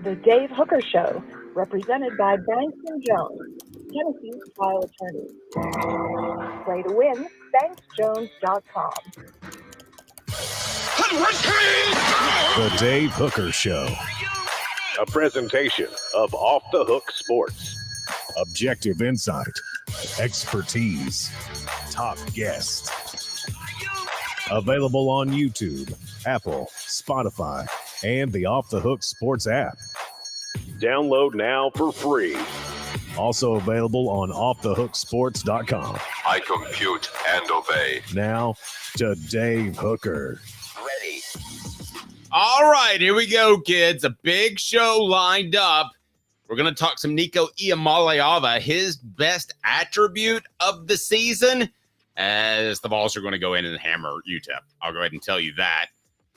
The Dave Hooker Show, represented by Banks & Jones, Tennessee's trial attorney. Play to win, banksjones.com. The Dave Hooker Show. A presentation of Off the Hook Sports. Objective insight, expertise, top guests. Available on YouTube, Apple, Spotify, and the Off the Hook Sports app. Download now for free. Also available on offthehooksports.com. I compute and obey. Now to Dave Hooker. Ready. All right, here we go, kids. A big show lined up. We're going to talk some Nico Iamaleava, his best attribute of the season, as the Vols are going to go in and hammer UTEP. I'll go ahead and tell you that.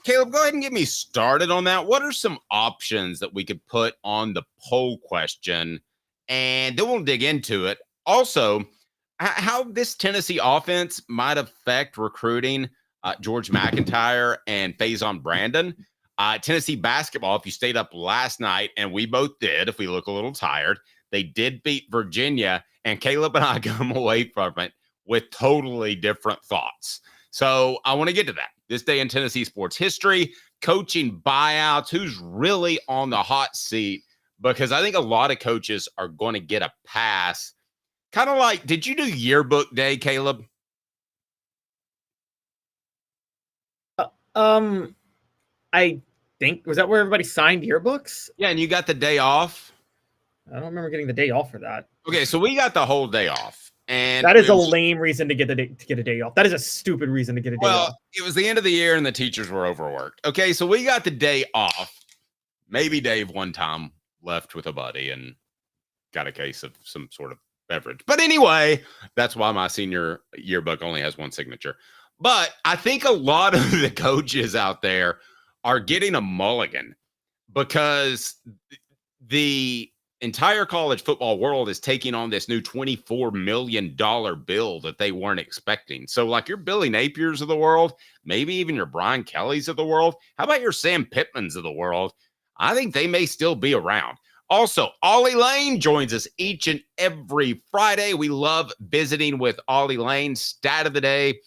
Caleb, go ahead and get me started on that. What are some options that we could put on the poll question? And then we'll dig into it. Also, how this Tennessee offense might affect recruiting George McIntyre and Faison Brandon. Tennessee basketball, if you stayed up last night, and we both did, if we look a little tired, they did beat Virginia, and Caleb and I come away from it with totally different thoughts. So I want to get to that. This day in Tennessee sports history, coaching buyouts, who's really on the hot seat, because I think a lot of coaches are going to get a pass. Kind of like, did you do yearbook day, Caleb? I think, was that where everybody signed yearbooks? Yeah, and you got the day off? I don't remember getting the day off for that. Okay, so we got the whole day off. And that is a lame reason to get a day off. That is a stupid reason to get a day off. Well, it was the end of the year and the teachers were overworked. Okay, so we got the day off. Maybe Dave one time left with a buddy and got a case of some sort of beverage. But anyway, that's why my senior yearbook only has one signature. But I think a lot of the coaches out there are getting a mulligan because the entire college football world is taking on this new $24 million bill that they weren't expecting. So like your Billy Napiers of the world, maybe even your Brian Kellys of the world. How about your Sam Pittmans of the world? I think they may still be around. Also, Ollie Lane joins us each and every Friday. We love visiting with Ollie Lane. Stat of the day.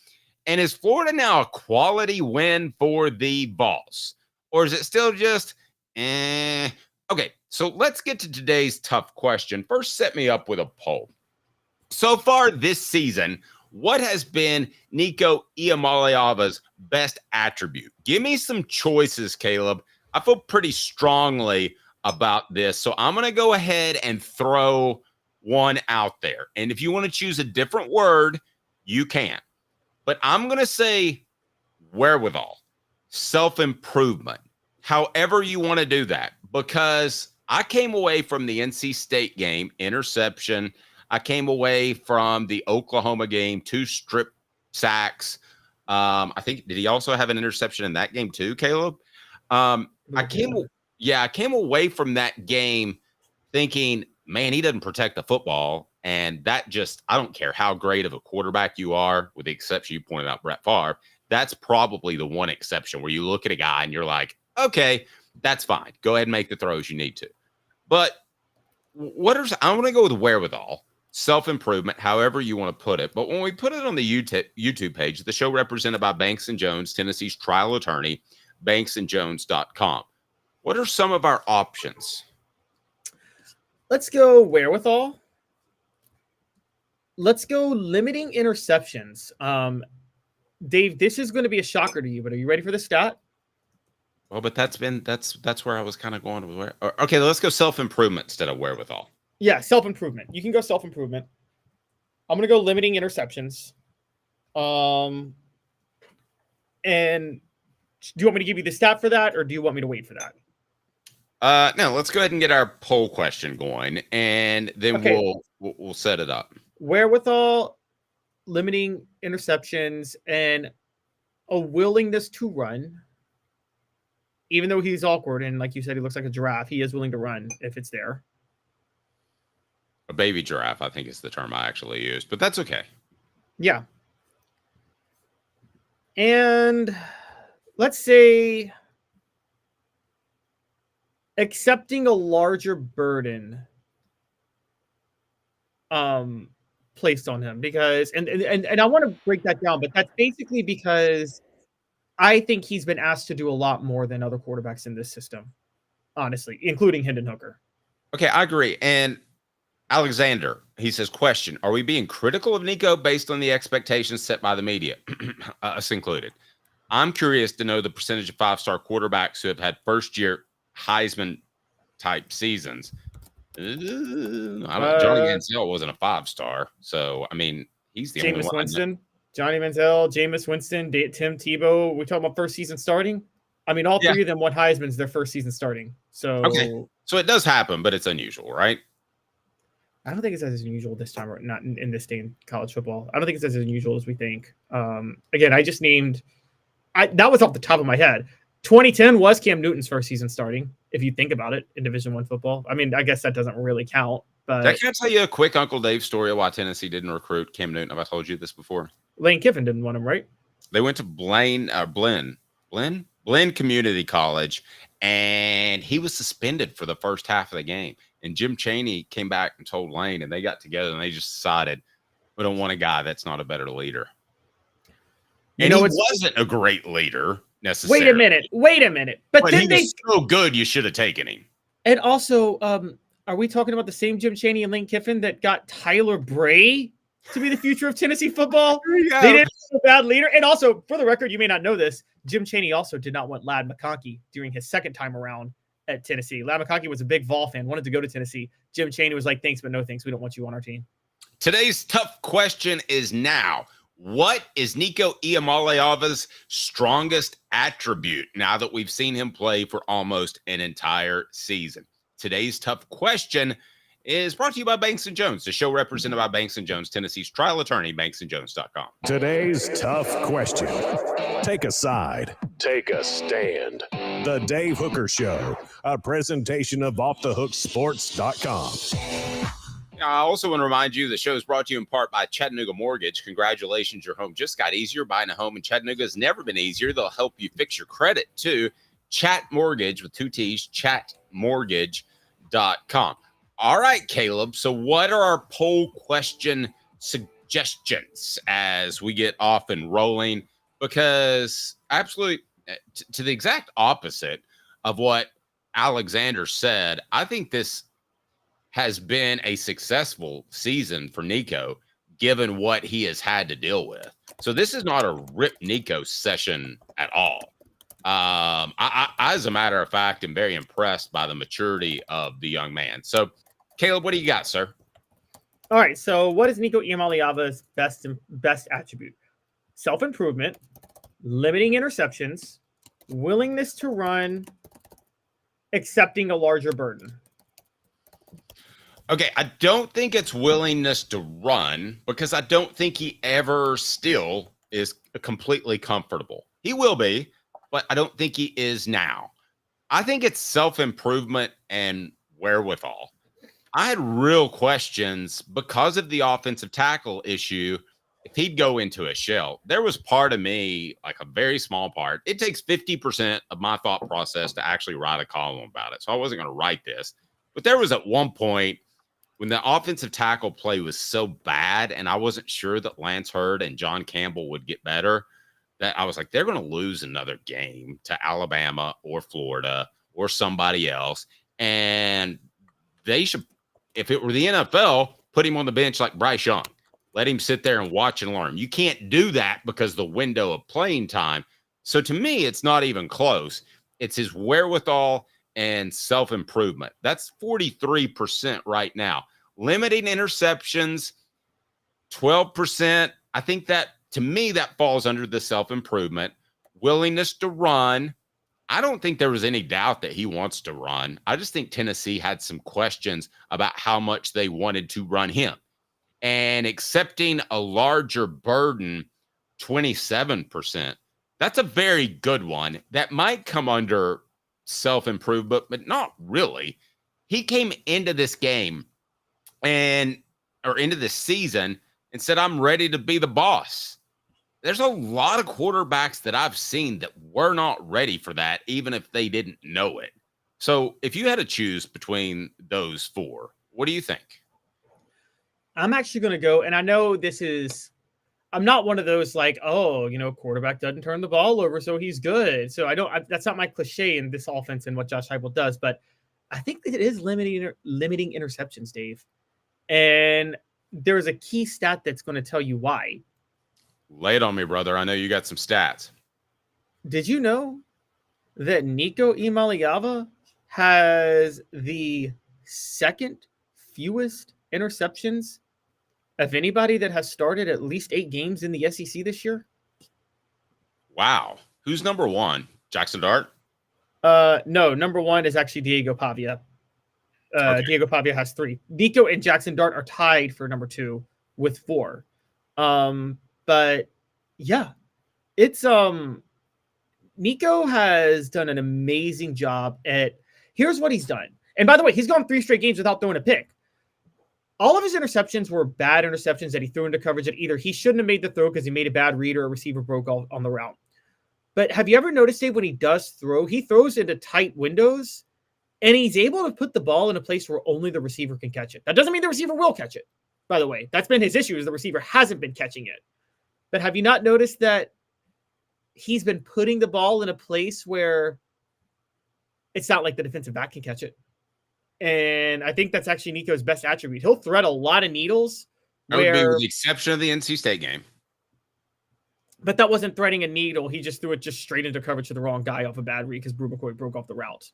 And is Florida now a quality win for the Vols? Or is it still just, Okay, so let's get to today's tough question. First, set me up with a poll. So far this season, what has been Nico Iamaleava's best attribute? Give me some choices, Caleb. I feel pretty strongly about this, so I'm going to go ahead and throw one out there. And if you want to choose a different word, you can. But I'm going to say wherewithal, self-improvement, however you want to do that, because I came away from the NC State game, interception. I came away from the Oklahoma game, 2 strip sacks. I think, did he also have an interception in that game too, Caleb? I came away from that game thinking, man, he doesn't protect the football. And that just, I don't care how great of a quarterback you are, with the exception you pointed out, Brett Favre. That's probably the one exception where you look at a guy and you're like, okay, that's fine. Go ahead and make the throws you need to. But I want to go with wherewithal, self-improvement, however you want to put it. But when we put it on the YouTube page, the show represented by Banks & Jones, Tennessee's trial attorney, banksandjones.com. What are some of our options? Let's go wherewithal. Let's go limiting interceptions. Dave, this is going to be a shocker to you, but are you ready for the stat? Well, but that's where I was kind of going with. Okay, let's go self-improvement instead of wherewithal. Yeah, self-improvement. You can go self-improvement. I'm going to go limiting interceptions. And do you want me to give you the stat for that, or do you want me to wait for that? No, let's go ahead and get our poll question going, and then Okay. we'll set it up. Wherewithal, limiting interceptions, and a willingness to run. Even though he's awkward and, like you said, he looks like a giraffe, he is willing to run if it's there. A baby giraffe, I think is the term I actually used, but that's okay. Yeah. And let's say accepting a larger burden placed on him, because and I want to break that down, but that's basically because I think he's been asked to do a lot more than other quarterbacks in this system, honestly, including Hendon Hooker. Okay, I agree. And Alexander, he says, question, are we being critical of Nico based on the expectations set by the media, us included? I'm curious to know the percentage of five-star quarterbacks who have had first-year Heisman-type seasons. Johnny Manziel wasn't a five-star, so, I mean, he's the only Jameis one. Winston, Johnny Manziel, Jameis Winston, Tim Tebow. We talking about first season starting? I mean, all three of them won Heisman's their first season starting. So, okay. So it does happen, but it's unusual, right? I don't think it's as unusual this time, or not in this day in college football. I don't think it's as unusual as we think. Again, I just named, that was off the top of my head. 2010 was Cam Newton's first season starting, if you think about it, in Division I football. I mean, I guess that doesn't really count. But Can I tell you a quick Uncle Dave story of why Tennessee didn't recruit Cam Newton? Have I told you this before? Lane Kiffin didn't want him, right? They went to Blinn Community College, and he was suspended for the first half of the game. And Jim Chaney came back and told Lane, and they got together and they just decided, we don't want a guy that's not a better leader. And he wasn't a great leader necessarily. Wait a minute. But then he was so good, you should have taken him. And also, are we talking about the same Jim Chaney and Lane Kiffin that got Tyler Bray to be the future of Tennessee football? Yeah. They didn't have a bad leader. And also, for the record, you may not know this, Jim Chaney also did not want Ladd McConkey during his second time around at Tennessee. Ladd McConkey was a big Vol fan, wanted to go to Tennessee. Jim Chaney was like, thanks, but no thanks. We don't want you on our team. Today's tough question is now. What is Nico Iamaleava's strongest attribute now that we've seen him play for almost an entire season? Today's tough question is brought to you by Banks & Jones, the show represented by Banks & Jones, Tennessee's trial attorney, banksandjones.com. Today's tough question. Take a side. Take a stand. The Dave Hooker Show, a presentation of offthehooksports.com. I also want to remind you the show is brought to you in part by Chattanooga Mortgage. Congratulations, your home just got easier. Buying a home in Chattanooga has never been easier. They'll help you fix your credit too. Chat Mortgage with 2 T's, chatmortgage.com. All right, Caleb. So what are our poll question suggestions as we get off and rolling? Because absolutely to the exact opposite of what Alexander said, I think this has been a successful season for Nico, given what he has had to deal with. So this is not a rip Nico session at all. I, as a matter of fact, am very impressed by the maturity of the young man. So, Caleb, what do you got, sir? All right. So what is Nico Iamaleava's best attribute? Self-improvement, limiting interceptions, willingness to run, accepting a larger burden. Okay, I don't think it's willingness to run because I don't think he ever still is completely comfortable. He will be, but I don't think he is now. I think it's self-improvement and wherewithal. I had real questions because of the offensive tackle issue. If he'd go into a shell, there was part of me, like a very small part. It takes 50% of my thought process to actually write a column about it. So I wasn't going to write this. But there was at one point when the offensive tackle play was so bad and I wasn't sure that Lance Hurd and John Campbell would get better, that I was like, they're going to lose another game to Alabama or Florida or somebody else. And they should, if it were the NFL, put him on the bench like Bryce Young. Let him sit there and watch and learn. You can't do that because the window of playing time. So to me, it's not even close. It's his wherewithal and self-improvement. That's 43% right now. Limiting interceptions, 12%. I think that, to me, that falls under the self-improvement. Willingness to run. I don't think there was any doubt that he wants to run. I just think Tennessee had some questions about how much they wanted to run him. And accepting a larger burden, 27%. That's a very good one. That might come under self-improvement, but not really. He came into this game or into this season and said, I'm ready to be the boss. There's a lot of quarterbacks that I've seen that were not ready for that, even if they didn't know it. So if you had to choose between those four, what do you think? I'm actually going to go, and I know I'm not one of those like, oh, quarterback doesn't turn the ball over, so he's good. So that's not my cliche in this offense and what Josh Heupel does, but I think that it is limiting interceptions, Dave. And there's a key stat that's going to tell you why. Lay it on me, brother. I know you got some stats. Did you know that Nico Iamaleava has the second fewest interceptions of anybody that has started at least 8 games in the SEC this year? Wow. Who's number one? Jackson Dart? No, number one is actually Diego Pavia. Okay. Diego Pavia has 3. Nico and Jackson Dart are tied for number 2 with 4. But yeah, it's Nico has done an amazing job here's what he's done. And by the way, he's gone 3 straight games without throwing a pick. All of his interceptions were bad interceptions that he threw into coverage that either he shouldn't have made the throw because he made a bad read or a receiver broke off on the route. But have you ever noticed, Dave, when he does throw, he throws into tight windows and he's able to put the ball in a place where only the receiver can catch it. That doesn't mean the receiver will catch it, by the way. That's been his issue, is the receiver hasn't been catching it. But have you not noticed that he's been putting the ball in a place where it's not like the defensive back can catch it? And I think that's actually Nico's best attribute. He'll thread a lot of needles. That would be with the exception of the NC State game. But that wasn't threading a needle. He just threw it just straight into coverage to the wrong guy off a bad read because Brew McCoy broke off the route.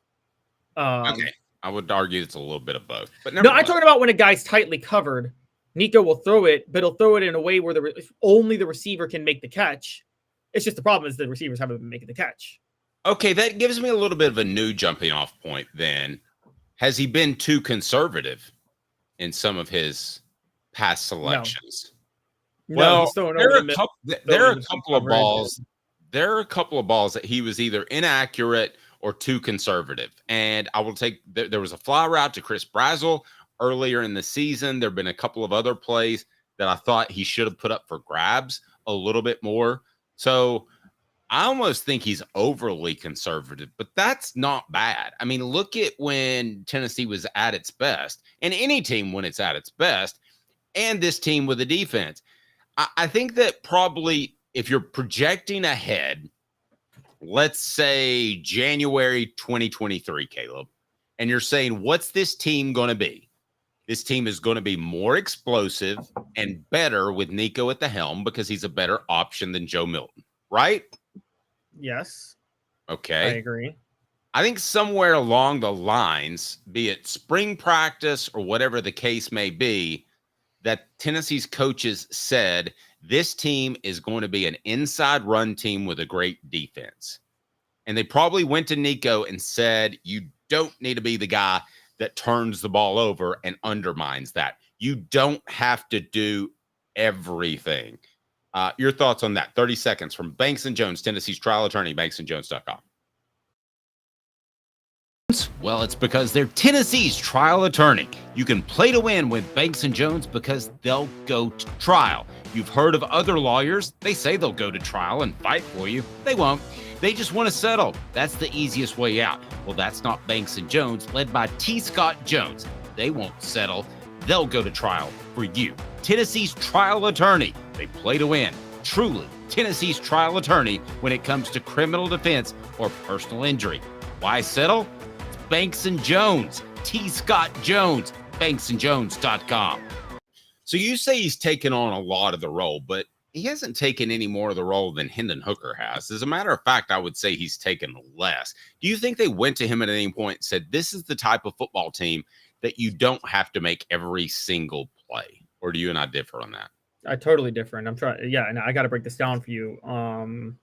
Okay. I would argue it's a little bit of both. But no, I'm talking about when a guy's tightly covered, Nico will throw it, but he'll throw it in a way where only the receiver can make the catch. It's just the problem is the receivers haven't been making the catch. Okay, that gives me a little bit of a new jumping off point then. Has he been too conservative in some of his past selections? No, well, there are a couple of balls. There are a couple of balls that he was either inaccurate or too conservative. And I will take there was a fly route to Chris Brazzell earlier in the season. There have been a couple of other plays that I thought he should have put up for grabs a little bit more. So I almost think he's overly conservative, but that's not bad. I mean, look at when Tennessee was at its best, and any team when it's at its best, and this team with a defense. I think that probably if you're projecting ahead, let's say January 2023, Caleb, and you're saying, what's this team going to be? This team is going to be more explosive and better with Nico at the helm because he's a better option than Joe Milton, right? Yes. Okay. I agree. I think somewhere along the lines, be it spring practice or whatever the case may be, that Tennessee's coaches said this team is going to be an inside run team with a great defense. And they probably went to Nico and said, you don't need to be the guy that turns the ball over and undermines that. You don't have to do everything. Your thoughts on that? 30 seconds from Banks & Jones, Tennessee's trial attorney, banksandjones.com. Well, it's because they're Tennessee's trial attorney. You can play to win with Banks & Jones because they'll go to trial. You've heard of other lawyers. They say they'll go to trial and fight for you. They won't. They just want to settle. That's the easiest way out. Well, that's not Banks & Jones, led by T. Scott Jones. They won't settle. They'll go to trial for you. Tennessee's trial attorney. They play to win. Truly, Tennessee's trial attorney when it comes to criminal defense or personal injury. Why settle? It's Banks & Jones. T. Scott Jones. banksandjones.com. So you say he's taken on a lot of the role, but he hasn't taken any more of the role than Hendon Hooker has. As a matter of fact, I would say he's taken less. Do you think they went to him at any point and said, this is the type of football team that you don't have to make every single play? Or do you and I differ on that? I totally different. I'm trying. Yeah. And I got to break this down for you. And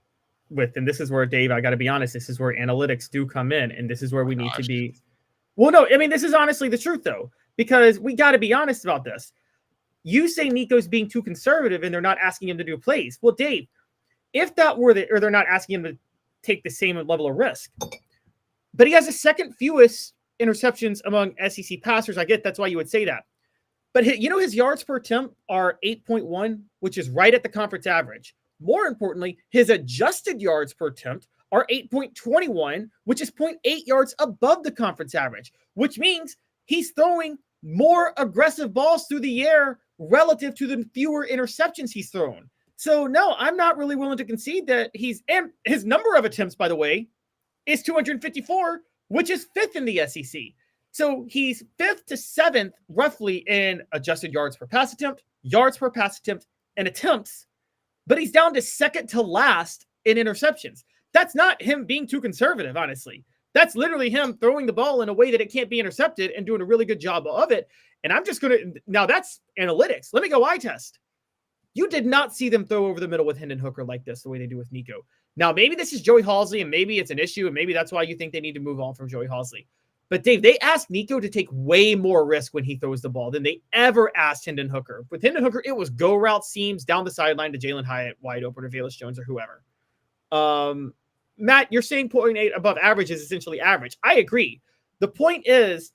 this is where, Dave, I got to be honest, this is where analytics do come in. And this is where we need to be. Well, no, I mean, this is honestly the truth, though, because we got to be honest about this. You say Nico's being too conservative and they're not asking him to do plays. Well, Dave, if that were or they're not asking him to take the same level of risk, but he has the second fewest interceptions among SEC passers. I get that's why you would say that. But his yards per attempt are 8.1, which is right at the conference average. More importantly, his adjusted yards per attempt are 8.21, which is 0.8 yards above the conference average, which means he's throwing more aggressive balls through the air relative to the fewer interceptions he's thrown. So no, I'm not really willing to concede that and his number of attempts, by the way, is 254, which is 5th in the SEC. So he's 5th to 7th roughly in adjusted yards per pass attempt, and attempts, but he's down to 2nd to last in interceptions. That's not him being too conservative, honestly. That's literally him throwing the ball in a way that it can't be intercepted and doing a really good job of it. And I'm just going to, now that's analytics. Let me go eye test. You did not see them throw over the middle with Hendon Hooker like this, the way they do with Nico. Now, maybe this is Joey Halzle, and maybe it's an issue, and maybe that's why you think they need to move on from Joey Halzle. But Dave, they asked Nico to take way more risk when he throws the ball than they ever asked Hendon Hooker. With Hendon Hooker, it was go route seams down the sideline to Jalen Hyatt, wide open, or Velus Jones, or whoever. Matt, you're saying 0.8 above average is essentially average. I agree. The point is,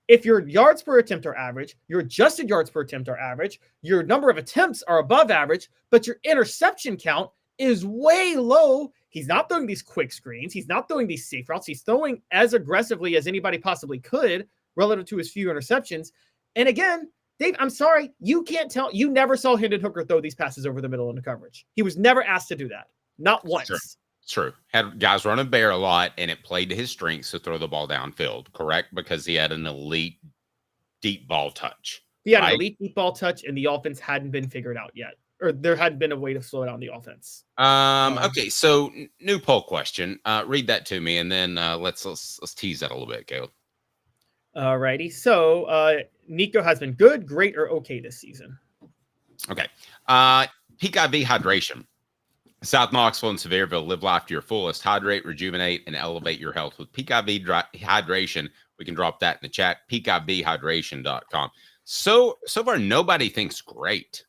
if your yards per attempt are average, your adjusted yards per attempt are average, your number of attempts are above average, but your interception count is way low. He's not throwing these quick screens. He's not throwing these safe routes. He's throwing as aggressively as anybody possibly could relative to his few interceptions. And again, Dave, I'm sorry, you can't tell. You never saw Hendon Hooker throw these passes over the middle into coverage. He was never asked to do that. Not once. Sure. True. Had guys running bear a lot, and it played to his strengths to throw the ball downfield, correct? Because he had an elite deep ball touch. He had an elite deep ball touch, and the offense hadn't been figured out yet. Or there hadn't been a way to slow down the offense. Okay, so new poll question. Read that to me, and then let's tease that a little bit, Caleb. All righty. So Nico has been good, great, or okay this season. Okay. Peak IV hydration. South Knoxville and Sevierville, live life to your fullest. Hydrate, rejuvenate, and elevate your health with Peak IV hydration. We can drop that in the chat. peakivhydration.com. So far, nobody thinks great.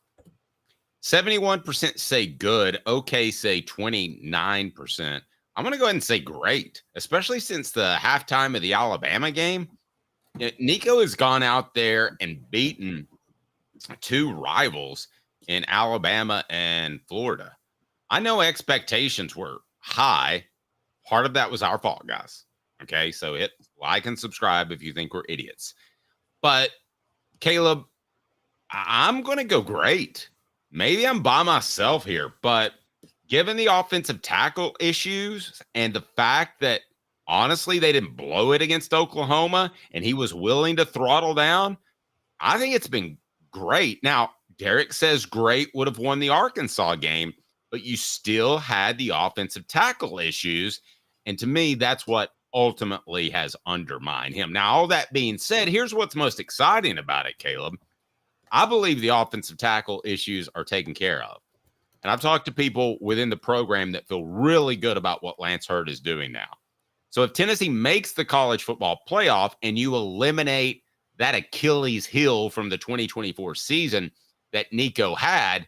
71% say good. Okay, say 29%. I'm going to go ahead and say great, especially since the halftime of the Alabama game. Nico has gone out there and beaten two rivals in Alabama and Florida. I know expectations were high. Part of that was our fault, guys. Okay, so hit like and subscribe if you think we're idiots. But, Caleb, I'm going to go great. Maybe I'm by myself here, but given the offensive tackle issues and the fact that, honestly, they didn't blow it against Oklahoma and he was willing to throttle down, I think it's been great. Now, Derek says great would have won the Arkansas game, but you still had the offensive tackle issues. And to me, that's what ultimately has undermined him. Now, all that being said, here's what's most exciting about it, Caleb. I believe the offensive tackle issues are taken care of. And I've talked to people within the program that feel really good about what Lance Hurd is doing now. So if Tennessee makes the college football playoff and you eliminate that Achilles heel from the 2024 season that Nico had,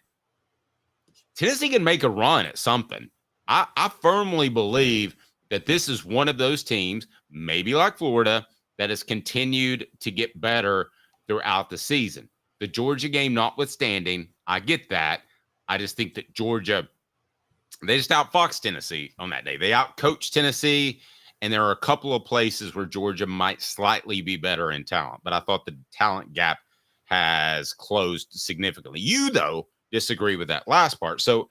Tennessee can make a run at something. I firmly believe that this is one of those teams, maybe like Florida, that has continued to get better throughout the season. The Georgia game notwithstanding, I get that. I just think that Georgia, they just outfoxed Tennessee on that day. They outcoached Tennessee, and there are a couple of places where Georgia might slightly be better in talent. But I thought the talent gap has closed significantly. You, though, disagree with that last part. So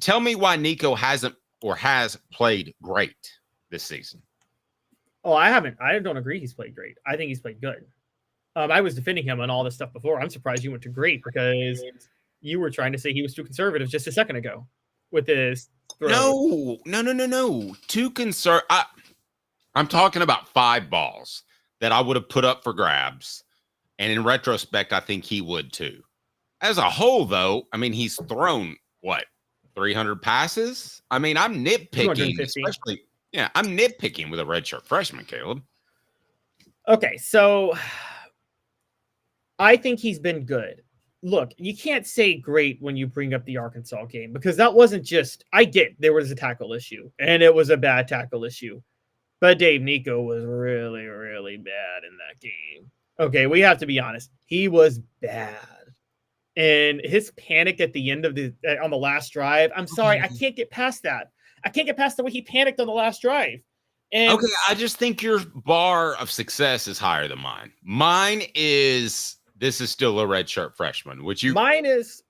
tell me why Nico hasn't or has played great this season. Oh, I haven't. I don't agree he's played great. I think he's played good. I was defending him on all this stuff before. I'm surprised you went to great because you were trying to say he was too conservative just a second ago with his throw. No. Too conservative. I'm talking about 5 balls that I would have put up for grabs. And in retrospect, I think he would too. As a whole, though, I mean, he's thrown, 300 passes? I mean, I'm nitpicking, especially, I'm nitpicking with a redshirt freshman, Caleb. Okay, so I think he's been good. Look, you can't say great when you bring up the Arkansas game because that wasn't just, I get there was a tackle issue, and it was a bad tackle issue. But Dave, Nico was really, really bad in that game. Okay, we have to be honest. He was bad. And his panic at the end of on the last drive, I'm sorry, I can't get past that. I can't get past the way he panicked on the last drive. And okay, I just think your bar of success is higher than mine. Mine is this is still a redshirt freshman, which you mine is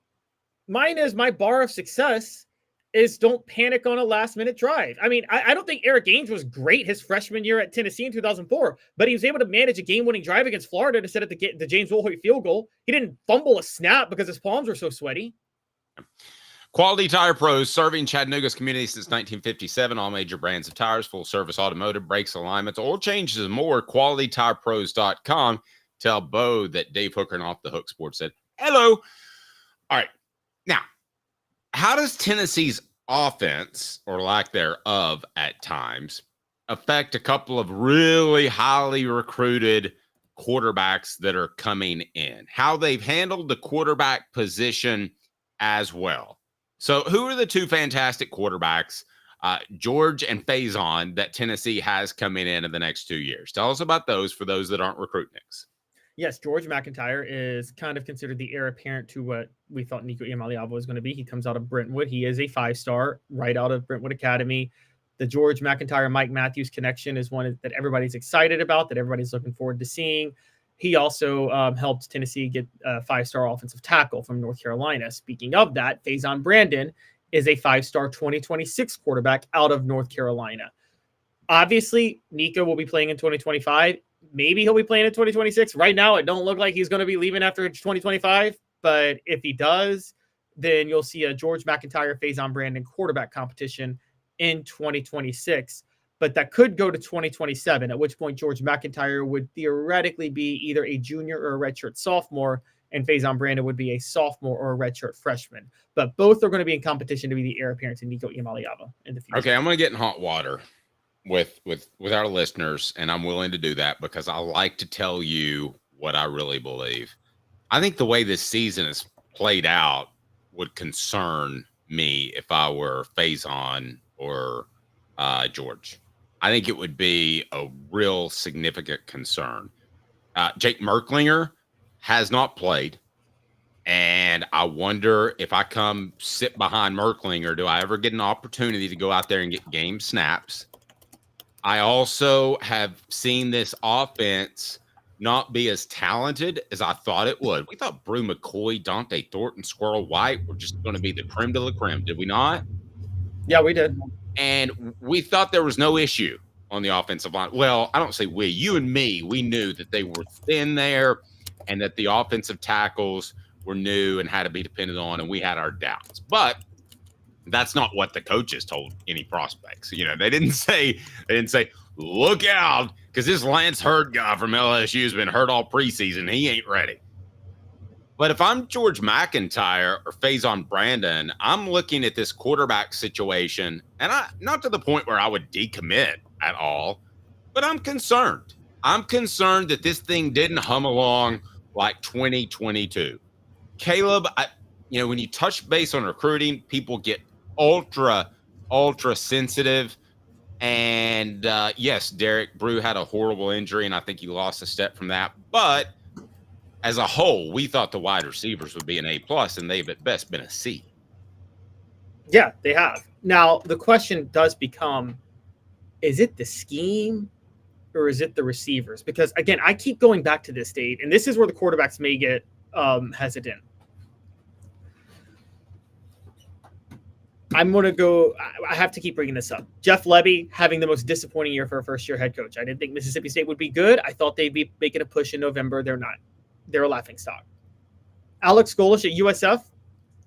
my bar of success is don't panic on a last-minute drive. I mean, I don't think Eric Ainge was great his freshman year at Tennessee in 2004, but he was able to manage a game-winning drive against Florida to set up the James Wilhoit field goal. He didn't fumble a snap because his palms were so sweaty. Quality Tire Pros, serving Chattanooga's community since 1957. All major brands of tires, full service automotive, brakes, alignments, oil changes, and more. QualityTirePros.com. Tell Bo that Dave Hooker and Off the Hook Sports said hello. All right. Now, how does Tennessee's offense, or lack thereof at times, affect a couple of really highly recruited quarterbacks that are coming in? How they've handled the quarterback position as well. So who are the two fantastic quarterbacks, George and Faison, that Tennessee has coming in the next 2 years? Tell us about those for those that aren't recruitniks. Yes, George McIntyre is kind of considered the heir apparent to what we thought Nico Iamaleava was going to be. He comes out of Brentwood. He is a 5-star right out of Brentwood Academy. The George McIntyre, Mike Matthews connection is one that everybody's excited about, that everybody's looking forward to seeing. He also helped Tennessee get a 5-star offensive tackle from North Carolina. Speaking of that, Faison Brandon is a 5-star 2026 quarterback out of North Carolina. Obviously, Nico will be playing in 2025. Maybe he'll be playing in 2026. Right now, it don't look like he's going to be leaving after 2025. But if he does, then you'll see a George McIntyre, Faison Brandon quarterback competition in 2026. But that could go to 2027, at which point George McIntyre would theoretically be either a junior or a redshirt sophomore, and Faison Brandon would be a sophomore or a redshirt freshman. But both are going to be in competition to be the heir apparent to Nico Iamaleava in the future. Okay, I'm going to get in hot water with our listeners, and I'm willing to do that because I like to tell you what I really believe. I think the way this season is played out would concern me if I were Faison or George. I think it would be a real significant concern. Jake Merklinger has not played, and I wonder if I come sit behind Merklinger, do I ever get an opportunity to go out there and get game snaps? I also have seen this offense not be as talented as I thought it would. We thought Brew McCoy, Dante Thornton, Squirrel White were just going to be the creme de la creme. Did we not? Yeah, we did. And we thought there was no issue on the offensive line. Well, I don't say we, you and me, we knew that they were thin there and that the offensive tackles were new and had to be depended on, and we had our doubts. But that's not what the coaches told any prospects. You know, they didn't say, look out, because this Lance Hurd guy from LSU has been hurt all preseason. He ain't ready. But if I'm George McIntyre or Faison Brandon, I'm looking at this quarterback situation, and not to the point where I would decommit at all, but I'm concerned. I'm concerned that this thing didn't hum along like 2022. Caleb, when you touch base on recruiting, people get ultra sensitive. And yes, Derek Brew had a horrible injury, and I think he lost a step from that. But as a whole, we thought the wide receivers would be an A+, and they've at best been a C. Yeah, they have. Now, the question does become, is it the scheme or is it the receivers? Because, again, I keep going back to this date, and this is where the quarterbacks may get hesitant. I'm going to go – I have to keep bringing this up. Jeff Lebby having the most disappointing year for a first-year head coach. I didn't think Mississippi State would be good. I thought they'd be making a push in November. They're not. They're a laughingstock. Alex Golesh at USF,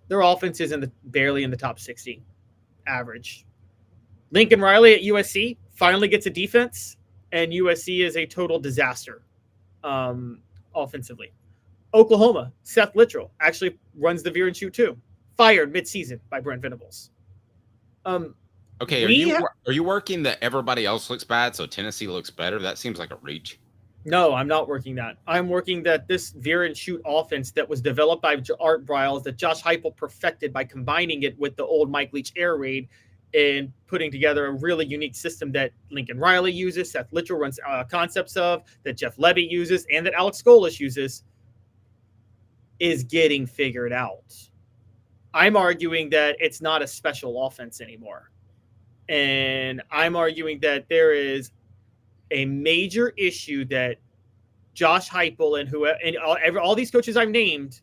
their offense is barely in the top 60 average. Lincoln Riley at USC finally gets a defense, and USC is a total disaster offensively. Oklahoma, Seth Littrell actually runs the veer and shoot too. Fired midseason by Brent Venables. Okay, are you working that everybody else looks bad, so Tennessee looks better? That seems like a reach. No, I'm not working that. I'm working that this veer and shoot offense that was developed by Art Briles, that Josh Heupel perfected by combining it with the old Mike Leach air raid and putting together a really unique system that Lincoln Riley uses, Seth Littrell runs concepts of, that Jeff Lebby uses, and that Alex Golesh uses, is getting figured out. I'm arguing that it's not a special offense anymore. And I'm arguing that there is a major issue that Josh Heupel and all these coaches I've named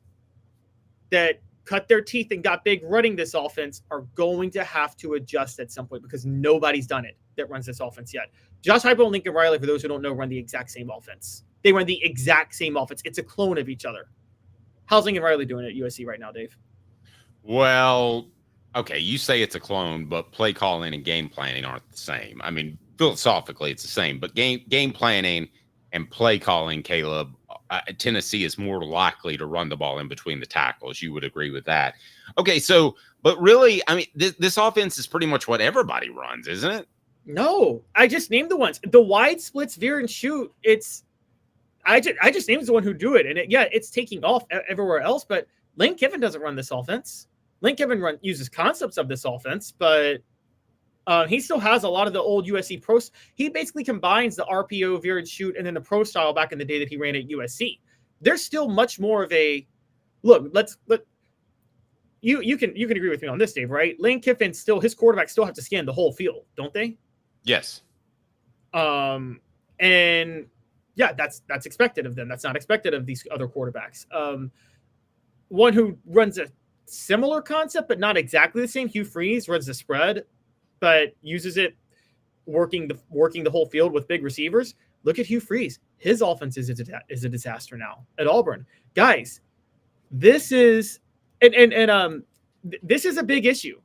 that cut their teeth and got big running this offense are going to have to adjust at some point because nobody's done it that runs this offense yet. Josh Heupel and Lincoln Riley, for those who don't know, run the exact same offense. They run the exact same offense. It's a clone of each other. How's Lincoln Riley doing at USC right now, Dave? Well, okay, you say it's a clone, but play calling and game planning aren't the same. I mean, philosophically, it's the same, but game planning and play calling, Caleb, Tennessee is more likely to run the ball in between the tackles. You would agree with that. Okay, so, but really, I mean, this offense is pretty much what everybody runs, isn't it? No, I just named the ones. The wide splits, veer and shoot. I just named the one who do it, and it's taking off everywhere else. But Lane Kiffin doesn't run this offense. Lane Kiffin uses concepts of this offense, but he still has a lot of the old USC pros. He basically combines the RPO, veer and shoot, and then the pro style back in the day that he ran at USC. There's still much more of a look. You can agree with me on this, Dave, right? Lane Kiffin his quarterbacks still have to scan the whole field, don't they? Yes. And yeah, that's expected of them. That's not expected of these other quarterbacks. One who runs a similar concept, but not exactly the same, Hugh Freeze, runs the spread, but uses it working the whole field with big receivers. Look at Hugh Freeze. His offense is a disaster now at Auburn. Guys, this is this is a big issue.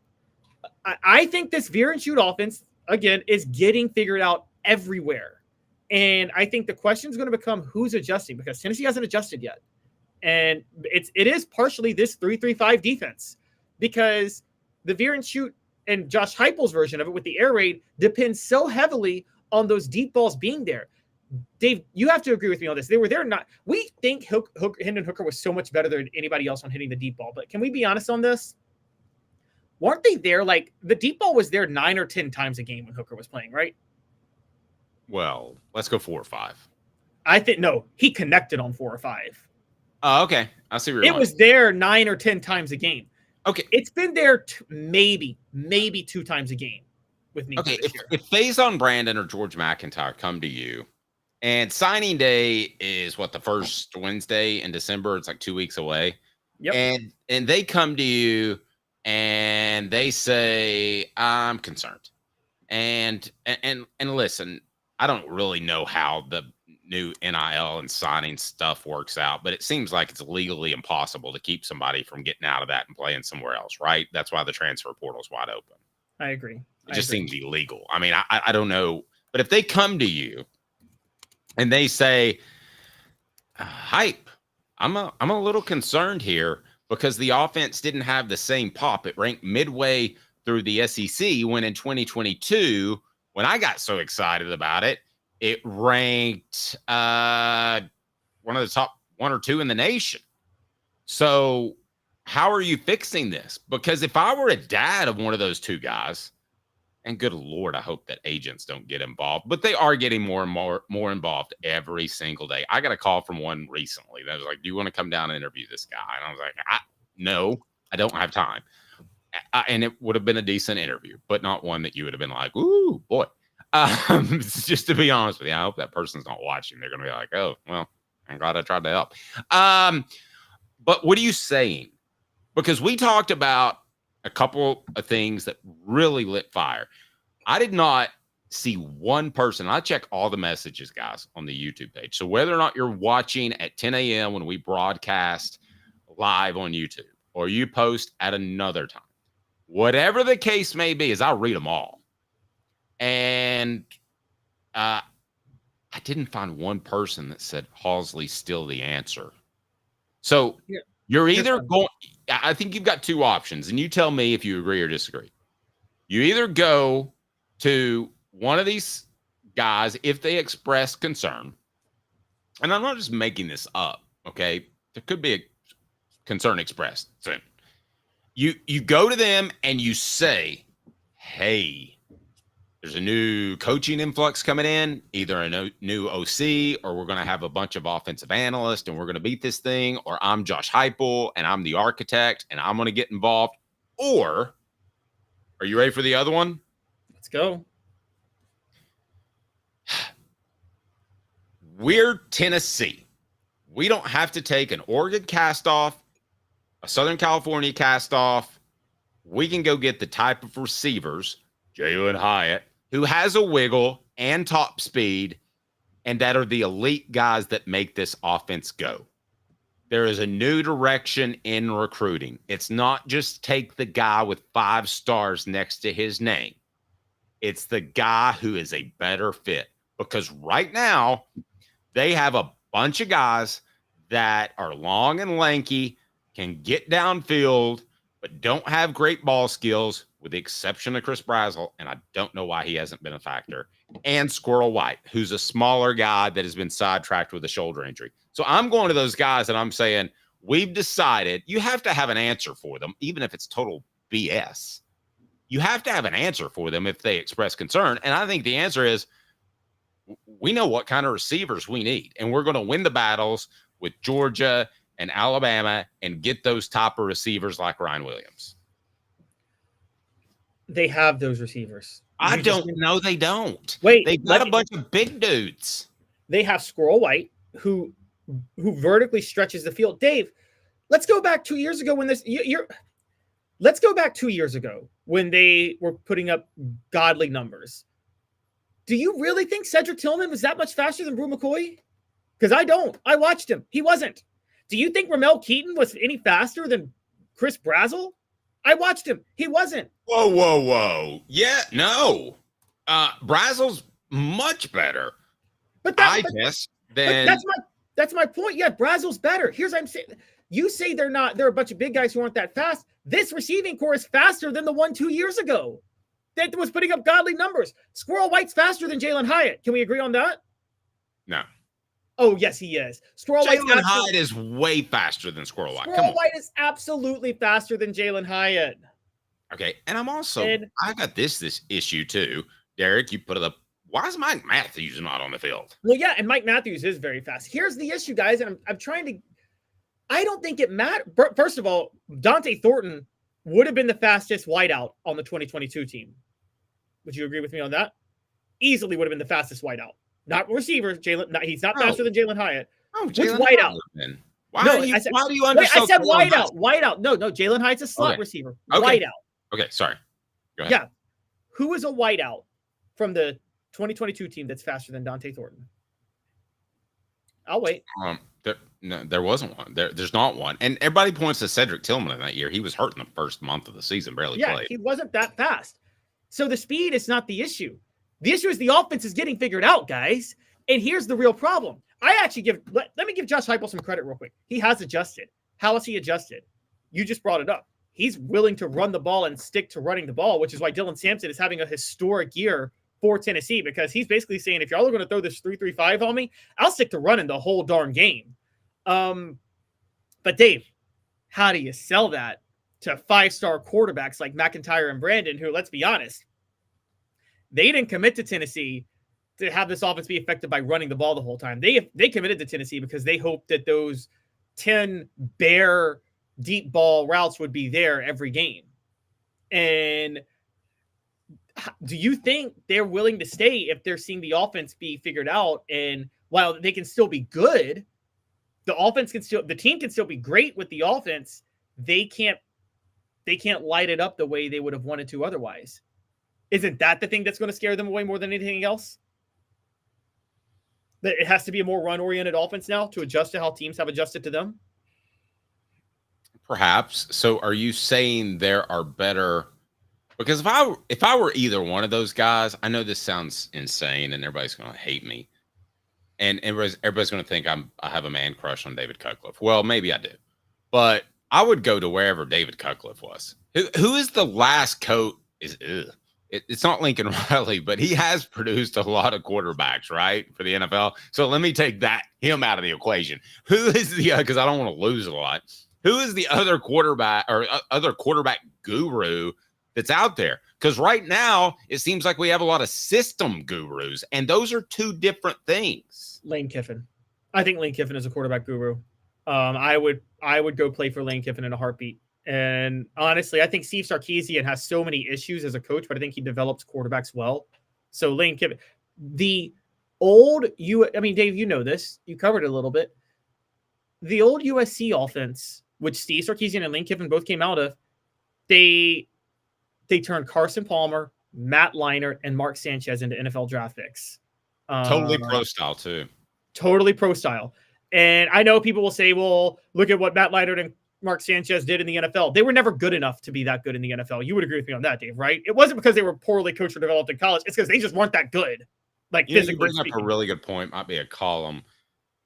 I think this veer and shoot offense, again, is getting figured out everywhere. And I think the question is going to become who's adjusting, because Tennessee hasn't adjusted yet. And it is partially this 3-3-5 defense, because the veer and shoot and Josh Heupel's version of it with the air raid depends so heavily on those deep balls being there. Dave, you have to agree with me on this. They were there not. We think Hendon Hooker was so much better than anybody else on hitting the deep ball, but can we be honest on this? Weren't they there? Like, the deep ball was there 9 or 10 times a game when Hooker was playing, right? Well, let's go 4 or 5. I think no, he connected on 4 or 5. Oh, okay. I see where you're It was there 9 or 10 times a game. Okay. It's been there maybe 2 times a game with me. Okay. If Faison Brandon or George McIntyre come to you, and signing day is the first Wednesday in December, it's like 2 weeks away. Yep. And they come to you and they say, I'm concerned. And listen, I don't really know how the new NIL and signing stuff works out, but it seems like it's legally impossible to keep somebody from getting out of that and playing somewhere else, right? That's why the transfer portal is wide open. I agree. It just seems illegal. I mean, I don't know, but if they come to you and they say, hype, I'm a little concerned here because the offense didn't have the same pop. It ranked midway through the SEC when in 2022, when I got so excited about it, it ranked one of the top 1 or 2 in the nation. So how are you fixing this? Because if I were a dad of one of those 2 guys, and good Lord, I hope that agents don't get involved, but they are getting more and more involved every single day. I got a call from one recently that was like, do you want to come down and interview this guy? And I was like, no, I don't have time. And it would have been a decent interview, but not one that you would have been like, ooh, boy. Just to be honest with you, I hope that person's not watching. They're going to be like, oh, well, I'm glad I tried to help. But what are you saying? Because we talked about a couple of things that really lit fire. I did not see one person. I check all the messages, guys, on the YouTube page. So whether or not you're watching at 10 a.m. when we broadcast live on YouTube, or you post at another time, whatever the case may be, is I'll read them all. And I didn't find one person that said Halsley's still the answer. So you're either going, I think you've got 2 options, and you tell me if you agree or disagree. You either go to one of these guys if they express concern, and I'm not just making this up, okay? There could be a concern expressed. So you go to them and you say, hey, there's a new coaching influx coming in, either a new OC, or we're going to have a bunch of offensive analysts and we're going to beat this thing, or I'm Josh Heupel and I'm the architect and I'm going to get involved. Or, are you ready for the other one? Let's go. We're Tennessee. We don't have to take an Oregon cast off, a Southern California cast off. We can go get the type of receivers, Jalen Hyatt, who has a wiggle and top speed, and that are the elite guys that make this offense go. There is a new direction in recruiting. It's not just take the guy with 5 stars next to his name. It's the guy who is a better fit, because right now they have a bunch of guys that are long and lanky, can get downfield, but don't have great ball skills, with the exception of Chris Brazel, and I don't know why he hasn't been a factor, and Squirrel White, who's a smaller guy that has been sidetracked with a shoulder injury. So I'm going to those guys and I'm saying, we've decided you have to have an answer for them, even if it's total BS. You have to have an answer for them if they express concern. And I think the answer is, we know what kind of receivers we need, and we're going to win the battles with Georgia and Alabama and get those top of receivers like Ryan Williams. They have those receivers. I don't know. They don't. Wait, they've got a bunch of big dudes. They have Squirrel White, who vertically stretches the field. Dave, let's go back 2 years ago when let's go back 2 years ago when they were putting up godly numbers. Do you really think Cedric Tillman was that much faster than Brew McCoy? Because I don't. I watched him. He wasn't. Do you think Ramel Keaton was any faster than Chris Brazel? I watched him. He wasn't. Whoa. Yeah, no. Brazel's much better. That's my point. Yeah, Brazel's better. Here's what I'm saying. You say they're not. They're a bunch of big guys who aren't that fast. This receiving core is faster than the one 2 years ago that was putting up godly numbers. Squirrel White's faster than Jalen Hyatt. Can we agree on that? No. Oh, yes, he is. Jalen Hyatt is way faster than Squirrel White. Squirrel White is absolutely faster than Jalen Hyatt. Okay, and I got this issue too. Derek, you put it up. Why is Mike Matthews not on the field? Well, yeah, and Mike Matthews is very fast. Here's the issue, guys, and I'm trying to – I don't think it matters. First of all, Dante Thornton would have been the fastest wideout on the 2022 team. Would you agree with me on that? Easily would have been the fastest wideout. Not receiver, Jalen. He's not faster than Jalen Hyatt. Oh, Which wideout? Why do you undersell? I said wideout. Wideout. No, Jalen Hyatt's a slot receiver. Okay. Wideout. Okay, sorry. Go ahead. Yeah. Who is a wideout from the 2022 team that's faster than Dante Thornton? I'll wait. There wasn't one. There's not one. And everybody points to Cedric Tillman in that year. He was hurt in the first month of the season, barely played. He wasn't that fast. So the speed is not the issue. The issue is the offense is getting figured out, guys. And here's the real problem. I actually let me give Josh Heupel some credit real quick. He has adjusted. How has he adjusted? You just brought it up. He's willing to run the ball and stick to running the ball, which is why Dylan Sampson is having a historic year for Tennessee, because he's basically saying, if y'all are going to throw this 3-3-5 on me, I'll stick to running the whole darn game. But Dave, how do you sell that to 5-star quarterbacks like McIntyre and Brandon, who, let's be honest, they didn't commit to Tennessee to have this offense be affected by running the ball the whole time. They committed to Tennessee because they hoped that those 10 bare deep ball routes would be there every game. And do you think they're willing to stay if they're seeing the offense be figured out? And while they can still be good, the team can still be great with the offense. They can't light it up the way they would have wanted to otherwise. Isn't that the thing that's going to scare them away more than anything else? That it has to be a more run-oriented offense now to adjust to how teams have adjusted to them? Perhaps. So are you saying there are better? Because if I were either one of those guys, I know this sounds insane and everybody's going to hate me. And everybody's going to think I have a man crush on David Cutcliffe. Well, maybe I do. But I would go to wherever David Cutcliffe was. Who is the last coach? It's not Lincoln Riley, but he has produced a lot of quarterbacks, right, for the NFL. So let me take him out of the equation. Who is because I don't want to lose a lot. Who is the other quarterback or other quarterback guru that's out there? Because right now it seems like we have a lot of system gurus, and those are two different things. Lane Kiffin. I think Lane Kiffin is a quarterback guru. I would go play for Lane Kiffin in a heartbeat. And honestly, I think Steve Sarkisian has so many issues as a coach, but I think he develops quarterbacks well. So Lane Kiffin, the old Dave, you know this, you covered it a little bit. The old USC offense, which Steve Sarkisian and Lane Kiffin both came out of, they turned Carson Palmer, Matt Leinart, and Mark Sanchez into NFL draft picks. Totally pro style too. Totally pro style. And I know people will say, well, look at what Matt Leinart and Mark Sanchez did in the NFL. They were never good enough to be that good in the NFL. You would agree with me on that, Dave, right? It wasn't because they were poorly coached or developed in college. It's because they just weren't that good. Like, you bring up a really good point. Might be a column.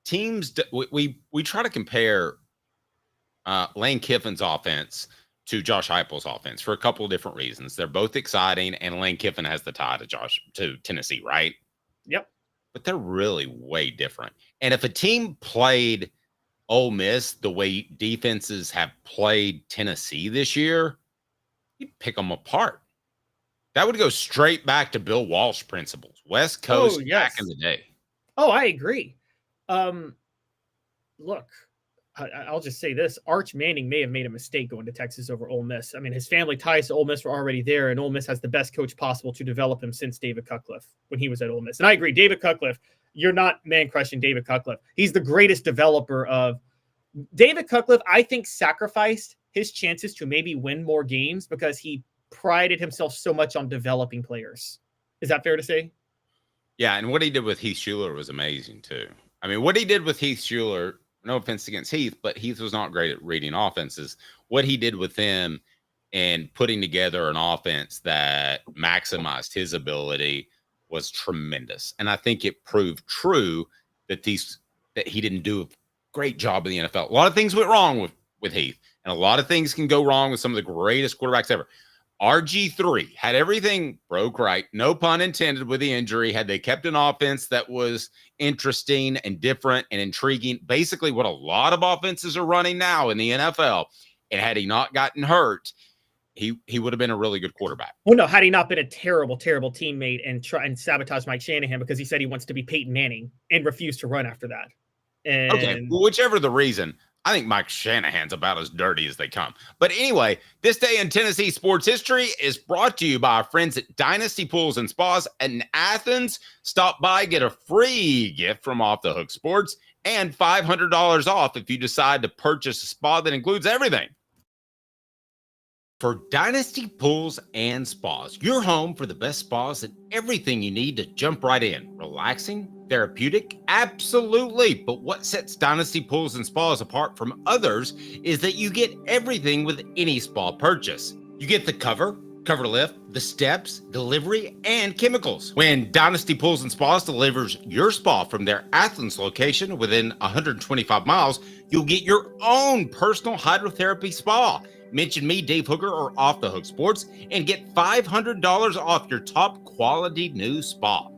Teams, we try to compare Lane Kiffin's offense to Josh Heupel's offense for a couple of different reasons. They're both exciting, and Lane Kiffin has the tie to Tennessee, right? Yep. But they're really way different. And if a team played Ole Miss the way defenses have played Tennessee this year, you'd pick them apart. That would go straight back to Bill Walsh principles, West Coast back in the day. Oh, I agree. Look, I'll just say this. Arch Manning may have made a mistake going to Texas over Ole Miss. I mean, his family ties to Ole Miss were already there, and Ole Miss has the best coach possible to develop him since David Cutcliffe when he was at Ole Miss. And I agree, David Cutcliffe, you're not man-crushing David Cutcliffe. He's the greatest developer of – David Cutcliffe, I think, sacrificed his chances to maybe win more games because he prided himself so much on developing players. Is that fair to say? Yeah, and what he did with Heath Schuler was amazing, too. I mean, what he did with Heath Schuler – no offense against Heath, but Heath was not great at reading offenses. What he did with him and putting together an offense that maximized his ability was tremendous. And I think it proved true that he didn't do a great job in the NFL. A lot of things went wrong with Heath, and a lot of things can go wrong with some of the greatest quarterbacks ever. RG3 had everything broke right, no pun intended, with the injury. Had they kept an offense that was interesting and different and intriguing, basically what a lot of offenses are running now in the NFL, and had he not gotten hurt, he would have been a really good quarterback. Well, no, had he not been a terrible, terrible teammate and try and sabotage Mike Shanahan because he said he wants to be Peyton Manning and refused to run after that. And okay, well, whichever the reason, I think Mike Shanahan's about as dirty as they come. But anyway, this day in Tennessee sports history is brought to you by our friends at Dynasty Pools and Spas in Athens. Stop by, get a free gift from Off the Hook Sports, and $500 off if you decide to purchase a spa that includes everything. For Dynasty Pools and Spas, your home for the best spas and everything you need to jump right in. Relaxing, therapeutic, absolutely. But what sets Dynasty Pools and Spas apart from others is that you get everything with any spa purchase. You get the cover lift, the steps, delivery, and chemicals. When Dynasty Pools and Spas delivers your spa from their Athens location within 125 miles, you'll get your own personal hydrotherapy spa. Mention me, Dave Hooker, or Off the Hook Sports, and get $500 off your top quality new spa.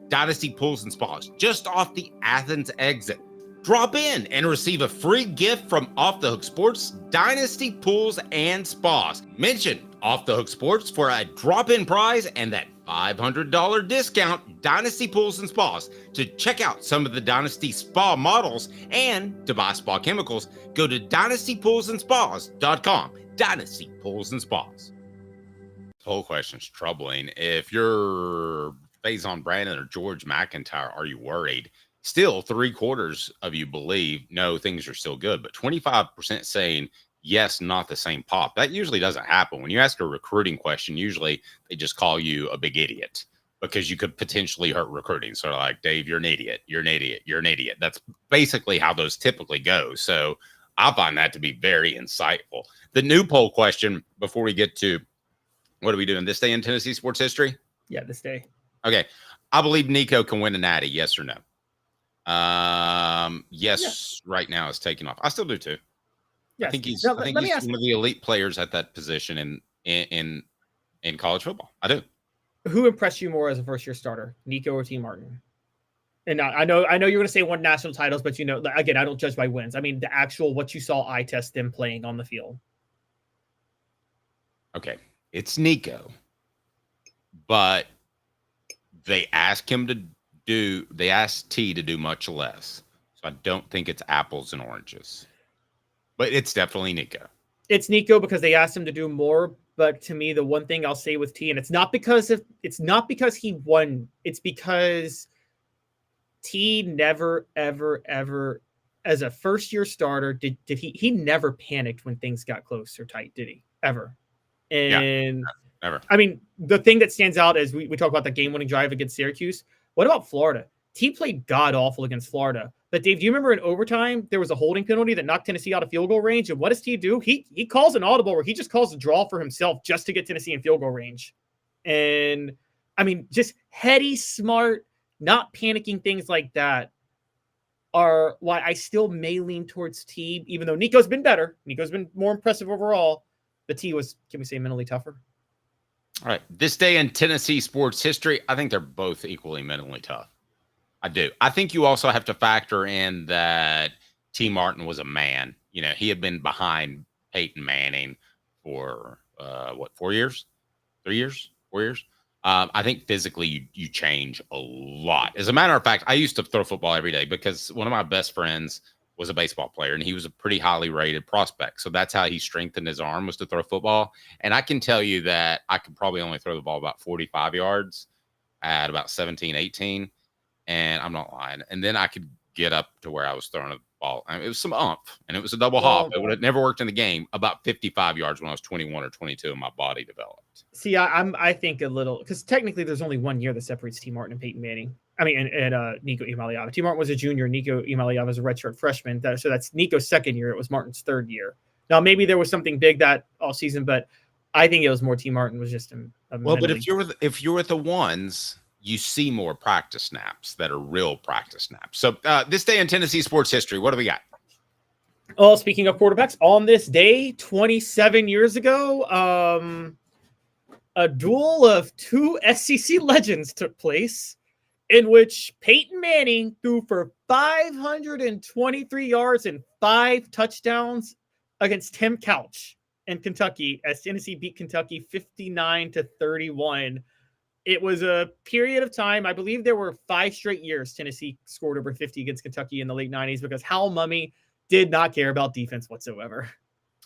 Dynasty Pools and Spas, just off the Athens exit. Drop in and receive a free gift from Off the Hook Sports, Dynasty Pools and Spas. Mention Off the Hook Sports for a drop-in prize and that $500 discount, Dynasty Pools and Spas. To check out some of the Dynasty Spa models and to buy spa chemicals, go to dynastypoolsandspas.com. Dynasty Pools and Spas. The whole question's troubling. If you're Faison Brandon or George McIntyre, are you worried? Still, 3/4 of you believe, no, things are still good, but 25% saying, yes, not the same pop. That usually doesn't happen. When you ask a recruiting question, usually they just call you a big idiot because you could potentially hurt recruiting. So like, Dave, you're an idiot. You're an idiot. You're an idiot. That's basically how those typically go. So I find that to be very insightful. The new poll question, before we get to what are we doing this day in Tennessee sports history? Yeah, this day. Okay. I believe Nico can win a natty. Yes or no? Yes. Yeah. Right now it's taking off. I still do too. Yes. I think he's one of the elite players at that position in college football. I do. Who impressed you more as a first-year starter, Nico or T. Martin? And I know you're going to say won national titles, but again, I don't judge by wins. I mean, the actual what you saw eye test them playing on the field. Okay, it's Nico, but they asked T to do much less. So I don't think it's apples and oranges, but it's definitely Nico. It's Nico because they asked him to do more. But to me, the one thing I'll say with T, and it's not because he won. It's because T never, ever, ever, as a first-year starter, did he never panicked when things got close or tight, did he? Ever. And never. I mean, the thing that stands out is we talk about the game-winning drive against Syracuse. What about Florida? T played god-awful against Florida. But, Dave, do you remember in overtime, there was a holding penalty that knocked Tennessee out of field goal range? And what does T do? He calls an audible where he just calls a draw for himself just to get Tennessee in field goal range. And, I mean, just heady, smart, not panicking things like that are why I still may lean towards T, even though Nico's been better. Nico's been more impressive overall. But T was, can we say, mentally tougher? All right. This day in Tennessee sports history, I think they're both equally mentally tough. I do. I think you also have to factor in that T. Martin was a man. You know, he had been behind Peyton Manning for, 4 years? 3 years? 4 years? I think physically you change a lot. As a matter of fact, I used to throw football every day because one of my best friends was a baseball player, and he was a pretty highly rated prospect. So that's how he strengthened his arm, was to throw football. And I can tell you that I could probably only throw the ball about 45 yards at about 17, 18. And I'm not lying. And then I could get up to where I was throwing a ball. I mean, it was some umph, and it was a double hop. It would have never worked in the game. About 55 yards when I was 21 or 22, and my body developed. See, I think a little, because technically there's only 1 year that separates T. Martin and Peyton Manning. I mean, and Nico Iamaleava. T. Martin was a junior. Nico Iamaleava was a redshirt freshman. So that's Nico's second year. It was Martin's third year. Now, maybe there was something big that all season, but I think it was more T. Martin was just well, but if you're with the ones, you see more practice snaps that are real practice snaps. So this day in Tennessee sports history, what do we got? Oh, speaking of quarterbacks, on this day, 27 years ago, a duel of two SEC legends took place in which Peyton Manning threw for 523 yards and 5 touchdowns against Tim Couch in Kentucky as Tennessee beat Kentucky 59-31. It was a period of time. I believe there were 5 straight years Tennessee scored over 50 against Kentucky in the late 90s because Hal Mummy did not care about defense whatsoever.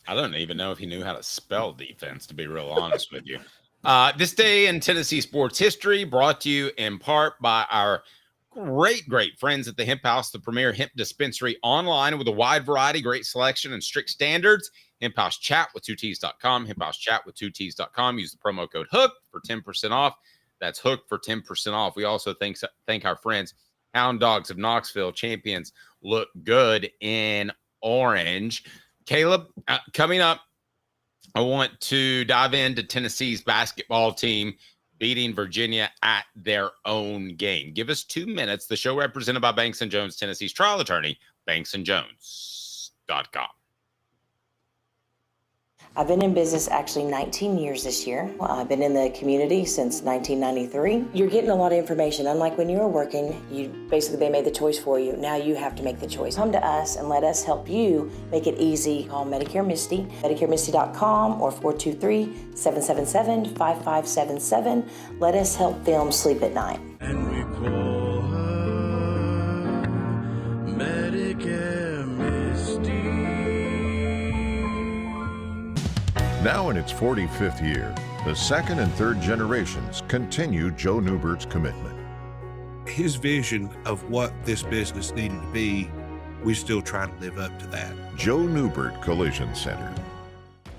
I don't even know if he knew how to spell defense, to be real honest with you. This day in Tennessee sports history brought to you in part by our great friends at the Hemp House, the premier hemp dispensary online with a wide variety, great selection, and strict standards. Hemp House Chat with 2Ts.com, Hemp House Chat with 2Ts.com. Use the promo code HOOK for 10% off. That's HOOK for 10% off. We also thank our friends, Hound Dogs of Knoxville, champions look good in orange. Caleb, coming up, I want to dive into Tennessee's basketball team beating Virginia at their own game. Give us 2 minutes. The show represented by Banks & Jones, Tennessee's trial attorney, banksandjones.com. I've been in business actually 19 years this year. I've been in the community since 1993. You're getting a lot of information. Unlike when you were working, they made the choice for you. Now you have to make the choice. Come to us and let us help you make it easy. Call Medicare Misty, MedicareMisty.com or 423-777-5577. Let us help them sleep at night. And we call her Medicare Misty. Now in its 45th year, the second and third generations continue Joe Neubert's commitment. His vision of what this business needed to be, we still try to live up to that. Joe Neubert Collision Center.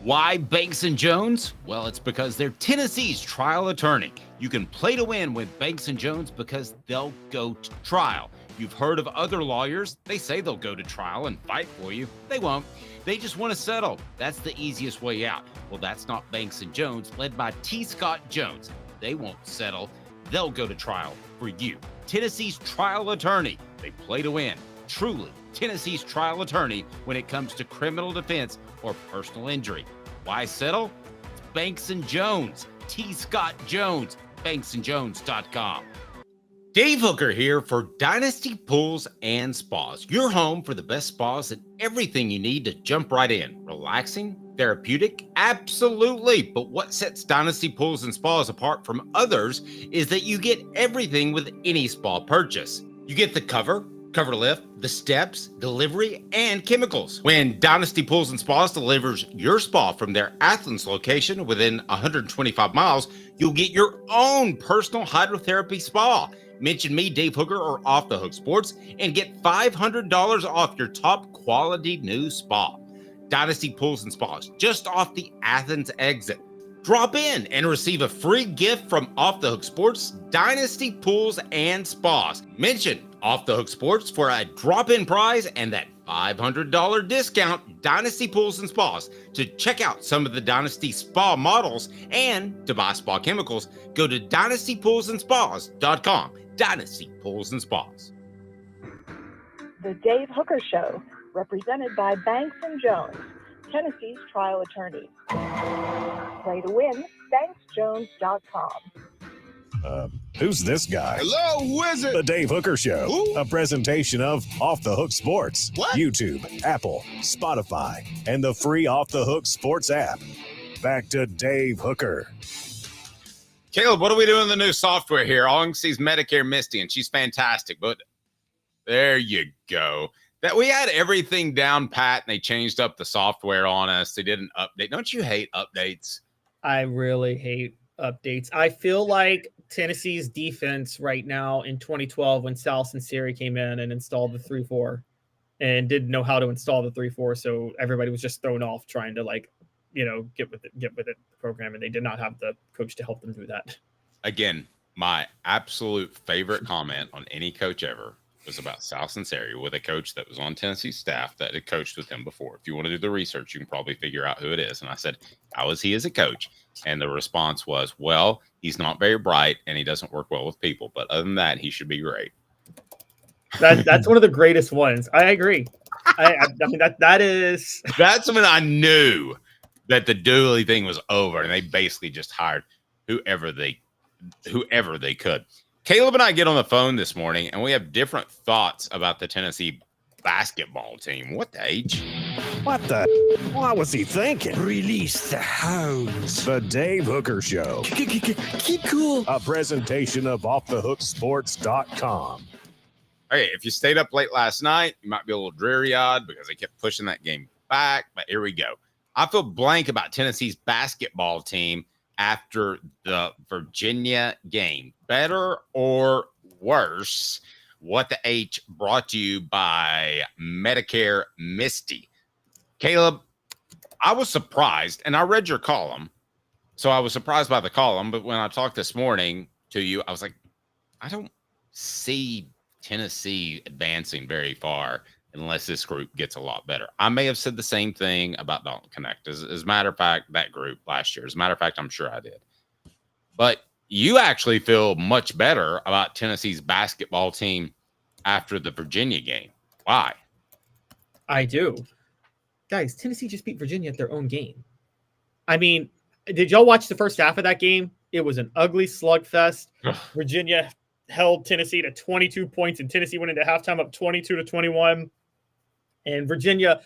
Why Banks & Jones? Well, it's because they're Tennessee's trial attorney. You can play to win with Banks & Jones because they'll go to trial. You've heard of other lawyers. They say they'll go to trial and fight for you. They won't. They just want to settle. That's the easiest way out. Well, that's not Banks & Jones, led by T. Scott Jones. They won't settle. They'll go to trial for you. Tennessee's trial attorney. They play to win. Truly, Tennessee's trial attorney when it comes to criminal defense or personal injury. Why settle? It's Banks & Jones. T. Scott Jones. BanksandJones.com. Dave Hooker here for Dynasty Pools and Spas, your home for the best spas and everything you need to jump right in. Relaxing, therapeutic, absolutely. But what sets Dynasty Pools and Spas apart from others is that you get everything with any spa purchase. You get the cover, cover lift, the steps, delivery, and chemicals. When Dynasty Pools and Spas delivers your spa from their Athens location within 125 miles, you'll get your own personal hydrotherapy spa. Mention me, Dave Hooker, or Off the Hook Sports, and get $500 off your top quality new spa. Dynasty Pools and Spas, just off the Athens exit. Drop in and receive a free gift from Off the Hook Sports, Dynasty Pools and Spas. Mention Off the Hook Sports for a drop-in prize and that $500 discount, Dynasty Pools and Spas. To check out some of the Dynasty Spa models and to buy spa chemicals, go to dynastypoolsandspas.com. Dynasty Pools and Spas. The Dave Hooker Show, represented by Banks & Jones, Tennessee's trial attorneys. Play to win, banksjones.com. Who's this guy? Hello, who is it? The Dave Hooker Show, Who? a presentation of Off the Hook Sports, What? YouTube, Apple, Spotify, and the free Off the Hook Sports app. Back to Dave Hooker. Caleb, what are we doing in the new software here? All I can see is Medicare Misty, and she's fantastic. But there you go. That we had everything down pat, and they changed up the software on us. They did an update. Don't you hate updates? I really hate updates. I feel like Tennessee's defense right now in 2012 when Sal Sinceri came in and installed the 3-4 and didn't know how to install the 3-4, so everybody was just thrown off trying to get with it the program, and they did not have the coach to help them do that. Again, my absolute favorite comment on any coach ever was about Sal Sinceri with a coach that was on Tennessee's staff that had coached with him before. If you want to do the research, you can probably figure out who it is. And I said, how is he as a coach? And the response was, well, he's not very bright and he doesn't work well with people. But other than that, he should be great. That's one of the greatest ones. I agree. I mean, that's when I knew that the Dooley thing was over and they basically just hired whoever they could. Caleb and I get on the phone this morning, and we have different thoughts about the Tennessee basketball team. What the H? What the? What was he thinking? Release the hounds. The Dave Hooker Show, Keep cool. a presentation of OffTheHookSports.com. Okay, if you stayed up late last night, you might be a little dreary-eyed because they kept pushing that game back, but here we go. I feel blank about Tennessee's basketball team after the Virginia game. Better or worse? What the H brought to you by Medicare Misty. Caleb, I was surprised, and I read your column, so I was surprised by the column, but when I talked this morning to you, I was like, I don't see Tennessee advancing very far unless this group gets a lot better. I may have said the same thing about Dalton Connect. As a matter of fact, that group last year. As a matter of fact, I'm sure I did. But you actually feel much better about Tennessee's basketball team after the Virginia game. Why? I do. Guys, Tennessee just beat Virginia at their own game. I mean, did y'all watch the first half of that game? It was an ugly slugfest. Virginia held Tennessee to 22 points, and Tennessee went into halftime up 22-21. And Virginia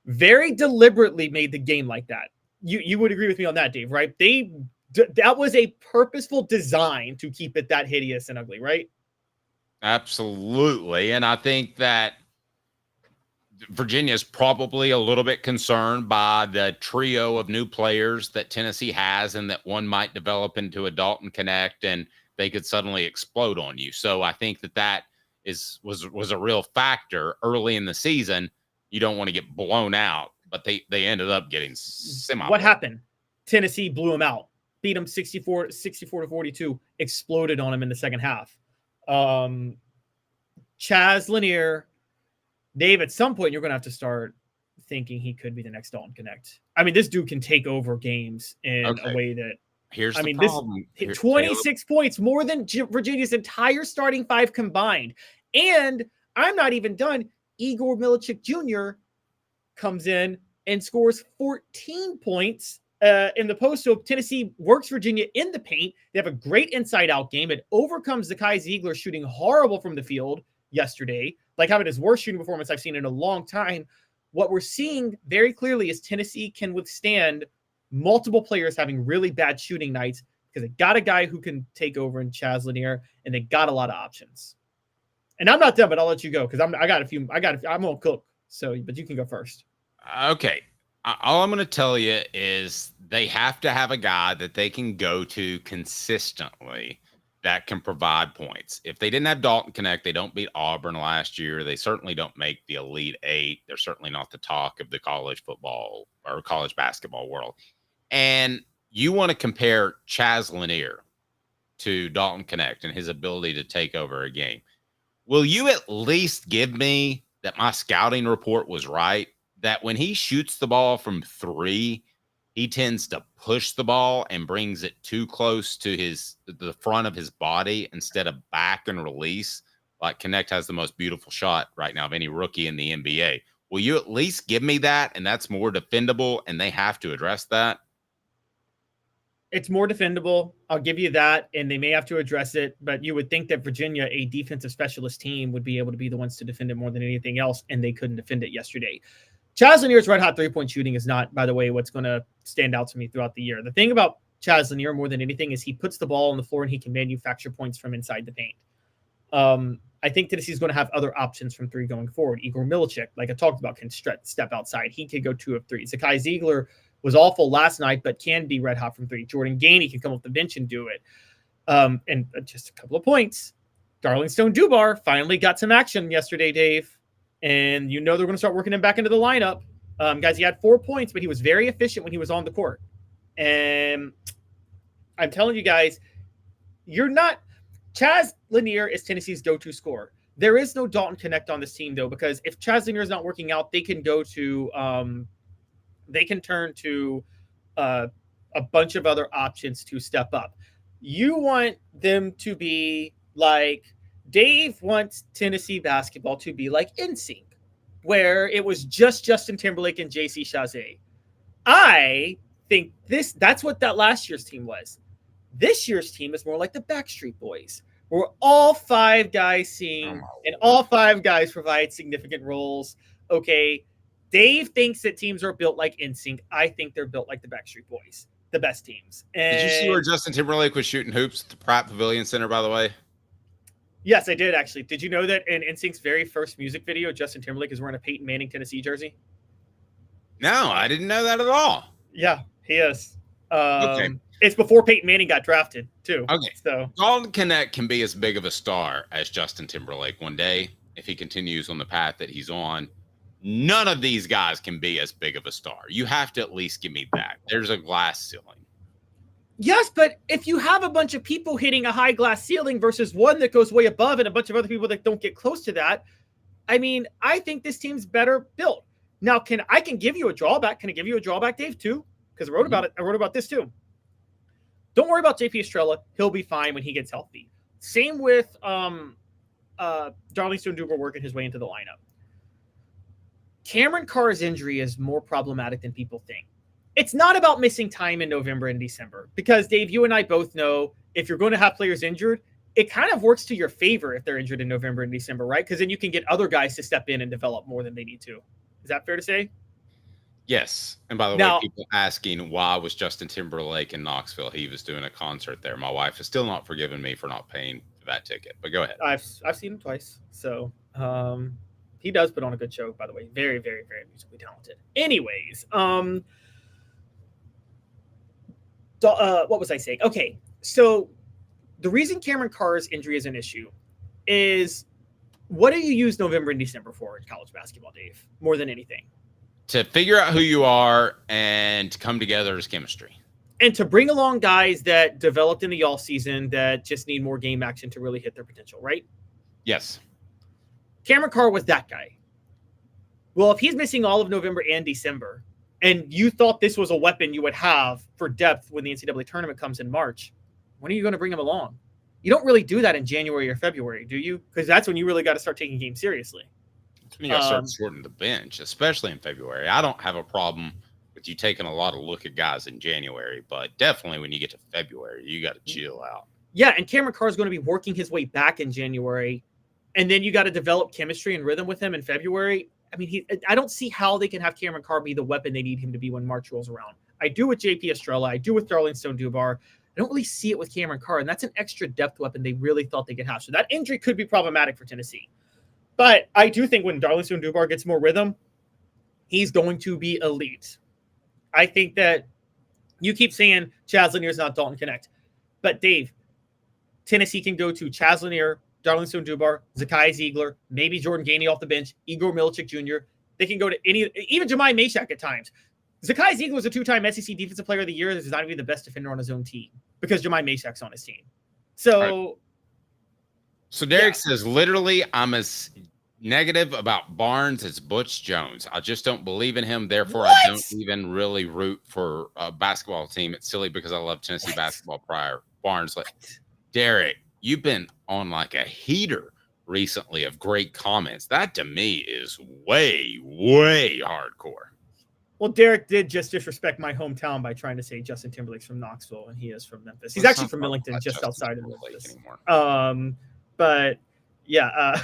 very deliberately made the game like that. You would agree with me on that, Dave, right? That was a purposeful design to keep it that hideous and ugly, right? Absolutely. And I think that Virginia is probably a little bit concerned by the trio of new players that Tennessee has, and that one might develop into a Dalton Connect and they could suddenly explode on you. So I think that was a real factor early in the season. You don't want to get blown out, but they ended up getting semi. What happened? Tennessee blew them out, beat them 64-42, exploded on them in the second half. Chaz Lanier, Dave, at some point you're going to have to start thinking he could be the next Dalton Connect. I mean, this dude can take over games in a way that Here's the problem. This 26 points, more than Virginia's entire starting five combined. And I'm not even done. Igor Milichik Jr. comes in and scores 14 points in the post. So Tennessee works Virginia in the paint. They have a great inside-out game. It overcomes Zakai Ziegler shooting horrible from the field yesterday, like having his worst shooting performance I've seen in a long time. What we're seeing very clearly is Tennessee can withstand multiple players having really bad shooting nights because they got a guy who can take over in Chaz Lanier, and they got a lot of options. And I'm not done, but I'll let you go because I'm gonna cook. So, but you can go first. Okay. All I'm going to tell you is they have to have a guy that they can go to consistently that can provide points. If they didn't have Dalton Connect, they don't beat Auburn last year. They certainly don't make the Elite Eight. They're certainly not the talk of the college football or college basketball world. And you want to compare Chaz Lanier to Dalton Connect and his ability to take over a game. Will you at least give me that my scouting report was right? That when he shoots the ball from 3, he tends to push the ball and brings it too close to the front of his body instead of back and release. Like Connect has the most beautiful shot right now of any rookie in the NBA. Will you at least give me that? And that's more defendable, and they have to address that. It's more defendable. I'll give you that, and they may have to address it, but you would think that Virginia, a defensive specialist team, would be able to be the ones to defend it more than anything else, and they couldn't defend it yesterday. Chaz Lanier's red-hot three-point shooting is not, by the way, what's going to stand out to me throughout the year. The thing about Chaz Lanier more than anything is he puts the ball on the floor and he can manufacture points from inside the paint. I think Tennessee's going to have other options from 3 going forward. Igor Milicic, like I talked about, can step outside. He could go 2 of 3. Zakai Ziegler was awful last night, but can be red-hot from 3. Jordan Gainey can come off the bench and do it. And just a couple of points. Darling Stone Dubar finally got some action yesterday, Dave. And they're going to start working him back into the lineup. Guys, he had 4 points, but he was very efficient when he was on the court. And I'm telling you guys, Chaz Lanier is Tennessee's go-to scorer. There is no Dalton Connect on this team, though, because if Chaz Lanier is not working out, they can turn to a bunch of other options to step up. You want them to be like, Dave wants Tennessee basketball to be like NSYNC, where it was just Justin Timberlake and JC Chazé. I think that's what that last year's team was. This year's team is more like the Backstreet Boys, where all 5 guys sing and all 5 guys provide significant roles. Okay, Dave thinks that teams are built like NSYNC. I think they're built like the Backstreet Boys, the best teams. And did you see where Justin Timberlake was shooting hoops at the Pratt Pavilion Center, by the way? Yes, I did, actually. Did you know that in NSYNC's very first music video, Justin Timberlake is wearing a Peyton Manning Tennessee jersey? No, I didn't know that at all. Yeah, he is. Okay. It's before Peyton Manning got drafted, too. Okay. So Dalton Connect can be as big of a star as Justin Timberlake one day if he continues on the path that he's on. None of these guys can be as big of a star. You have to at least give me that. There's a glass ceiling. Yes, but if you have a bunch of people hitting a high glass ceiling versus one that goes way above and a bunch of other people that don't get close to that, I mean, I think this team's better built. Now, I can give you a drawback. Can I give you a drawback, Dave, too? Because I wrote about it. I wrote about this, too. Don't worry about JP Estrella. He'll be fine when he gets healthy. Same with Darling Stone Duber working his way into the lineup. Cameron Carr's injury is more problematic than people think. It's not about missing time in November and December because, Dave, you and I both know if you're going to have players injured, it kind of works to your favor if they're injured in November and December, right? Because then you can get other guys to step in and develop more than they need to. Is that fair to say? Yes. And by the way, people asking why was Justin Timberlake in Knoxville? He was doing a concert there. My wife has still not forgiven me for not paying for that ticket, but go ahead. I've seen him twice. So he does put on a good show, by the way. Very, very, very musically talented. Anyways, what was I saying? Okay, so the reason Cameron Carr's injury is an issue is what do you use November and December for in college basketball, Dave, more than anything? To figure out who you are and to come together as chemistry. And to bring along guys that developed in the off season that just need more game action to really hit their potential, right? Yes. Cameron Carr was that guy. Well, if he's missing all of November and December, and you thought this was a weapon you would have for depth when the NCAA tournament comes in March, when are you going to bring him along? You don't really do that in January or February, do you? Because that's when you really got to start taking games seriously. That's when you got to start sorting the bench, especially in February. I don't have a problem with you taking a lot of look at guys in January, but definitely when you get to February, you got to chill out. Yeah, and Cameron Carr is going to be working his way back in January, and then you got to develop chemistry and rhythm with him in February. I mean, I don't see how they can have Cameron Carr be the weapon they need him to be when March rolls around. I do with JP Estrella. I do with Darling Stone Dubar. I don't really see it with Cameron Carr, and that's an extra depth weapon they really thought they could have. So that injury could be problematic for Tennessee. But I do think when Darlington Dubar gets more rhythm, he's going to be elite. I think that you keep saying Chaz Lanier's not Dalton Connect. But Dave, Tennessee can go to Chaz Lanier, Darlington Dubar, Zakai Ziegler, maybe Jordan Gainey off the bench, Igor Milicic Jr. They can go to even Jemai Mashak at times. Zakai Ziegler was a 2-time SEC Defensive Player of the Year. This is not even the best defender on his own team because Jemai Mashak's on his team. So Derek says, literally, I'm as negative about Barnes as Butch Jones. I just don't believe in him. Therefore, I don't even really root for a basketball team. It's silly because I love Tennessee basketball prior. Barnes, Derek, you've been on like a heater recently of great comments. That to me is way, way hardcore. Well, Derek did just disrespect my hometown by trying to say Justin Timberlake's from Knoxville and he is from Memphis. He's actually from Millington, just outside of Memphis. But yeah,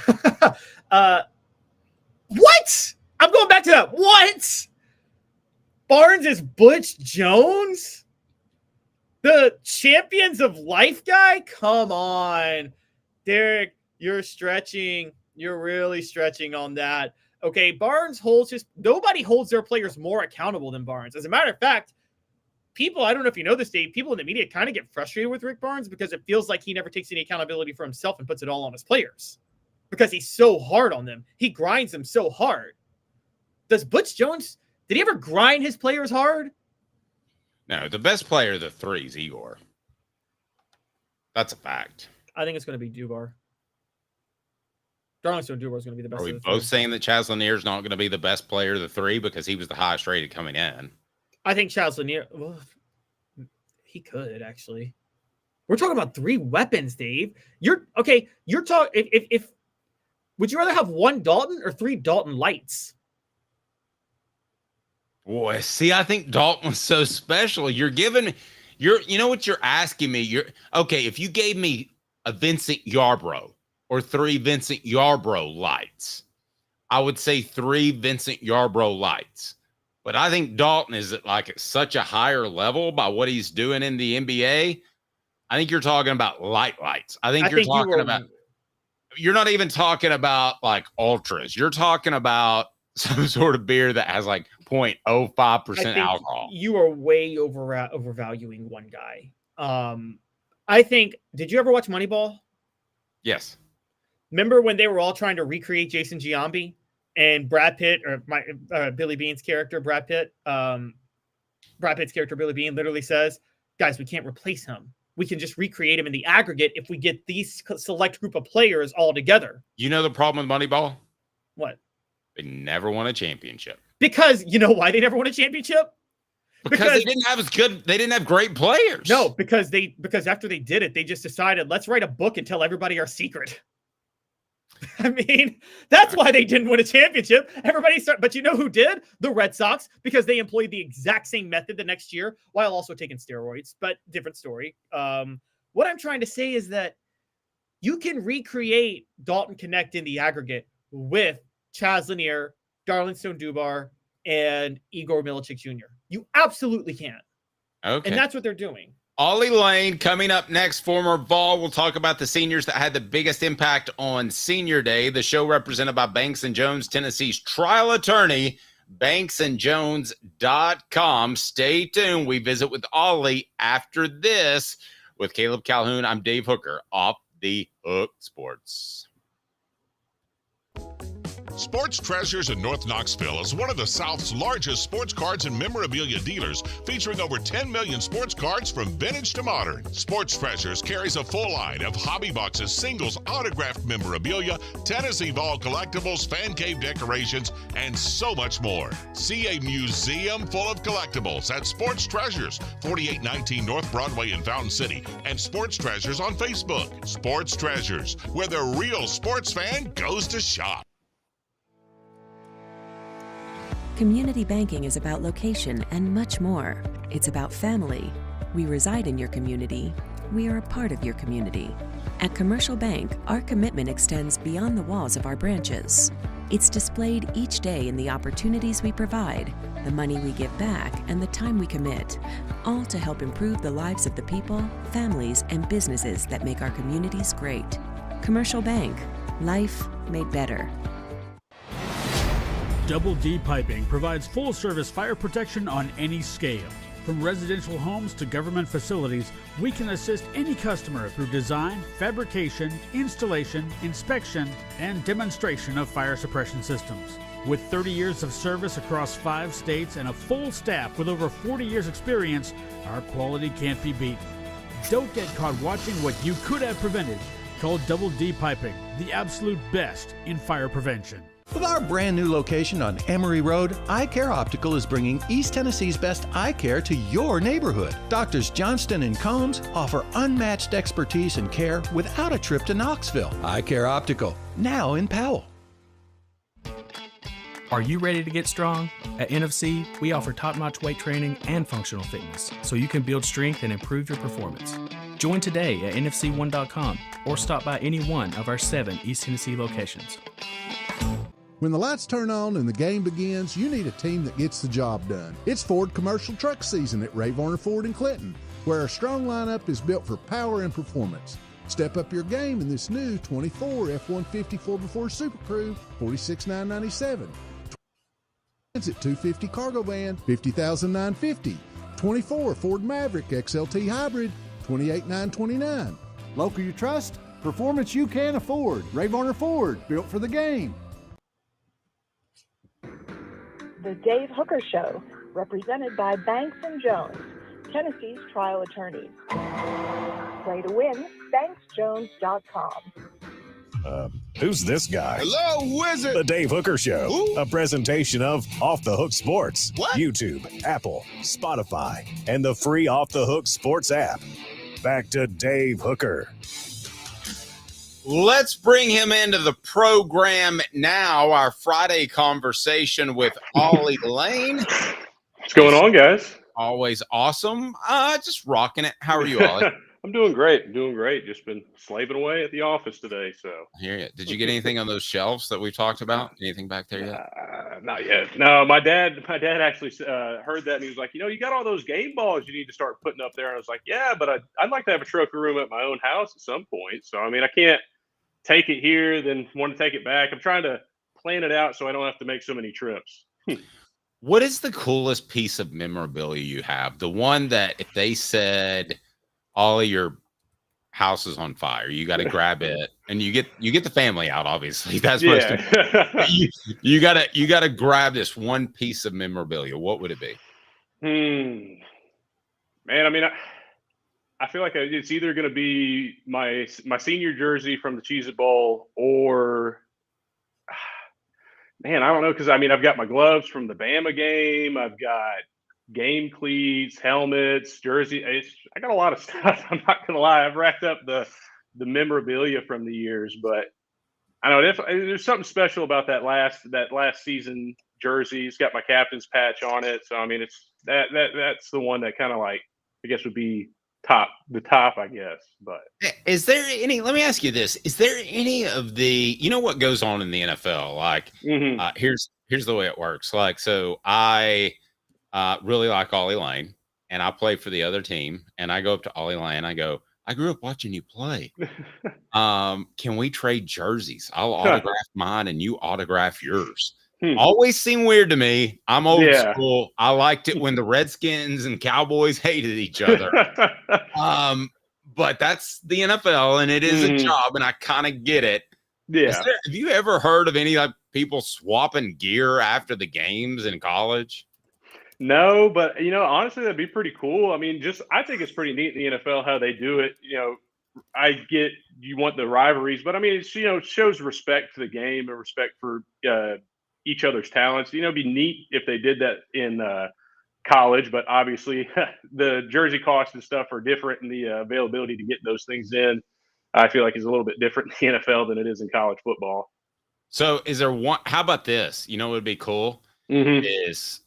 what? I'm going back to that. What? Barnes is Butch Jones? The Champions of Life guy? Come on. Derek, you're stretching. You're really stretching on that. Okay, Barnes nobody holds their players more accountable than Barnes. As a matter of fact, people, I don't know if you know this, Dave, people in the media kind of get frustrated with Rick Barnes because it feels like he never takes any accountability for himself and puts it all on his players because he's so hard on them. He grinds them so hard. Does Butch Jones, did he ever grind his players hard? No, the best player of the three is Igor. That's a fact. I think it's going to be Dubar. Darlington Dubar is going to be the best. Are we both saying that Chaz Lanier is not going to be the best player of the three because he was the highest rated coming in? I think Chaz Lanier, well, he could actually. We're talking about 3 weapons, Dave. You're talking. If would you rather have 1 Dalton or 3 Dalton lights? Boy, see, I think Dalton was so special. You know what you're asking me? If you gave me a Vincent Yarbrough or 3 Vincent Yarbrough lights, I would say 3 Vincent Yarbrough lights. But I think Dalton is at such a higher level by what he's doing in the NBA. I think you're talking about lights. You're not even talking about like ultras. You're talking about some sort of beer that has like 0.05% alcohol. You are way overvaluing one guy. I think, did you ever watch Moneyball? Yes. Remember when they were all trying to recreate Jason Giambi and Brad Pitt or Billy Bean's character, Brad Pitt's character, Billy Bean, literally says, guys, we can't replace him. We can just recreate him in the aggregate if we get these select group of players all together. You know the problem with Moneyball? What? They never won a championship. Because you know why they never won a championship? Because they didn't have great players. No, because after they did it, they just decided, let's write a book and tell everybody our secret. I mean, that's why they didn't win a championship. But you know who did? The Red Sox, because they employed the exact same method the next year while also taking steroids, but different story. What I'm trying to say is that you can recreate Dalton Connect in the aggregate with Chaz Lanier, Darlington Dubar, and Igor Milicic Jr. You absolutely can. Okay. And that's what they're doing. Ollie Lane coming up next, former Vol. We'll talk about the seniors that had the biggest impact on Senior Day. The show represented by Banks & Jones, Tennessee's trial attorney, banksandjones.com. Stay tuned. We visit with Ollie after this with Caleb Calhoun. I'm Dave Hooker, Off the Hook Sports. Sports Treasures in North Knoxville is one of the South's largest sports cards and memorabilia dealers, featuring over 10 million sports cards from vintage to modern. Sports Treasures carries a full line of hobby boxes, singles, autographed memorabilia, Tennessee Vol collectibles, fan cave decorations, and so much more. See a museum full of collectibles at Sports Treasures, 4819 North Broadway in Fountain City, and Sports Treasures on Facebook. Sports Treasures, where the real sports fan goes to shop. Community banking is about location and much more. It's about family. We reside in your community. We are a part of your community. At Commercial Bank, our commitment extends beyond the walls of our branches. It's displayed each day in the opportunities we provide, the money we give back, and the time we commit, all to help improve the lives of the people, families, and businesses that make our communities great. Commercial Bank. Life made better. Double D Piping provides full-service fire protection on any scale. From residential homes to government facilities, we can assist any customer through design, fabrication, installation, inspection, and demonstration of fire suppression systems. With 30 years of service across 5 states and a full staff with over 40 years experience, our quality can't be beaten. Don't get caught watching what you could have prevented. Call Double D Piping, the absolute best in fire prevention. With our brand new location on Emory Road, Eye Care Optical is bringing East Tennessee's best eye care to your neighborhood. Doctors Johnston and Combs offer unmatched expertise and care without a trip to Knoxville. Eye Care Optical, now in Powell. Are you ready to get strong? At NFC, we offer top-notch weight training and functional fitness, so you can build strength and improve your performance. Join today at nfc1.com or stop by any one of our 7 East Tennessee locations. When the lights turn on and the game begins, you need a team that gets the job done. It's Ford commercial truck season at Varner Ford in Clinton, where our strong lineup is built for power and performance. Step up your game in this new 24 F-150 4x4 Super Crew, $46,997. At 250 cargo van, $50,950. 24 Ford Maverick XLT Hybrid, $28,929. Local you trust, performance you can afford. Varner Ford, built for the game. The Dave Hooker Show, represented by Banks & Jones, Tennessee's trial attorneys. Play to win, banksjones.com. Who's this guy? Hello, wizard. The Dave Hooker Show, Who? a presentation of Off the Hook Sports. What? YouTube, Apple, Spotify, and the free Off the Hook Sports app. Back to Dave Hooker. Let's bring him into the program now. Our Friday conversation with Ollie Lane. What's going on, guys? Always awesome. Just rocking it. How are you, Ollie? I'm doing great. Just been slaving away at the office today. So I hear you. Did you get anything on those shelves that we've talked about? Anything back there yet? Not yet. No, my dad actually heard that and he was like, you got all those game balls you need to start putting up there. And I was like, yeah, but I'd like to have a trophy room at my own house at some point. So I mean, I can't take it here, then want to take it back. I'm trying to plan it out so I don't have to make so many trips. What is the coolest piece of memorabilia you have? The one that if they said, Ollie, your house is on fire, you got to grab it, and you get the family out. Obviously, that's most important. You gotta grab this one piece of memorabilia. What would it be? Man, I mean, I feel like it's either going to be my senior jersey from the Cheez-It Bowl, or man, I don't know, because I mean, I've got my gloves from the Bama game. I've got game cleats, helmets, jersey. I got a lot of stuff. I'm not gonna lie. I've racked up the memorabilia from the years, but I don't know, there's something special about that last season jersey. It's got my captain's patch on it, so I mean, it's that's the one that kind of like I guess would be the top, I guess. But is there any? Let me ask you this: is there any of the what goes on in the NFL? Like, here's the way it works. Like, so I really like Ollie Lane, and I play for the other team, and I go up to Ollie Lane. I go, I grew up watching you play. Can we trade jerseys? I'll autograph mine, and you autograph yours. Always seemed weird to me. I'm old school. I liked it when the Redskins and Cowboys hated each other. But that's the NFL, and it is a job, and I kind of get it. Yeah. Have you ever heard of any people swapping gear after the games in college? No, but honestly, that'd be pretty cool. I mean, I think it's pretty neat in the NFL how they do it. I get you want the rivalries, but I mean, it's shows respect to the game and respect for each other's talents. It'd be neat if they did that in college, but obviously the jersey costs and stuff are different, and the availability to get those things in, I feel like is a little bit different in the NFL than it is in college football. So is there one? How about this? What would be cool is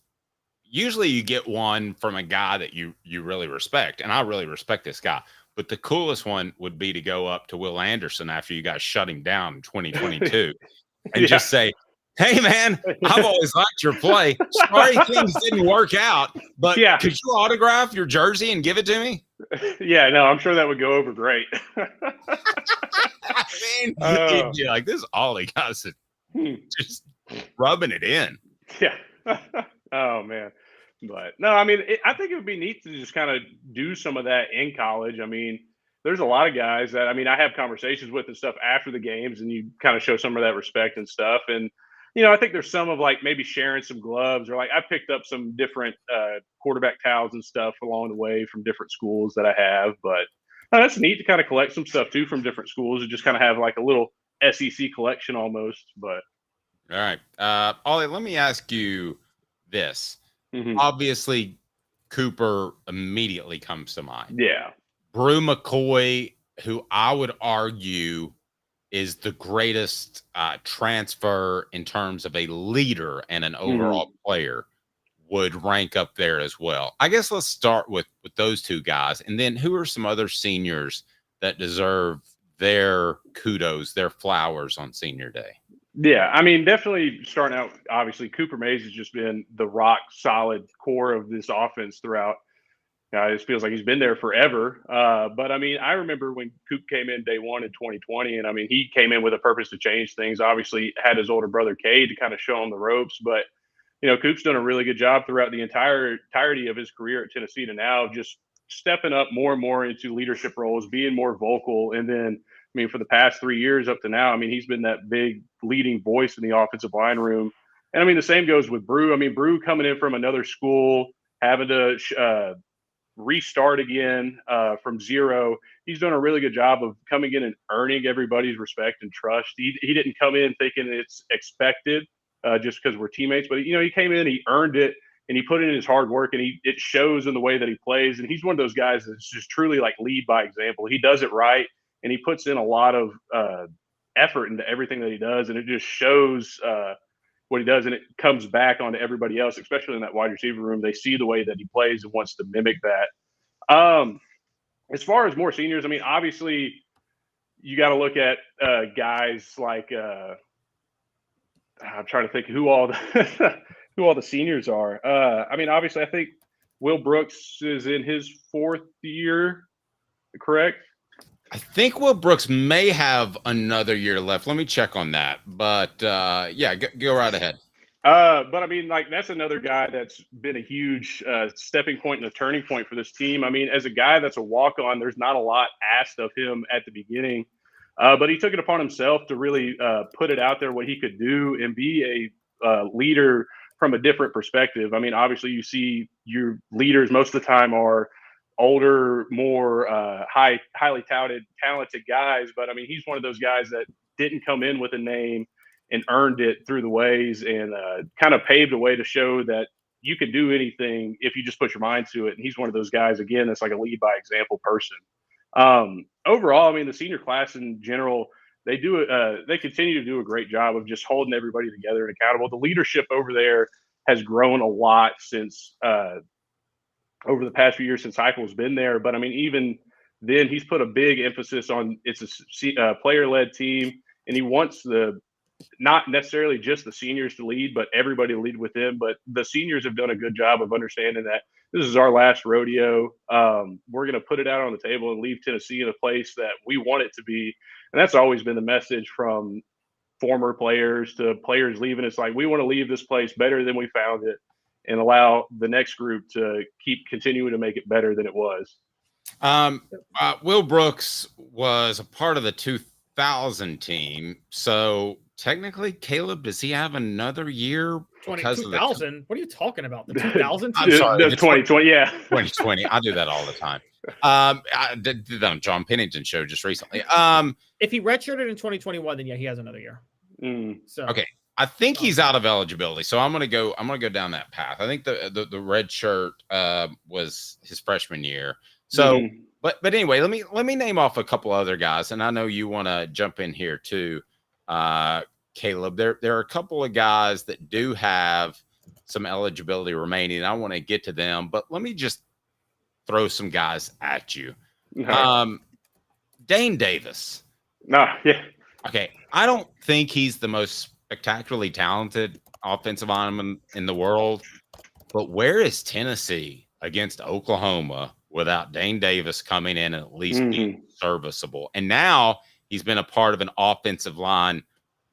usually you get one from a guy that you really respect, and I really respect this guy. But the coolest one would be to go up to Will Anderson after you guys shut him down in 2022 and just say, Hey, man, I've always liked your play. Sorry things didn't work out, but could you autograph your jersey and give it to me? Yeah, no, I'm sure that would go over great. I mean, you'd be like, this Ollie guy's just rubbing it in. Yeah. Oh, man. But no, I mean, I think it would be neat to just kind of do some of that in college. I mean, there's a lot of guys that, I mean, I have conversations with and stuff after the games, and you kind of show some of that respect and stuff. And, you know, I think there's some of like maybe sharing some gloves, or like I picked up some different quarterback towels and stuff along the way from different schools that I have. But that's neat to kind of collect some stuff too from different schools and just kind of have like a little SEC collection almost. But all right, Ollie, let me ask you this. Mm-hmm. Obviously, Cooper immediately comes to mind. Yeah. Brew McCoy, who I would argue is the greatest transfer in terms of a leader and an overall player, would rank up there as well. I guess let's start with those two guys. And then who are some other seniors that deserve their kudos, their flowers on senior day? Yeah, I mean, definitely starting out, obviously, Cooper Mays has just been the rock solid core of this offense throughout. It just feels like he's been there forever. But, I mean, I remember when Coop came in day one in 2020, and, I mean, he came in with a purpose to change things. Obviously, had his older brother, Cade, to kind of show him the ropes. But, you know, Coop's done a really good job throughout the entirety of his career at Tennessee to now, just stepping up more and more into leadership roles, being more vocal. And then, I mean, for the past 3 years up to now, I mean, he's been that big leading voice in the offensive line room. And, I mean, the same goes with Brew. I mean, Brew coming in from another school, having to restart again from zero. He's done a really good job of coming in and earning everybody's respect and trust. He didn't come in thinking it's expected just because we're teammates, but, you know, he came in, he earned it, and he put in his hard work, and it shows in the way that he plays. And he's one of those guys that's just truly like lead by example. He does it right, and he puts in a lot of effort into everything that he does, and it just shows what he does, and it comes back onto everybody else, especially in that wide receiver room. They see the way that he plays and wants to mimic that. As far as more seniors, I mean, obviously you got to look at guys like I'm trying to think who all the seniors are. I mean, obviously I think Will Brooks is in his 4th year, correct? I think Will Brooks may have another year left. Let me check on that. But yeah, go right ahead. But I mean, like, that's another guy that's been a huge stepping point and a turning point for this team. I mean, as a guy that's a walk-on, there's not a lot asked of him at the beginning. But he took it upon himself to really put it out there what he could do and be a leader from a different perspective. I mean, obviously you see your leaders most of the time are older, more highly talented guys. But I mean, he's one of those guys that didn't come in with a name and earned it through the ways, and kind of paved a way to show that you can do anything if you just put your mind to it. And he's one of those guys, again, that's like a lead by example person. Overall, I mean, the senior class in general, they continue to do a great job of just holding everybody together and accountable. The leadership over there has grown a lot since over the past few years since Heupel's been there. But I mean, even then, he's put a big emphasis on it's a player-led team, and he wants not necessarily just the seniors to lead, but everybody to lead with him. But the seniors have done a good job of understanding that this is our last rodeo. We're going to put it out on the table and leave Tennessee in a place that we want it to be. And that's always been the message from former players to players leaving. It's like, we want to leave this place better than we found it and allow the next group to keep continuing to make it better than it was. Will Brooks was a part of the 2000 team. So technically, Caleb, does he have another year? 2000? What are you talking about? The 2000 I'm sorry. The 2020, yeah. 2020. I do that all the time. I did that on John Pennington's show just recently. If he redshirted in 2021, then yeah, he has another year. So okay. I think he's out of eligibility. So I'm gonna go down that path. I think the red shirt was his freshman year. So but anyway, let me name off a couple other guys, and I know you want to jump in here too. Caleb, there are a couple of guys that do have some eligibility remaining. I want to get to them, but let me just throw some guys at you. Dane Davis. Yeah. Okay. I don't think he's the most spectacularly talented offensive linemen in the world. But where is Tennessee against Oklahoma without Dane Davis coming in and at least being serviceable? And now he's been a part of an offensive line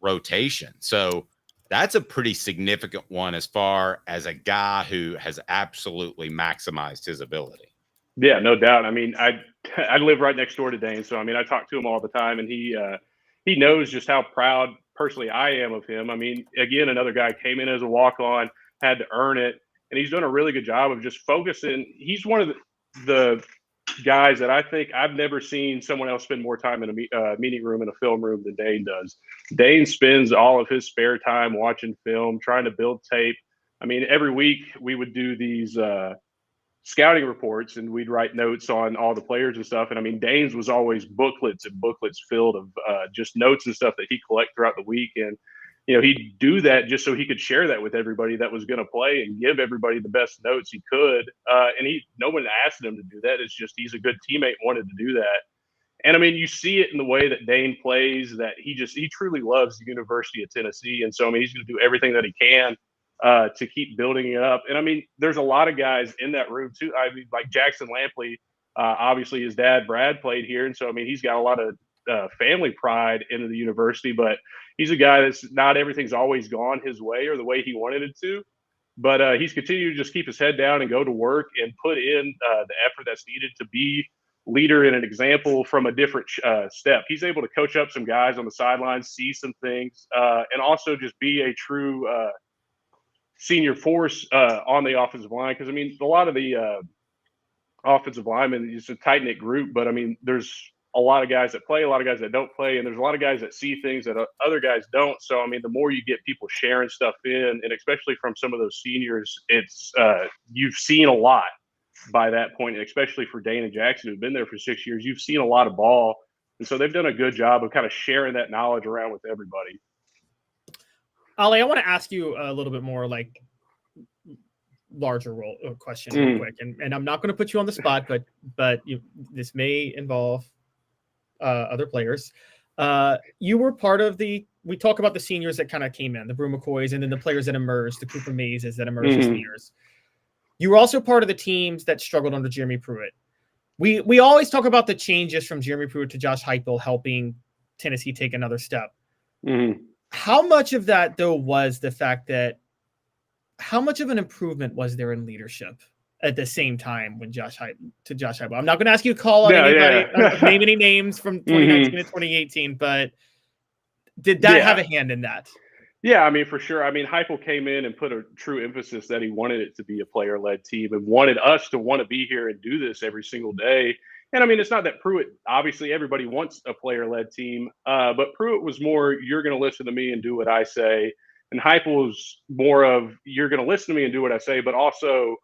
rotation. So that's a pretty significant one as far as a guy who has absolutely maximized his ability. Yeah, no doubt. I mean, I live right next door to Dane, so I mean, I talk to him all the time, and he knows just how proud personally I am of him. I mean, again, another guy came in as a walk-on, had to earn it, and he's done a really good job of just focusing. He's one of the guys that I think I've never seen someone else spend more time in a meeting room and a film room than Dane does. Dane spends all of his spare time watching film, trying to build tape. I mean, every week we would do these scouting reports and we'd write notes on all the players and stuff. And I mean, Dane's was always booklets and booklets filled of just notes and stuff that he collect throughout the week. And, you know, he'd do that just so he could share that with everybody that was going to play and give everybody the best notes he could. And no one asked him to do that. It's just, he's a good teammate, wanted to do that. And I mean, you see it in the way that Dane plays, that he truly loves the University of Tennessee. And so, I mean, he's going to do everything that he can to keep building it up. And I mean, there's a lot of guys in that room too. I mean, like Jackson Lampley, obviously his dad, Brad, played here. And so, I mean, he's got a lot of family pride into the university, but he's a guy that's not everything's always gone his way or the way he wanted it to. But he's continued to just keep his head down and go to work and put in the effort that's needed to be leader and an example from a different step. He's able to coach up some guys on the sidelines, see some things, and also just be a true senior force on the offensive line. Because, I mean, a lot of the offensive linemen, it's a tight-knit group, but, I mean, there's a lot of guys that play, a lot of guys that don't play, and there's a lot of guys that see things that other guys don't. So, I mean, the more you get people sharing stuff in, and especially from some of those seniors, it's you've seen a lot by that point, and especially for Dane and Jackson, who've been there for 6 years, you've seen a lot of ball. And so they've done a good job of kind of sharing that knowledge around with everybody. Ollie, I want to ask you a little bit more like larger role question real quick. And I'm not going to put you on the spot, but this may involve other players. You were part of we talk about the seniors that kind of came in, the Brew McCoys, and then the players that emerged, the Cooper Mazes that emerged as seniors. You were also part of the teams that struggled under Jeremy Pruitt. We always talk about the changes from Jeremy Pruitt to Josh Heupel helping Tennessee take another step. How much of that, though, was the fact that how much of an improvement was there in leadership at the same time when Josh Heupel? I'm not going to ask you to call on anybody, name any names from 2019 to 2018, but did that have a hand in that? Yeah, I mean, for sure. I mean, Heupel came in and put a true emphasis that he wanted it to be a player-led team and wanted us to want to be here and do this every single day. And I mean, it's not that Pruitt, obviously everybody wants a player-led team, but Pruitt was more, you're going to listen to me and do what I say. And Heupel was more of, you're going to listen to me and do what I say, but also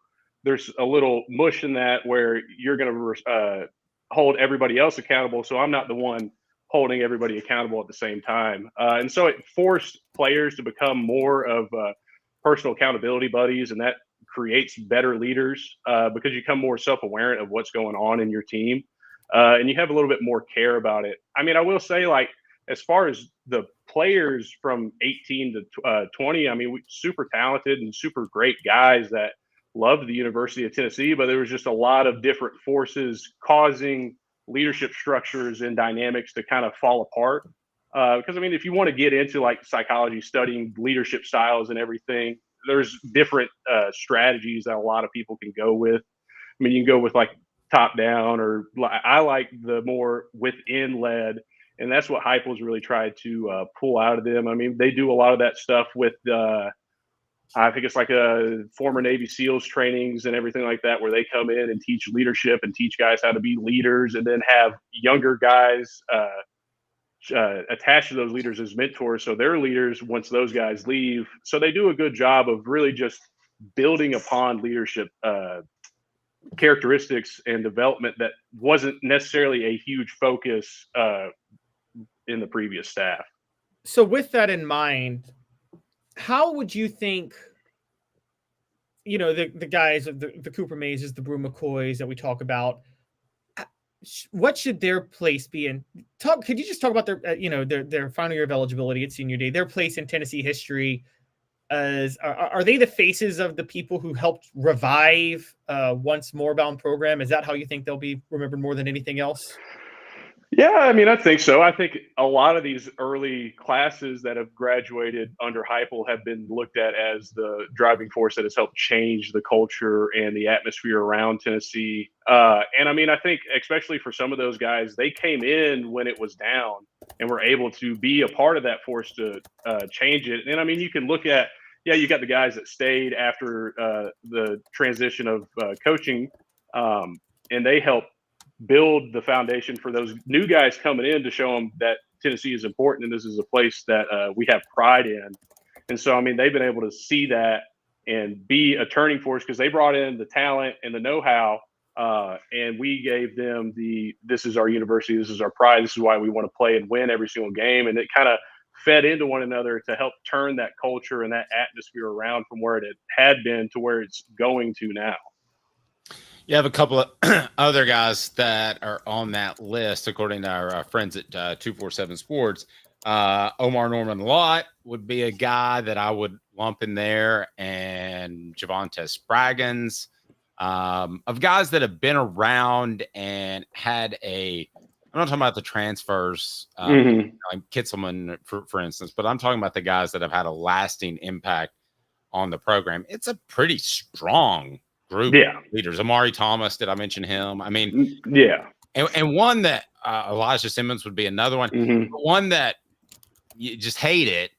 there's a little mush in that where you're going to hold everybody else accountable. So I'm not the one holding everybody accountable at the same time. And so it forced players to become more of personal accountability buddies, and that creates better leaders because you become more self-aware of what's going on in your team, and you have a little bit more care about it. I mean, I will say, like, as far as the players from 18 to 20, I mean, super talented and super great guys that loved the University of Tennessee, but there was just a lot of different forces causing leadership structures and dynamics to kind of fall apart. Because, I mean, if you want to get into like psychology, studying leadership styles and everything, there's different strategies that a lot of people can go with. I mean, you can go with like top down, or I like the more within led. And that's what Heupel's really tried to pull out of them. I mean, they do a lot of that stuff with, I think it's like a former Navy SEALs trainings and everything like that, where they come in and teach leadership and teach guys how to be leaders, and then have younger guys attached to those leaders as mentors. So they're leaders once those guys leave. So they do a good job of really just building upon leadership characteristics and development that wasn't necessarily a huge focus in the previous staff. So with that in mind, how would you think, the guys, the Cooper Mazes, the Brew McCoys that we talk about, what should their place be in? Could you just talk about their final year of eligibility at senior day, their place in Tennessee history? Are they the faces of the people who helped revive once Moorbound program? Is that how you think they'll be remembered more than anything else? Yeah, I mean, I think so. I think a lot of these early classes that have graduated under Heupel have been looked at as the driving force that has helped change the culture and the atmosphere around Tennessee. And I mean, I think especially for some of those guys, they came in when it was down and were able to be a part of that force to change it. And I mean, you can look at, you got the guys that stayed after the transition of coaching, and they helped build the foundation for those new guys coming in to show them that Tennessee is important and this is a place that we have pride in. And so, I mean, they've been able to see that and be a turning force because they brought in the talent and the know-how, and we gave them this is our university, this is our pride, this is why we want to play and win every single game. And it kind of fed into one another to help turn that culture and that atmosphere around from where it had been to where it's going to now. You have a couple of other guys that are on that list, according to our friends at 247 Sports. Omar Norman Lott would be a guy that I would lump in there, and Javonte Spraggins, of guys that have been around and had I'm not talking about the transfers, like Kitzelman, for instance, but I'm talking about the guys that have had a lasting impact on the program. It's a pretty strong group of leaders. Amari Thomas, did I mention him? I mean, and one that Elijah Simmons would be another one. One that you just hate it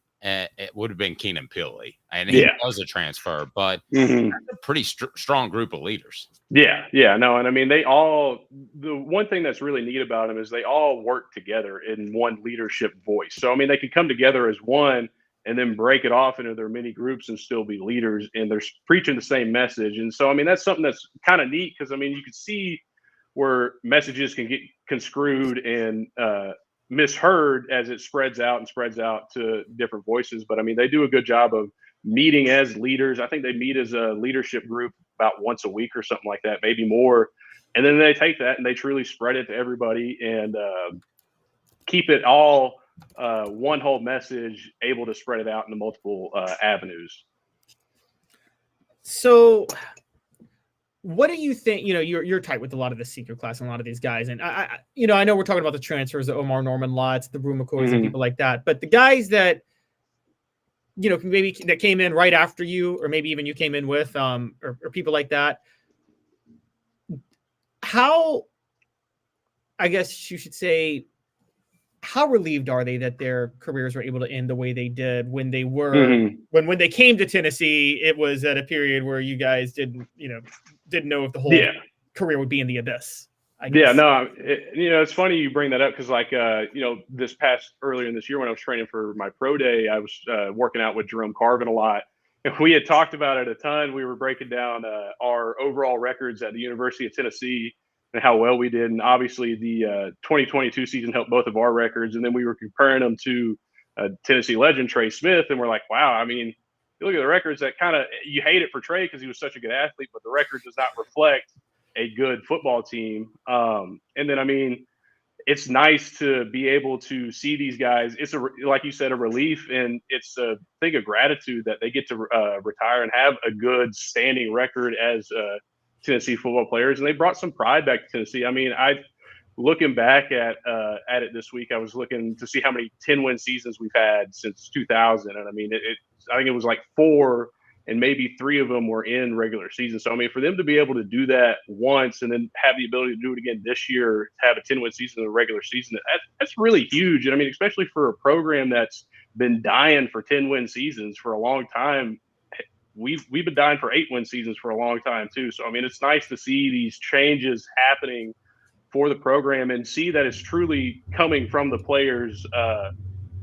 would have been Keenan Pilley, and he was a transfer, but that's a pretty strong group of leaders. No, and I mean, the one thing that's really neat about them is they all work together in one leadership voice. So I mean, they could come together as one and then break it off into their mini groups and still be leaders, and they're preaching the same message. And so, I mean, that's something that's kind of neat because, I mean, you can see where messages can get construed and misheard as it spreads out to different voices. But I mean, they do a good job of meeting as leaders. I think they meet as a leadership group about once a week or something like that, maybe more. And then they take that and they truly spread it to everybody and keep it all one whole message, able to spread it out into multiple avenues. So what do you think? You're tight with a lot of the senior class and a lot of these guys. And I know we're talking about the transfers, the Omar Norman Lotts, the Brew McCoys and people like that. But the guys that, maybe that came in right after you, or maybe even you came in with, or people like that, how, I guess you should say, how relieved are they that their careers were able to end the way they did when they were when they came to Tennessee? It was at a period where you guys didn't know if the whole career would be in the abyss. It's funny you bring that up because this past earlier in this year when I was training for my pro day, I was working out with Jerome Carvin a lot, and we had talked about it a ton. We were breaking down our overall records at the University of Tennessee and how well we did. And obviously the 2022 season helped both of our records. And then we were comparing them to Tennessee legend Trey Smith. And we're like, wow, I mean, you look at the records that you hate it for Trey because he was such a good athlete, but the record does not reflect a good football team. And then, I mean, it's nice to be able to see these guys. It's like you said, a relief, and it's a thing of gratitude that they get to retire and have a good standing record as Tennessee football players, and they brought some pride back to Tennessee. I mean, looking back at it this week, I was looking to see how many 10-win seasons we've had since 2000, and I mean, I think it was like 4, and maybe 3 of them were in regular season. So I mean, for them to be able to do that once and then have the ability to do it again this year, to have a 10-win season in the regular season, that's really huge. And I mean, especially for a program that's been dying for 10-win seasons for a long time. We've been dying for 8-win seasons for a long time too. So, I mean, it's nice to see these changes happening for the program and see that it's truly coming from the players'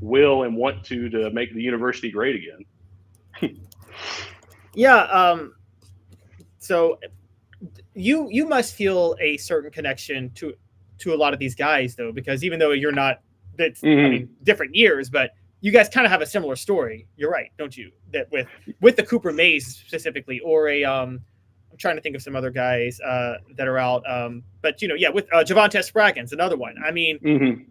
will and want to make the university great again. So you must feel a certain connection to a lot of these guys though, because even though you're not, I mean, different years, but you guys kind of have a similar story. You're right, don't you? That with the Cooper Mays specifically, or I'm I'm trying to think of some other guys that are out. But with Javonte Spraggins, another one. I mean,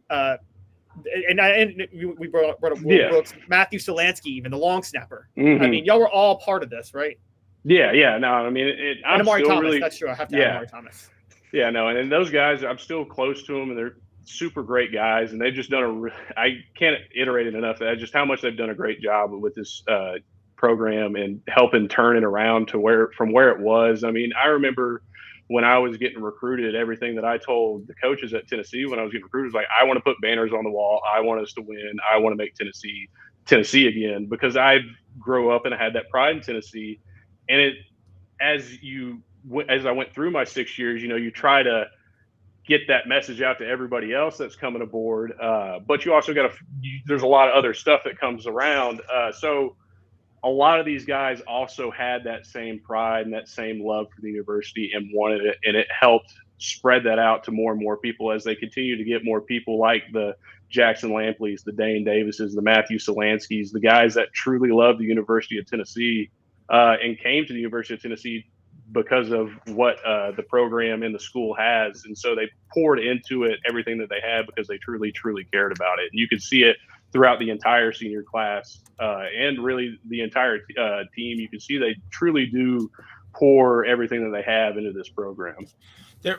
and we brought up Will Brooks, Matthew Solansky, even the long snapper. I mean, y'all were all part of this, right? Yeah. No, I mean, I'm Amari still Thomas. really, That's true. I have to add Amari Thomas. Yeah, no, and those guys, I'm still close to them, and they're super great guys, and they've just done I can't iterate it enough that just how much they've done a great job with this program and helping turn it around to from where it was. I mean, I remember when I was getting recruited, everything that I told the coaches at Tennessee when I was getting recruited was like, I want to put banners on the wall. I want us to win. I want to make Tennessee again, because I grew up and I had that pride in Tennessee. And as I went through my 6 years, you try to get that message out to everybody else that's coming aboard. But you also there's a lot of other stuff that comes around. So a lot of these guys also had that same pride and that same love for the university and wanted it. And it helped spread that out to more and more people as they continue to get more people like the Jackson Lampleys, the Dane Davises, the Matthew Solanskis, the guys that truly love the University of Tennessee and came to the University of Tennessee because of what the program and the school has. And so they poured into it everything that they had because they truly, truly cared about it. And you could see it throughout the entire senior class and really the entire team. You can see they truly do pour everything that they have into this program.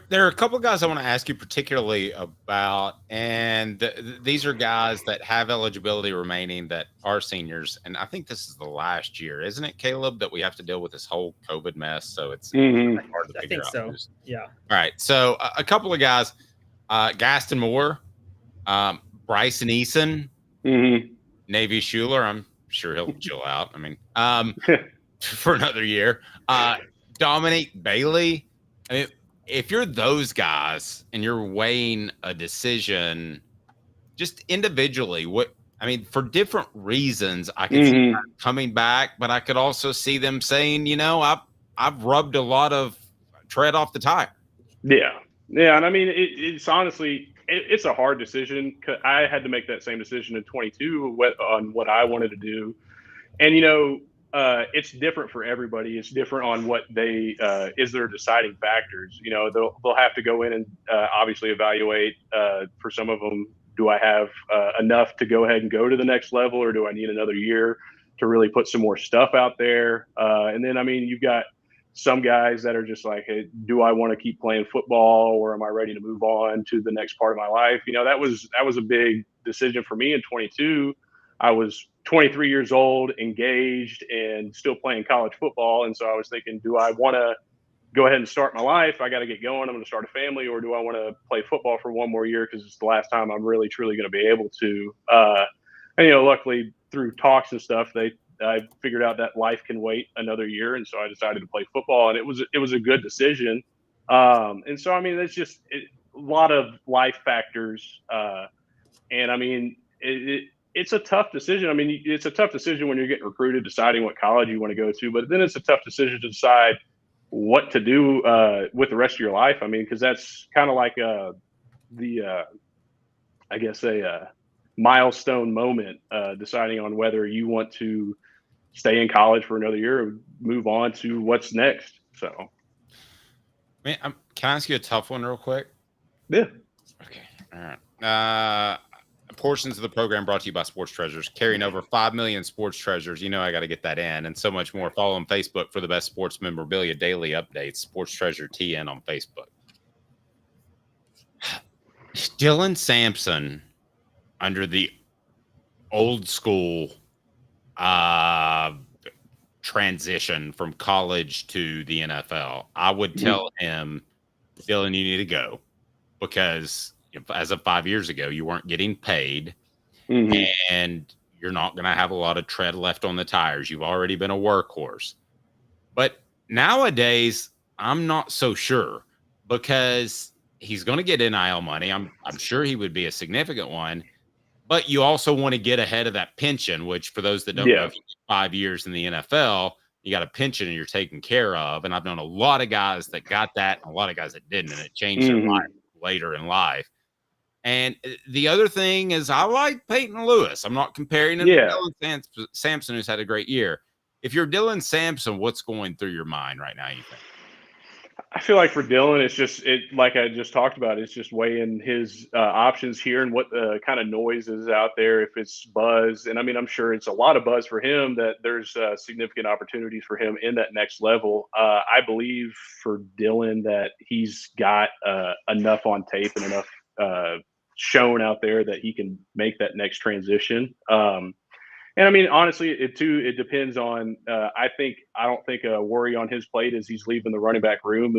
There are a couple of guys I want to ask you particularly about, and these are guys that have eligibility remaining that are seniors, and I think this is the last year, isn't it, Caleb, that we have to deal with this whole COVID mess? So it's hard to figure out. I think so. Yeah. All right. So a couple of guys, Gaston Moore, Bryson Eason, Navy Schuler. I'm sure he'll chill out. I mean, for another year. Dominique Bailey. I mean, if you're those guys and you're weighing a decision just individually, for different reasons, I can see them coming back, but I could also see them saying, I've rubbed a lot of tread off the tire. Yeah. And I mean, it's honestly, it's a hard decision. I had to make that same decision in 22 on what I wanted to do. And, it's different for everybody. It's different on what they is their deciding factors. They'll have to go in and obviously evaluate. For some of them, do I have enough to go ahead and go to the next level, or do I need another year to really put some more stuff out there? And then, you've got some guys that are just like, hey, do I want to keep playing football, or am I ready to move on to the next part of my life? That was a big decision for me in 22. I was 23 years old, engaged, and still playing college football. And so I was thinking, do I want to go ahead and start my life? I got to get going. I'm going to start a family. Or do I want to play football for one more year because it's the last time I'm really, truly going to be able to? And, luckily through talks and stuff, I figured out that life can wait another year. And so I decided to play football, and it was a good decision. And so, it's just a lot of life factors. And it's a tough decision. It's a tough decision when you're getting recruited, deciding what college you want to go to, but then it's a tough decision to decide what to do with the rest of your life. Because that's kind of like a milestone moment, deciding on whether you want to stay in college for another year or move on to what's next. So, can I ask you a tough one real quick? Yeah. Okay. All right. Portions of the program brought to you by Sports Treasures, carrying over 5 million sports treasures. I got to get that in, and so much more. Follow on Facebook for the best sports memorabilia daily updates. Sports Treasure TN on Facebook. Dylan Sampson, under the old school transition from college to the NFL, I would tell him, Dylan, you need to go, because as of 5 years ago, you weren't getting paid, and you're not going to have a lot of tread left on the tires. You've already been a workhorse. But nowadays, I'm not so sure, because he's going to get NIL money. I'm sure he would be a significant one, but you also want to get ahead of that pension, which for those that don't know, if you get 5 years in the NFL, you got a pension and you're taken care of. And I've known a lot of guys that got that and a lot of guys that didn't, and it changed their life later in life. And the other thing is, I like Peyton Lewis. I'm not comparing him to Dylan Sampson, who's had a great year. If you're Dylan Sampson, what's going through your mind right now, you think? I feel like for Dylan, like I just talked about, it's just weighing his options here and what kind of noise is out there. If it's buzz, and I mean, I'm sure it's a lot of buzz for him, that there's significant opportunities for him in that next level. I believe for Dylan that he's got enough on tape and enough shown out there that he can make that next transition. And I mean, honestly, it depends on. I don't think a worry on his plate is he's leaving the running back room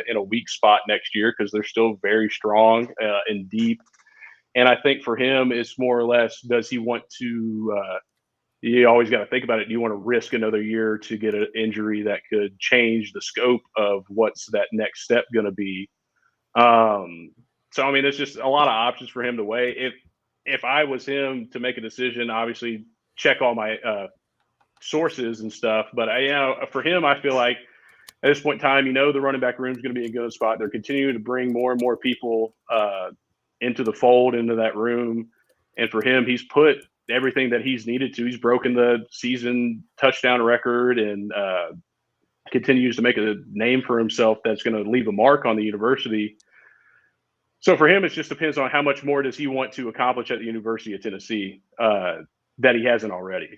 in a weak spot next year, because they're still very strong and deep. And I think for him, it's more or less, does he want to? You always got to think about it. Do you want to risk another year to get an injury that could change the scope of what's that next step going to be? So I mean, it's just a lot of options for him to weigh. If I was him to make a decision, obviously check all my sources and stuff. But for him, I feel like at this point in time, the running back room is going to be a good spot. They're continuing to bring more and more people into the fold, into that room. And for him, he's put everything that he's needed to. He's broken the season touchdown record and continues to make a name for himself that's going to leave a mark on the university. So for him, it just depends on how much more does he want to accomplish at the University of Tennessee that he hasn't already.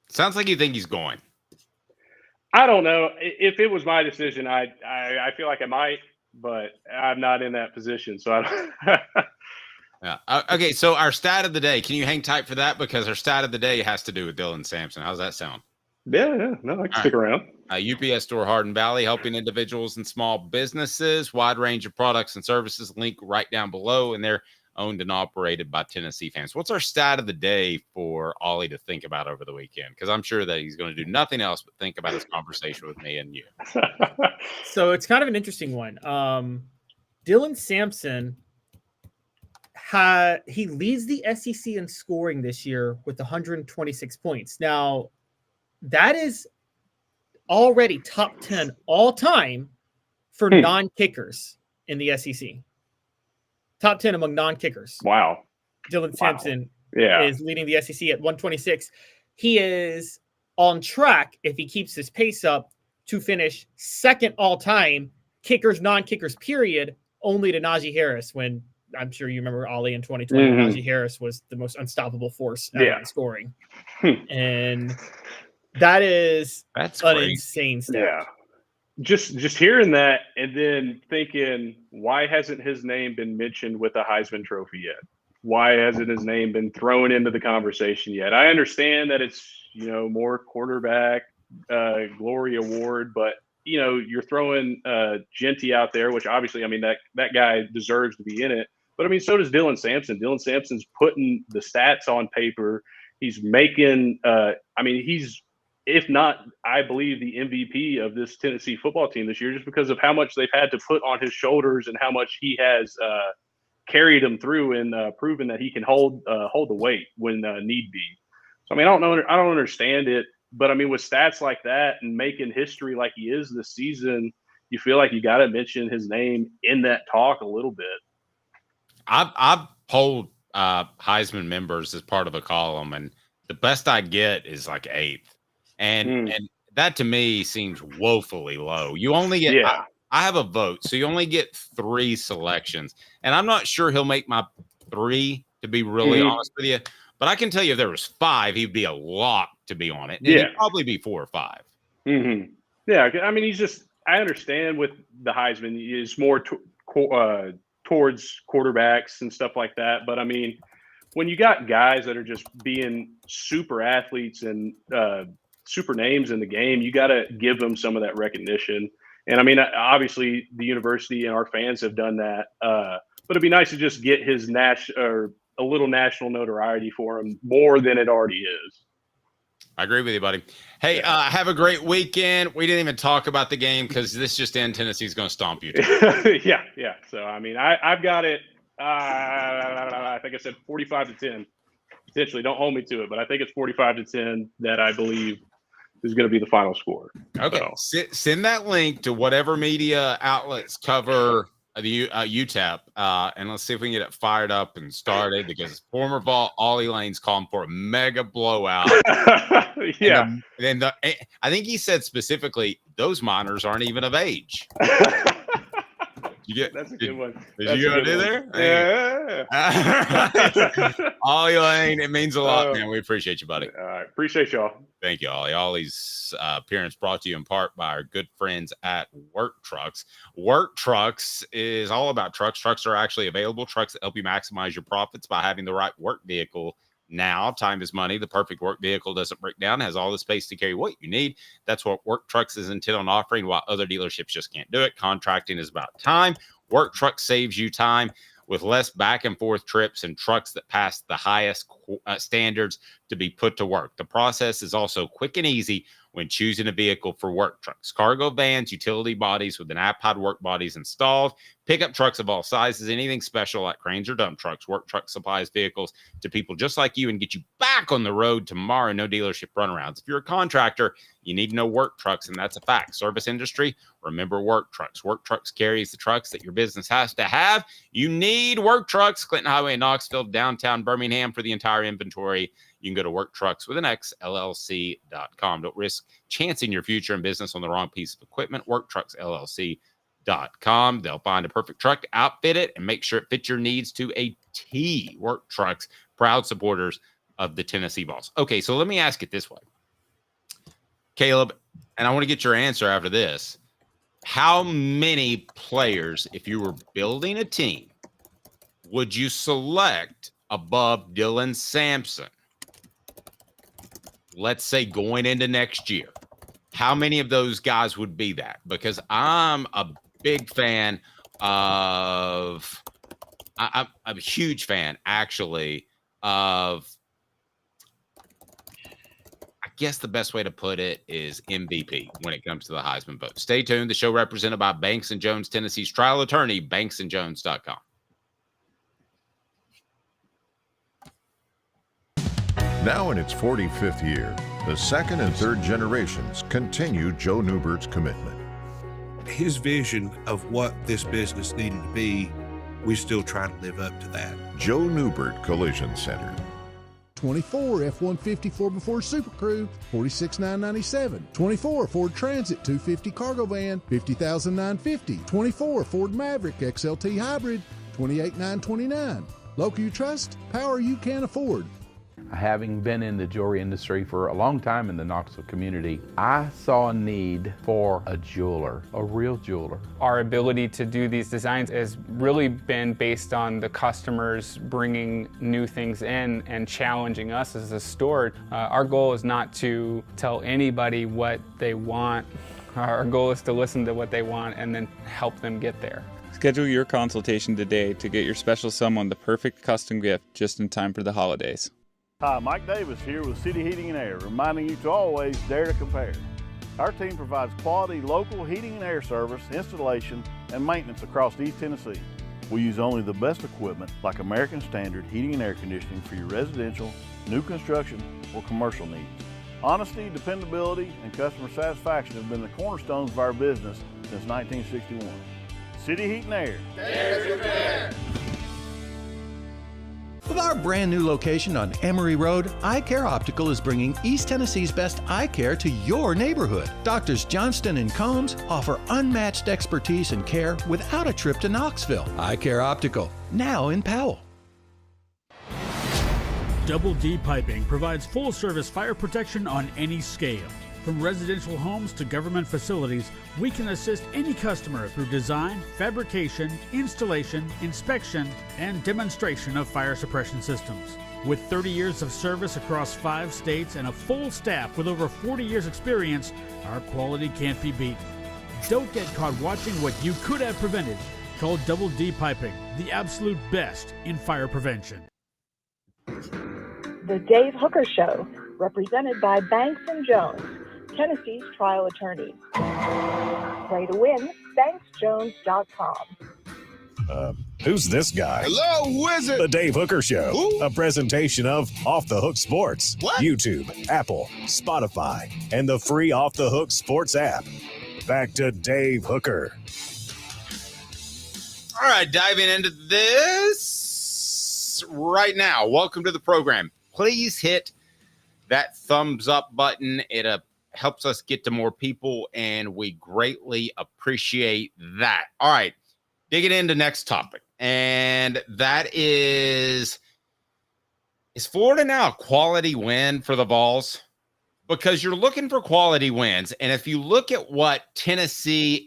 Sounds like you think he's going. I don't know. If it was my decision, I feel like I might, but I'm not in that position. So I don't. Yeah. Okay. So our stat of the day, can you hang tight for that? Because our stat of the day has to do with Dylan Sampson. How's that sound? Yeah. No, I can stick around. UPS Store Hardin Valley, helping individuals and small businesses, wide range of products and services. Link right down below, and they're owned and operated by Tennessee fans. What's our stat of the day for Ollie to think about over the weekend? Because I'm sure that he's going to do nothing else but think about his conversation with me and you. So it's kind of an interesting one. Dylan Sampson he leads the SEC in scoring this year with 126 points. Now, that is already top 10 all time for non-kickers in the SEC. Top 10 among non-kickers. Wow. Dylan Sampson is leading the SEC at 126. He is on track, if he keeps his pace up, to finish second all-time kickers, non-kickers, period, only to Najee Harris, when I'm sure you remember Ollie in 2020. Najee Harris was the most unstoppable force in scoring. And that's an insane stat. Yeah. Just hearing that and then thinking, why hasn't his name been mentioned with the Heisman Trophy yet? Why hasn't his name been thrown into the conversation yet? I understand that it's, more quarterback glory award, but you're throwing Genty out there, which obviously, I mean, that guy deserves to be in it. But I mean, so does Dylan Sampson. Dylan Sampson's putting the stats on paper. He's making, he's, if not, I believe, the MVP of this Tennessee football team this year, just because of how much they've had to put on his shoulders and how much he has carried them through and proven that he can hold the weight when need be. So I mean, I don't understand it, but I mean, with stats like that and making history like he is this season, you feel like you got to mention his name in that talk a little bit. I've polled Heisman members as part of a column, and the best I get is like 8th. And that to me seems woefully low. You only get I have a vote, so you only get 3 selections. And I'm not sure he'll make my 3, to be really honest with you. But I can tell you if there was 5, he'd be a lock to be on it. And he'd probably be 4 or 5. Yeah, I mean, I understand with the Heisman, is more towards quarterbacks and stuff like that. But I mean, when you got guys that are just being super athletes and super names in the game, you got to give them some of that recognition. And I mean, obviously the university and our fans have done that, but it'd be nice to just get his a little national notoriety for him more than it already is. I agree with you, buddy. Hey, have a great weekend. We didn't even talk about the game because this just in, Tennessee's going to stomp you. Yeah. So, I mean, I've got it, I think I said 45-10. Potentially, don't hold me to it, but I think it's 45-10 that I believe is going to be the final score. Okay. So. Send that link to whatever media outlets cover the UTEP, and let's see if we can get it fired up and started because former Vol Ollie Lane's calling for a mega blowout. Yeah. And I think he said specifically those minors aren't even of age. That's a good one. Did you go do there? Yeah. Ollie Lane, it means a lot, man. We appreciate you, buddy. All right. Appreciate y'all. Thank you, Ollie. Ollie's appearance brought to you in part by our good friends at Work Trucks. Work Trucks is all about trucks. Trucks are actually available. Trucks that help you maximize your profits by having the right work vehicle. Now, time is money. The perfect work vehicle doesn't break down, has all the space to carry what you need. That's what Work Trucks is intent on offering, while other dealerships just can't do it. Contracting is about time. Work Trucks saves you time with less back and forth trips and trucks that pass the highest standards to be put to work. The process is also quick and easy when choosing a vehicle for work trucks. Cargo vans, utility bodies with an iPod work bodies installed, pickup trucks of all sizes, anything special like cranes or dump trucks. Work Truck supplies vehicles to people just like you and get you back on the road tomorrow. No dealership runarounds. If you're a contractor, you need to know Work Trucks, and that's a fact. Service industry, remember Work Trucks. Work Trucks carries the trucks that your business has to have. You need Work Trucks. Clinton Highway in Knoxville, downtown Birmingham for the entire inventory. You can go to Work Trucks with an X, LLC.com. Don't risk chancing your future and business on the wrong piece of equipment. Work Trucks, LLC.com. They'll find a perfect truck, outfit it, and make sure it fits your needs to a T. Work Trucks, proud supporters of the Tennessee Vols. Okay, so let me ask it this way. Caleb, and I want to get your answer after this. How many players, if you were building a team, would you select above Dylan Sampson? Let's say going into next year. How many of those guys would be that? Because I'm a big fan of, I'm a huge fan, actually, of, I guess the best way to put it is MVP when it comes to the Heisman vote. Stay tuned. The show represented by Banks & Jones, Tennessee's trial attorney, banksandjones.com. Now in its 45th year, the second and third generations continue Joe Neubert's commitment. His vision of what this business needed to be, we still try to live up to that. Joe Neubert Collision Center. 24 F-150 4x4 Super Crew, $46,997. 24 Ford Transit 250 Cargo Van, $50,950. 24 Ford Maverick XLT Hybrid, $28,929. Local you trust, power you can afford. Having been in the jewelry industry for a long time in the Knoxville community, I saw a need for a jeweler, a real jeweler. Our ability to do these designs has really been based on the customers bringing new things in and challenging us as a store. Our goal is not to tell anybody what they want. Our goal is to listen to what they want and then help them get there. Schedule your consultation today to get your special someone the perfect custom gift just in time for the holidays. Hi, Mike Davis here with City Heating and Air, reminding you to always dare to compare. Our team provides quality local heating and air service, installation, and maintenance across East Tennessee. We use only the best equipment like American Standard heating and air conditioning for your residential, new construction, or commercial needs. Honesty, dependability, and customer satisfaction have been the cornerstones of our business since 1961. City Heat and Air. Dare to compare. With our brand new location on Emory Road, Eye Care Optical is bringing East Tennessee's best eye care to your neighborhood. Doctors Johnston and Combs offer unmatched expertise and care without a trip to Knoxville. Eye Care Optical, now in Powell. Double D Piping provides full-service fire protection on any scale. From residential homes to government facilities, we can assist any customer through design, fabrication, installation, inspection, and demonstration of fire suppression systems. With 30 years of service across 5 states and a full staff with over 40 years experience, our quality can't be beaten. Don't get caught watching what you could have prevented. Call Double D Piping, the absolute best in fire prevention. The Dave Hooker Show, represented by Banks & Jones, Tennessee's trial attorney. Play to win, banksjones.com. Who's this guy? Hello, who is it? The Dave Hooker Show, Who? a presentation of Off the Hook Sports, What? YouTube, Apple, Spotify, and the free Off the Hook Sports app. Back to Dave Hooker. All right, diving into this right now. Welcome to the program. Please hit that thumbs up button. It helps us get to more people, and we greatly appreciate that. All right, digging into next topic, and that is Florida now a quality win for the Vols? Because you're looking for quality wins, and if you look at what Tennessee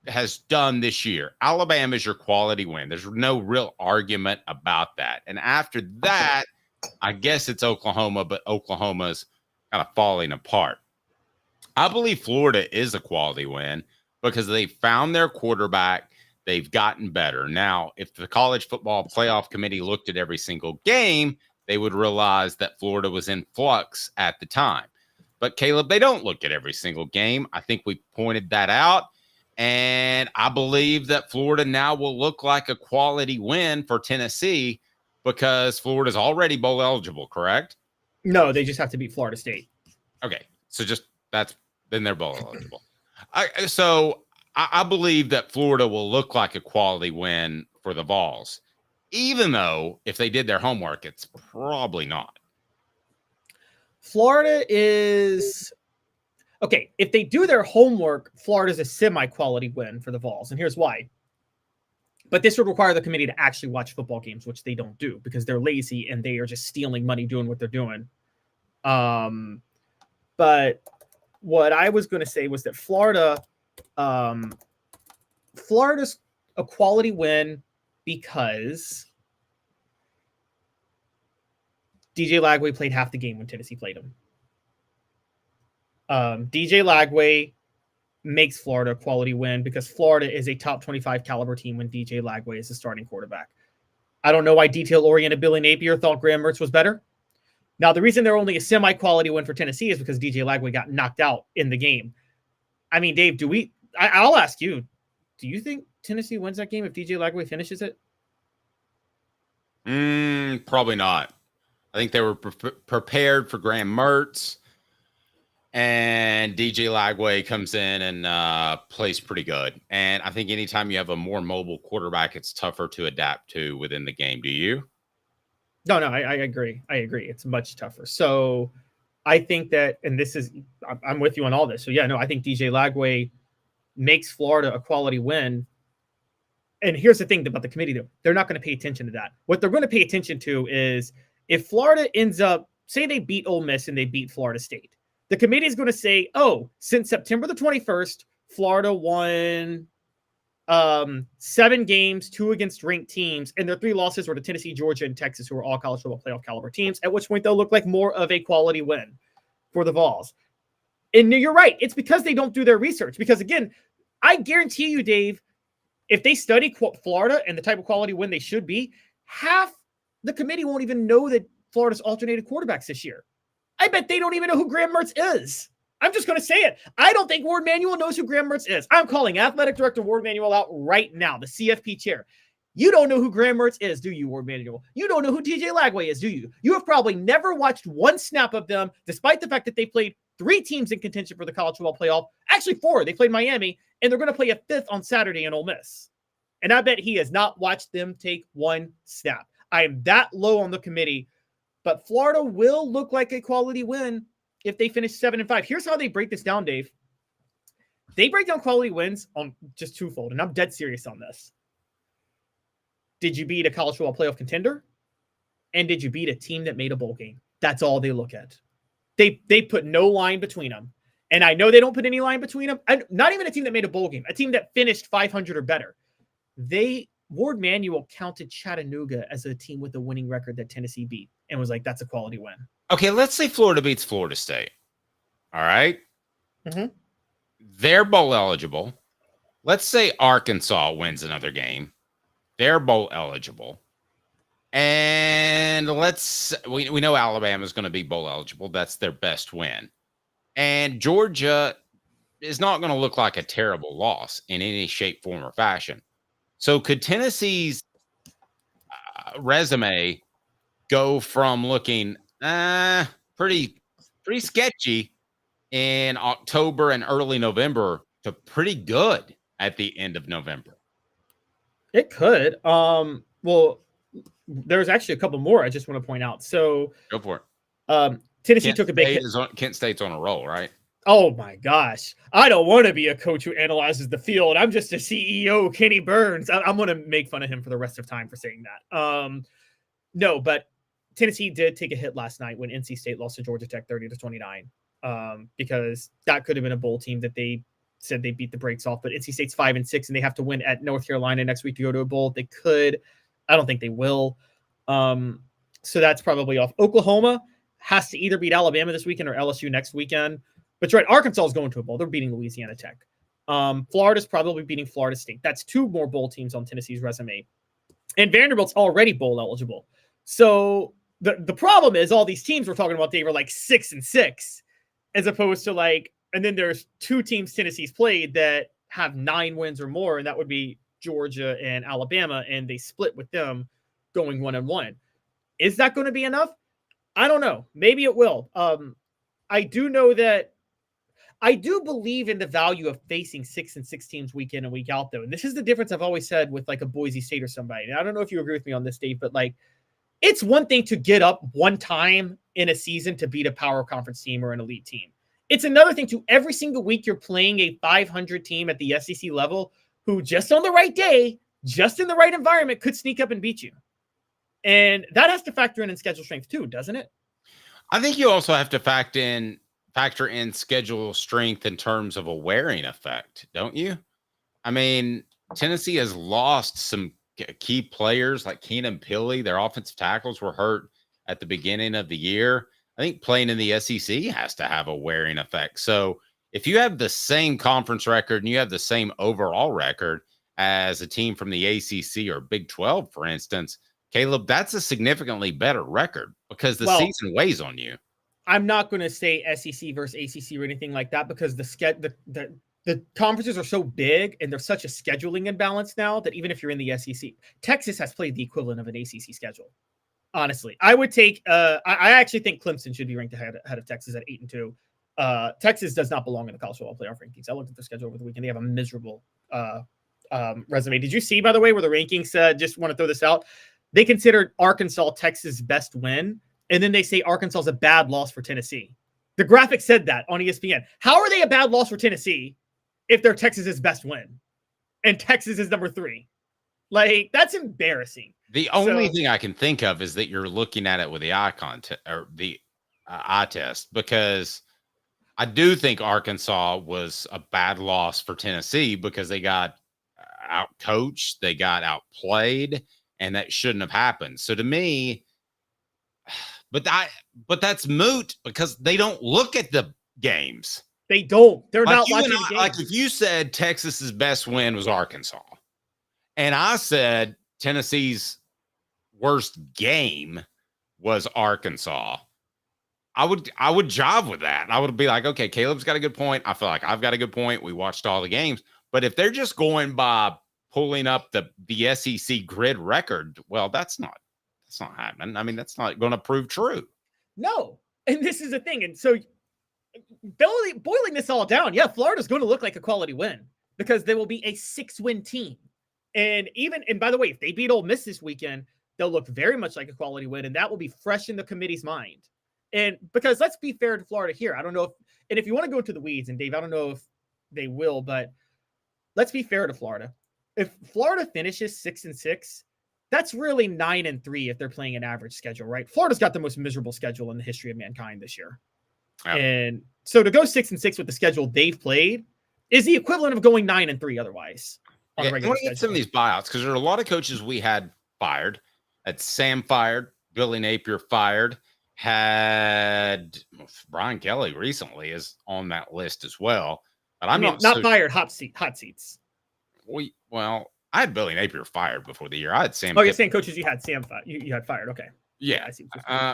has done this year, Alabama is your quality win. There's no real argument about that. And after that, I guess it's Oklahoma, but Oklahoma's kind of falling apart. I believe Florida is a quality win because they found their quarterback. They've gotten better. Now, if the College Football Playoff Committee looked at every single game, they would realize that Florida was in flux at the time. But, Caleb, they don't look at every single game. I think we pointed that out. And I believe that Florida now will look like a quality win for Tennessee because Florida's already bowl eligible, correct? No, they just have to beat Florida State. Okay. So then they're bowl eligible. I believe that Florida will look like a quality win for the Vols, even though if they did their homework, it's probably not. Florida is okay. If they do their homework, Florida's a semi-quality win for the Vols, and here's why. But this would require the committee to actually watch football games, which they don't do because they're lazy and they are just stealing money doing what they're doing. But what I was going to say was that Florida's a quality win because DJ Lagway played half the game when Tennessee played him. DJ Lagway makes Florida a quality win because Florida is a top 25 caliber team when DJ Lagway is the starting quarterback. I don't know why detail-oriented Billy Napier thought Graham Mertz was better. Now, the reason they're only a semi-quality win for Tennessee is because DJ Lagway got knocked out in the game. I mean, Dave, I'll ask you, do you think Tennessee wins that game if DJ Lagway finishes it? Probably not. I think they were prepared for Graham Mertz, and DJ Lagway comes in and plays pretty good. And I think anytime you have a more mobile quarterback, it's tougher to adapt to within the game. Do you? No, I agree. It's much tougher. So I think that, and I'm with you on all this. So yeah, no, I think DJ Lagway makes Florida a quality win. And here's the thing about the committee, though. They're not going to pay attention to that. What they're going to pay attention to is if Florida ends up, say they beat Ole Miss and they beat Florida State, the committee is going to say, oh, since September the 21st, Florida won 7 games, 2 against ranked teams, and their 3 losses were to Tennessee, Georgia, and Texas, who are all college football playoff caliber teams, at which point they'll look like more of a quality win for the Vols. And you're right. It's because they don't do their research. Because, again, I guarantee you, Dave, if they study Florida and the type of quality win they should be, half the committee won't even know that Florida's alternated quarterbacks this year. I bet they don't even know who Graham Mertz is. I'm just going to say it. I don't think Ward Manuel knows who Graham Mertz is. I'm calling Athletic Director Ward Manuel out right now, the CFP chair. You don't know who Graham Mertz is, do you, Ward Manuel? You don't know who DJ Lagway is, do you? You have probably never watched one snap of them, despite the fact that they played 3 teams in contention for the college football playoff. Actually 4. They played Miami, and they're going to play a 5th on Saturday in Ole Miss. And I bet he has not watched them take one snap. I am that low on the committee, but Florida will look like a quality win if they finish 7-5. Here's how they break this down, Dave. They break down quality wins on just twofold, and I'm dead serious on this. Did you beat a college football playoff contender? And did you beat a team that made a bowl game? That's all they look at. They put no line between them. And I know they don't put any line between them. Not even a team that made a bowl game, a team that finished 500 or better. Ward Manuel counted Chattanooga as a team with a winning record that Tennessee beat and was like, that's a quality win. Okay, let's say Florida beats Florida State. All right? Mm-hmm. They're bowl eligible. Let's say Arkansas wins another game. They're bowl eligible. And we know Alabama is going to be bowl eligible. That's their best win. And Georgia is not going to look like a terrible loss in any shape, form, or fashion. So could Tennessee's resume go from looking pretty sketchy in October and early November to pretty good at the end of November? It could. Well, there's actually a couple more I just want to point out. So Go for it. Tennessee took a big hit. Kent State's on a roll, right? Oh my gosh. I don't want to be a coach who analyzes the field. I'm just a CEO, Kenny Burns. I'm going to make fun of him for the rest of time for saying that. No, but Tennessee did take a hit last night when NC State lost to Georgia Tech 30-29. Because that could have been a bowl team that they said they beat the brakes off, but NC State's 5-6 and they have to win at North Carolina next week to go to a bowl. They could. I don't think they will. So that's probably off. Oklahoma has to either beat Alabama this weekend or LSU next weekend. But you're right, Arkansas is going to a bowl. They're beating Louisiana Tech. Florida's probably beating Florida State. That's 2 more bowl teams on Tennessee's resume. And Vanderbilt's already bowl eligible. So the problem is all these teams we're talking about, they were like 6-6, as opposed to like, and then there's 2 teams Tennessee's played that have 9 wins or more, and that would be Georgia and Alabama, and they split with them going 1-1. Is that going to be enough? I don't know. Maybe it will. I do know that I do believe in the value of facing 6-6 teams week in and week out, though. And this is the difference I've always said with like a Boise State or somebody. And I don't know if you agree with me on this, Dave, but like it's one thing to get up one time in a season to beat a power conference team or an elite team. It's another thing to every single week you're playing a 500 team at the SEC level who just on the right day, just in the right environment could sneak up and beat you. And that has to factor in schedule strength too, doesn't it? I think you also have to factor in schedule strength in terms of a wearing effect, don't you? I mean, Tennessee has lost some key players like Keenan Pili. Their offensive tackles were hurt at the beginning of the year. I think playing in the SEC has to have a wearing effect. So if you have the same conference record and you have the same overall record as a team from the ACC or Big 12, for instance, Caleb, that's a significantly better record because the season weighs on you. I'm not going to say SEC versus ACC or anything like that because the conferences are so big and there's such a scheduling imbalance now that even if you're in the SEC, Texas has played the equivalent of an ACC schedule. Honestly, I would take. I actually think Clemson should be ranked ahead of Texas at 8-2. Texas does not belong in the college football playoff rankings. I looked at their schedule over the weekend; they have a miserable resume. Did you see, by the way, where the rankings said? Just want to throw this out. They considered Arkansas Texas' best win, and then they say Arkansas is a bad loss for Tennessee. The graphic said that on ESPN. How are they a bad loss for Tennessee if they're Texas's best win, and Texas is number 3? Like that's embarrassing. The only thing I can think of is that you're looking at it with the eye contact or the eye test, because I do think Arkansas was a bad loss for Tennessee because they got out-coached, they got outplayed, and that shouldn't have happened. So to me, but that's moot because they don't look at the games. They don't. They're like not watching the games. Like if you said Texas's best win was Arkansas, and I said Tennessee's worst game was Arkansas, I would jive with that. I would be like, okay, Caleb's got a good point. I feel like I've got a good point. We watched all the games. But if they're just going by pulling up the SEC grid record, well, that's not happening. I mean, that's not going to prove true. No. And this is the thing. And so boiling this all down, yeah, Florida's going to look like a quality win because they will be a 6-win team. And by the way, if they beat Ole Miss this weekend, they'll look very much like a quality win, and that will be fresh in the committee's mind. And because let's be fair to Florida here, I don't know if you want to go into the weeds, and Dave, I don't know if they will, but let's be fair to Florida. If Florida finishes 6-6, that's really 9-3 if they're playing an average schedule, right? Florida's got the most miserable schedule in the history of mankind this year. Yeah. And so to go 6-6 with the schedule they've played is the equivalent of going 9-3 otherwise. I want to get some of these buyouts because there are a lot of coaches we had fired. Had Sam fired, Billy Napier fired, had Brian Kelly recently is on that list as well. But I'm not fired, hot seats. Well, I had Billy Napier fired before the year. I had Sam. Oh, you're saying coaches you had Sam fired. You had fired. Okay. Yeah. I see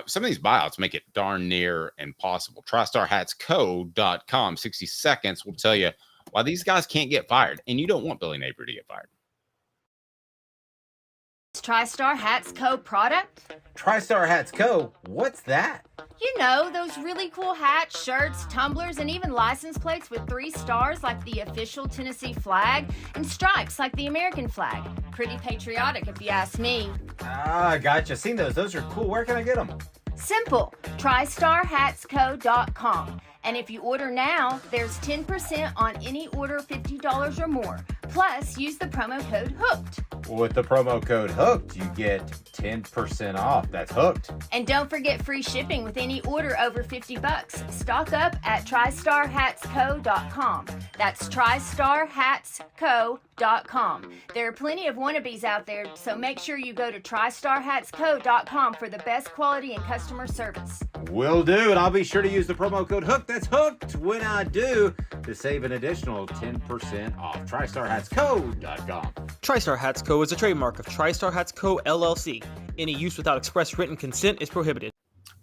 some of these buyouts make it darn near impossible. TriStarHatsCo.com. 60 seconds will tell you why these guys can't get fired, and you don't want Billy Napier to get fired. It's TriStar Hats Co. product. TriStar Hats Co. What's that? You know, those really cool hats, shirts, tumblers, and even license plates with 3 stars like the official Tennessee flag and stripes like the American flag. Pretty patriotic if you ask me. Ah, gotcha. Seen those. Those are cool. Where can I get them? Simple. TriStarHatsCo.com. And if you order now, there's 10% on any order $50 or more. Plus, use the promo code HOOKED. With the promo code HOOKED, you get 10% off. That's hooked. And don't forget free shipping with any order over $50. Stock up at TriStarHatsCo.com. That's TriStarHatsCo.com. There are plenty of wannabes out there, so make sure you go to TriStarHatsCo.com for the best quality and customer service. Will do, and I'll be sure to use the promo code HOOKED. That's hooked when I do to save an additional 10% off. TriStarHatsCo.com. TriStar Hats Co. is a trademark of TriStar Hats Co. LLC. Any use without express written consent is prohibited.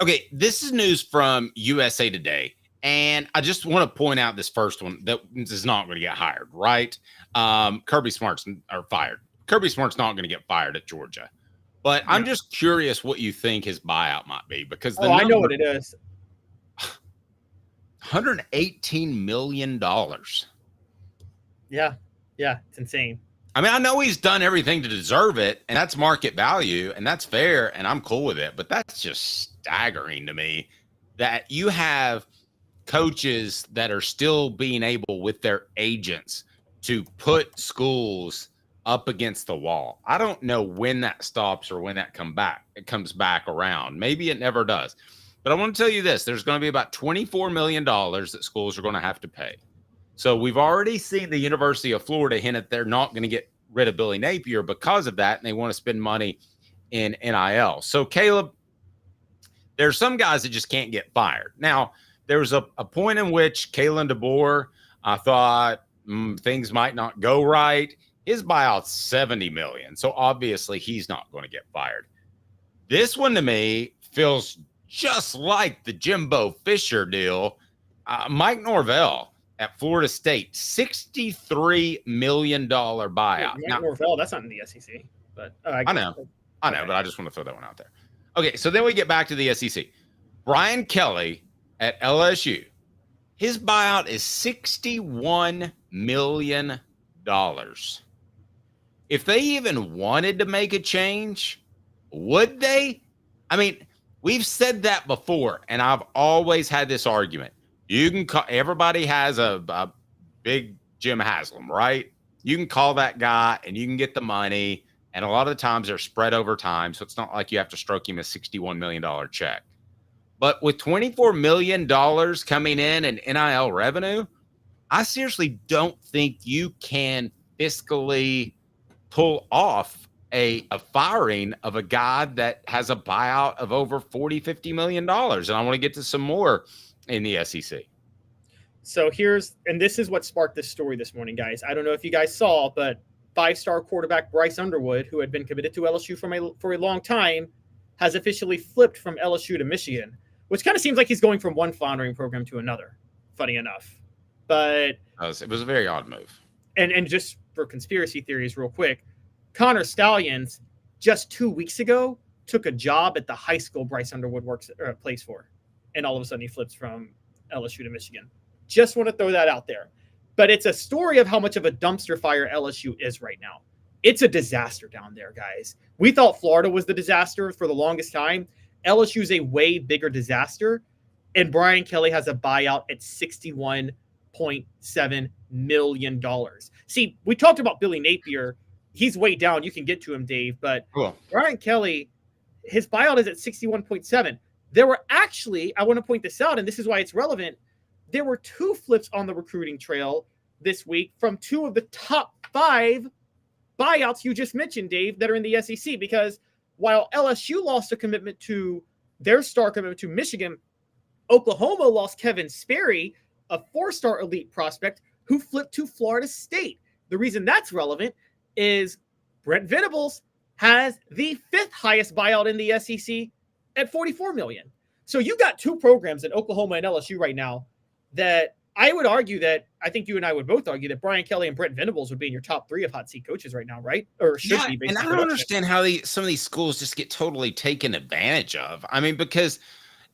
Okay, this is news from USA Today, and I just want to point out this first one that is not going to get hired, right? Kirby Smart's are fired. Kirby Smart's not going to get fired at Georgia. But I'm just curious what you think his buyout might be, because I know what it is. $118 million. Yeah, it's insane. I mean, I know he's done everything to deserve it, and that's market value, and that's fair, and I'm cool with it. But that's just staggering to me that you have coaches that are still being able with their agents to put schools up against the wall. I don't know when that stops or when that comes back around. Maybe it never does. But I want to tell you this. There's going to be about $24 million that schools are going to have to pay. So we've already seen the University of Florida hint that they're not going to get rid of Billy Napier because of that, and they want to spend money in NIL. So, Caleb, there's some guys that just can't get fired. Now, there was a point in which Kalen DeBoer, I thought things might not go right. His buyout's $70 million, so obviously he's not going to get fired. This one to me feels just like the Jimbo Fisher deal. Mike Norvell at Florida State, $63 million buyout. Mike Norvell, that's not in the SEC, but I know, but I just want to throw that one out there. Okay, so then we get back to the SEC. Brian Kelly at LSU, his buyout is $61 million. If they even wanted to make a change, would they? I mean, we've said that before, and I've always had this argument. You can call, everybody has a big Jim Haslam, right? You can call that guy and you can get the money. And a lot of the times they're spread over time. So it's not like you have to stroke him a $61 million check. But with $24 million coming in and NIL revenue, I seriously don't think you can fiscally pull off a firing of a guy that has a buyout of over $40-50 million. And I want to get to some more in the SEC. So this is what sparked this story this morning, guys. I don't know if you guys saw, but 5-star quarterback Bryce Underwood, who had been committed to LSU for a long time, has officially flipped from LSU to Michigan, which kind of seems like he's going from one floundering program to another, funny enough. But it was a very odd move. And just for conspiracy theories real quick, Connor Stallions just 2 weeks ago took a job at the high school Bryce Underwood plays for. And all of a sudden he flips from LSU to Michigan. Just want to throw that out there. But it's a story of how much of a dumpster fire LSU is right now. It's a disaster down there, guys. We thought Florida was the disaster for the longest time. LSU is a way bigger disaster. And Brian Kelly has a buyout at $61.7 million. See, we talked about Billy Napier. He's way down. You can get to him, Dave. But Brian Kelly, his buyout is at 61.7. There were actually, I want to point this out, and this is why it's relevant. There were 2 flips on the recruiting trail this week from 2 of the top 5 buyouts you just mentioned, Dave, that are in the SEC. Because while LSU lost their star commitment to Michigan, Oklahoma lost Kevin Sperry, a 4-star elite prospect who flipped to Florida State. The reason that's relevant is Brent Venables has the 5th highest buyout in the SEC at $44 million. So you got 2 programs in Oklahoma and LSU right now that I would argue that I think you and I would both argue that Brian Kelly and Brent Venables would be in your top 3 of hot seat coaches right now, right? Or should be. Based and on I don't production. understand how some of these schools just get totally taken advantage of. I mean, because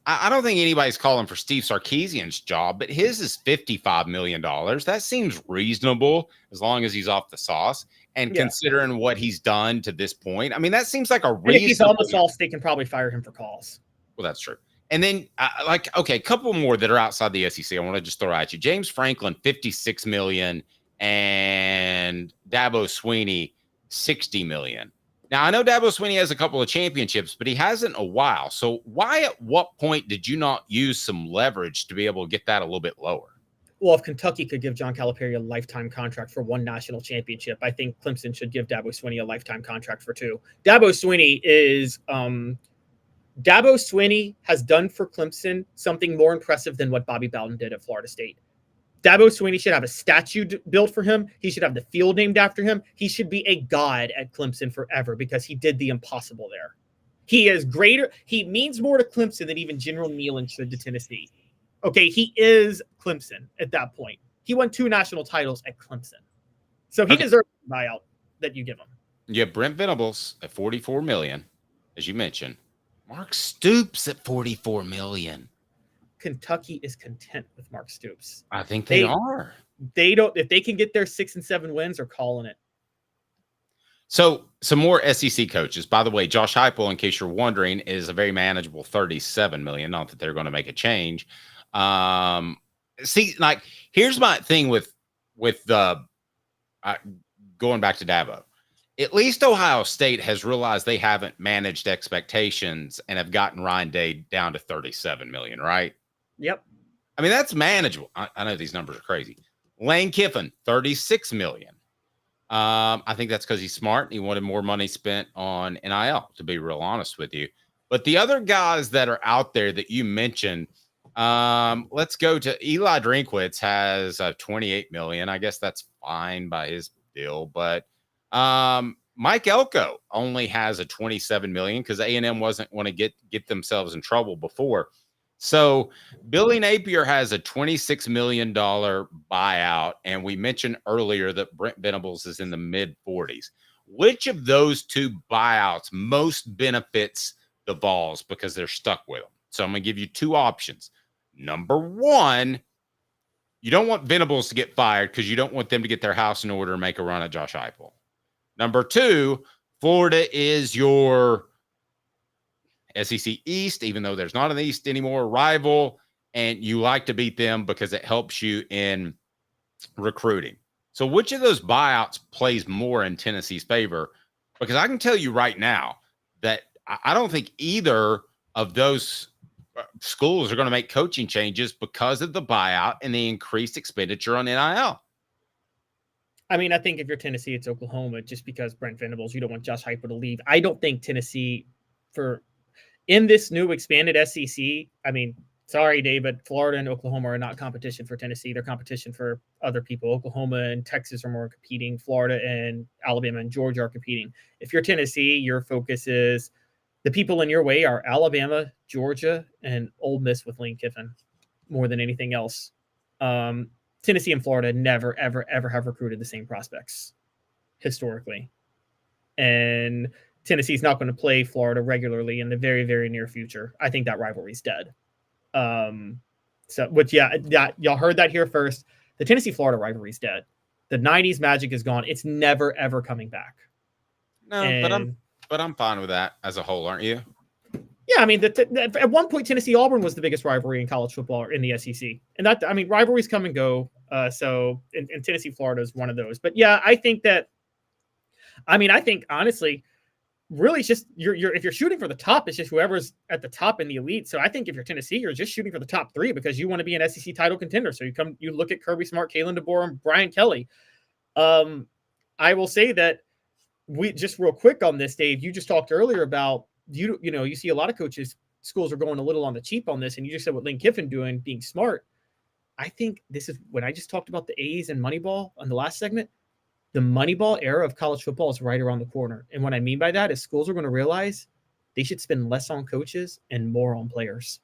I don't think anybody's calling for Steve Sarkisian's job, but his is $55 million. That seems reasonable as long as he's off the sauce and considering what he's done to this point. I mean, that seems like a reasonable. And if he's on the sauce, they can probably fire him for cause. Well, that's true. And then, okay, a couple more that are outside the SEC. I want to just throw at you. James Franklin, $56 million, and Dabo Swinney, $60 million. Now, I know Dabo Swinney has a couple of championships, but he hasn't in a while. So why, at what point did you not use some leverage to be able to get that a little bit lower? Well, if Kentucky could give John Calipari a lifetime contract for 1 national championship, I think Clemson should give Dabo Swinney a lifetime contract for 2. Dabo Swinney has done for Clemson something more impressive than what Bobby Bowden did at Florida State. Dabo Swinney should have a statue built for him. He should have the field named after him. He should be a god at Clemson forever because he did the impossible there. He is greater. He means more to Clemson than even General Nealon should to Tennessee. Okay, he is Clemson at that point. He won 2 national titles at Clemson. So he deserves the buyout that you give him. Yeah, Brent Venables at $44 million, as you mentioned. Mark Stoops at $44 million. Kentucky is content with Mark Stoops. I think they are. They don't. If they can get their 6 and 7 wins, they're calling it. So some more SEC coaches. By the way, Josh Heupel, in case you're wondering, is a very manageable $37 million. Not that they're going to make a change. See, like, here's my thing with the going back to Dabo. At least Ohio State has realized they haven't managed expectations and have gotten Ryan Day down to $37 million, right? Yep. I mean, that's manageable. I know these numbers are crazy. Lane Kiffin, $36 million. I think that's because he's smart. He wanted more money spent on NIL, to be real honest with you. But the other guys that are out there that you mentioned, let's go to Eli Drinkwitz has $28 million. I guess that's fine by his deal, but Mike Elko only has a $27 million because A&M wasn't going to get themselves in trouble before. So Billy Napier has a $26 million buyout, and we mentioned earlier that Brent Venables is in the mid-40s. Which of those 2 buyouts most benefits the Vols because they're stuck with them? So I'm going to give you 2 options. Number 1, you don't want Venables to get fired because you don't want them to get their house in order and make a run at Josh Heupel. Number 2, Florida is your SEC East, even though there's not an East anymore, rival, and you like to beat them because it helps you in recruiting. So which of those buyouts plays more in Tennessee's favor? Because I can tell you right now that I don't think either of those schools are going to make coaching changes because of the buyout and the increased expenditure on NIL. I mean, I think if you're Tennessee, it's Oklahoma just because Brent Venables, you don't want Josh Heupel to leave. I don't think Tennessee in this new expanded SEC, I mean, sorry, Dave, but Florida and Oklahoma are not competition for Tennessee. They're competition for other people. Oklahoma and Texas are more competing. Florida and Alabama and Georgia are competing. If you're Tennessee, your focus is the people in your way are Alabama, Georgia, and Ole Miss with Lane Kiffin more than anything else. Tennessee and Florida never, ever, ever have recruited the same prospects historically. And Tennessee's not going to play Florida regularly in the very, very near future. I think that rivalry's dead. Y'all heard that here first. The Tennessee-Florida rivalry's dead. The 90s magic is gone. It's never, ever coming back. No, but I'm fine with that as a whole, aren't you? Yeah, I mean, at one point, Tennessee-Auburn was the biggest rivalry in college football in the SEC. And that, I mean, rivalries come and go. And Tennessee-Florida is one of those. But yeah, I think honestly, really it's just if you're shooting for the top, it's just whoever's at the top in the elite. So I think if you're Tennessee, you're just shooting for the top 3 because you want to be an SEC title contender. So you look at Kirby Smart, Kalen DeBoer, and Brian Kelly. I will say that we just real quick on this, Dave, you just talked earlier about you see a lot of schools are going a little on the cheap on this, and you just said what Lane Kiffin doing, being smart. I think this is when I just talked about the A's and Moneyball on the last segment. The Moneyball era of college football is right around the corner. And what I mean by that is schools are going to realize they should spend less on coaches and more on players.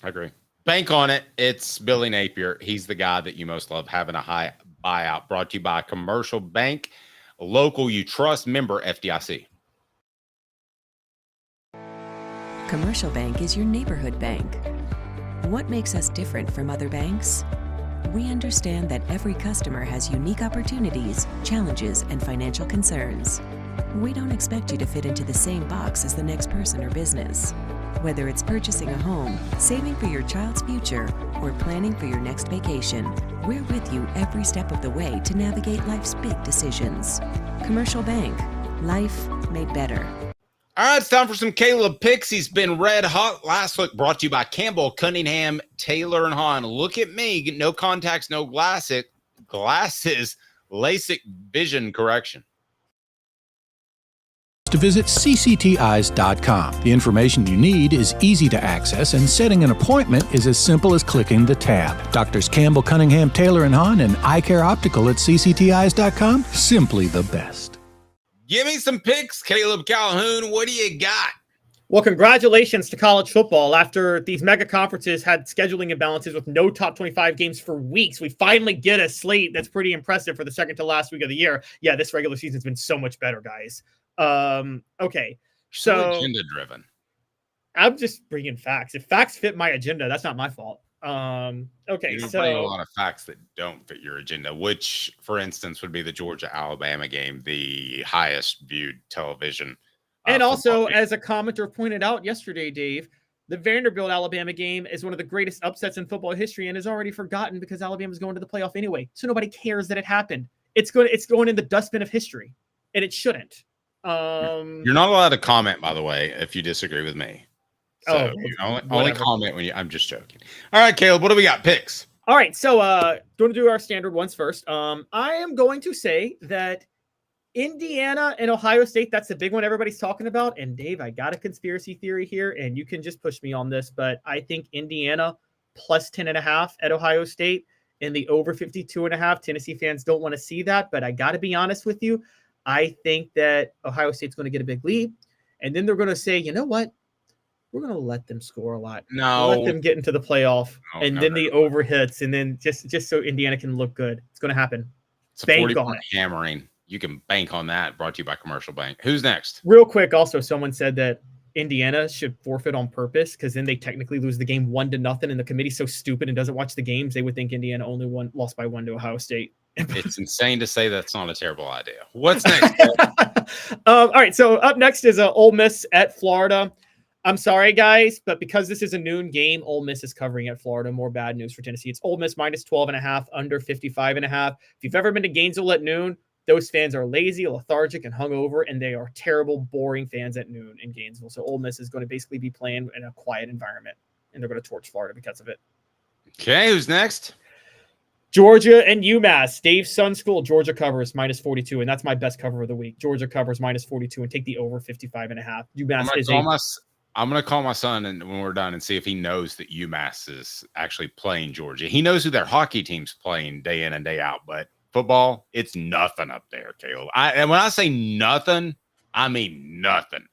I agree. Bank on it. It's Billy Napier. He's the guy that you most love, having a high buyout. Brought to you by Commercial Bank, a local you trust, member FDIC. Commercial Bank is your neighborhood bank. What makes us different from other banks? We understand that every customer has unique opportunities, challenges, and financial concerns. We don't expect you to fit into the same box as the next person or business. Whether it's purchasing a home, saving for your child's future, or planning for your next vacation, we're with you every step of the way to navigate life's big decisions. Commercial Bank. Life made better. All right, it's time for some Caleb picks. He's been red hot last week. Brought to you by Campbell, Cunningham, Taylor, and Hahn. Look at me. No contacts, no glasses. LASIK vision correction. To visit ccteyes.com. The information you need is easy to access, and setting an appointment is as simple as clicking the tab. Doctors Campbell, Cunningham, Taylor, and Hahn, and Eye Care Optical at ccteyes.com. Simply the best. Give me some picks, Caleb Calhoun. What do you got? Well, congratulations to college football. After these mega conferences had scheduling imbalances with no top 25 games for weeks, we finally get a slate that's pretty impressive for the second to last week of the year. Yeah, this regular season's been so much better, guys. Okay, so agenda driven. I'm just bringing facts. If facts fit my agenda, that's not my fault. Okay, You're so playing a lot of facts that don't fit your agenda, which, for instance, would be the Georgia-Alabama game, the highest viewed television. And also, as a commenter pointed out yesterday, Dave, the Vanderbilt-Alabama game is one of the greatest upsets in football history and is already forgotten because Alabama's going to the playoff anyway. So nobody cares that it happened. It's going in the dustbin of history, and it shouldn't. You're not allowed to comment, by the way, if you disagree with me. So you only comment when I'm just joking. All right, Caleb, what do we got? Picks. All right, so going to do our standard ones first. I am going to say that Indiana and Ohio State, that's the big one everybody's talking about. And Dave, I got a conspiracy theory here, and you can just push me on this, but I think Indiana plus 10.5 at Ohio State and the over 52.5. Tennessee fans don't want to see that, but I got to be honest with you. I think that Ohio State's going to get a big lead, and then they're going to say, you know what? We're going to let them score a lot. No. Let them get into the playoff, and then the over hits, and then just so Indiana can look good. It's going to happen. It's a 40-point hammering. You can bank on that. Brought to you by Commercial Bank. Who's next? Real quick, also, someone said that Indiana should forfeit on purpose because then they technically lose the game 1-0, and the committee's so stupid and doesn't watch the games, they would think Indiana only lost by 1 to Ohio State. It's insane to say that's not a terrible idea. What's next? All right, so up next is Ole Miss at Florida. I'm sorry, guys, but because this is a noon game, Ole Miss is covering at Florida. More bad news for Tennessee. It's Ole Miss minus 12.5, under 55.5. If you've ever been to Gainesville at noon, those fans are lazy, lethargic, and hungover, and they are terrible, boring fans at noon in Gainesville. So Ole Miss is going to basically be playing in a quiet environment, and they're going to torch Florida because of it. Okay, who's next? Georgia and UMass. Dave's son's school, Georgia covers minus 42, and that's my best cover of the week. Georgia covers minus 42 and take the over 55.5. UMass is I'm going to call my son and when we're done and see if he knows that UMass is actually playing Georgia. He knows who their hockey team's playing day in and day out, but football, it's nothing up there, Caleb. And when I say nothing, I mean nothing.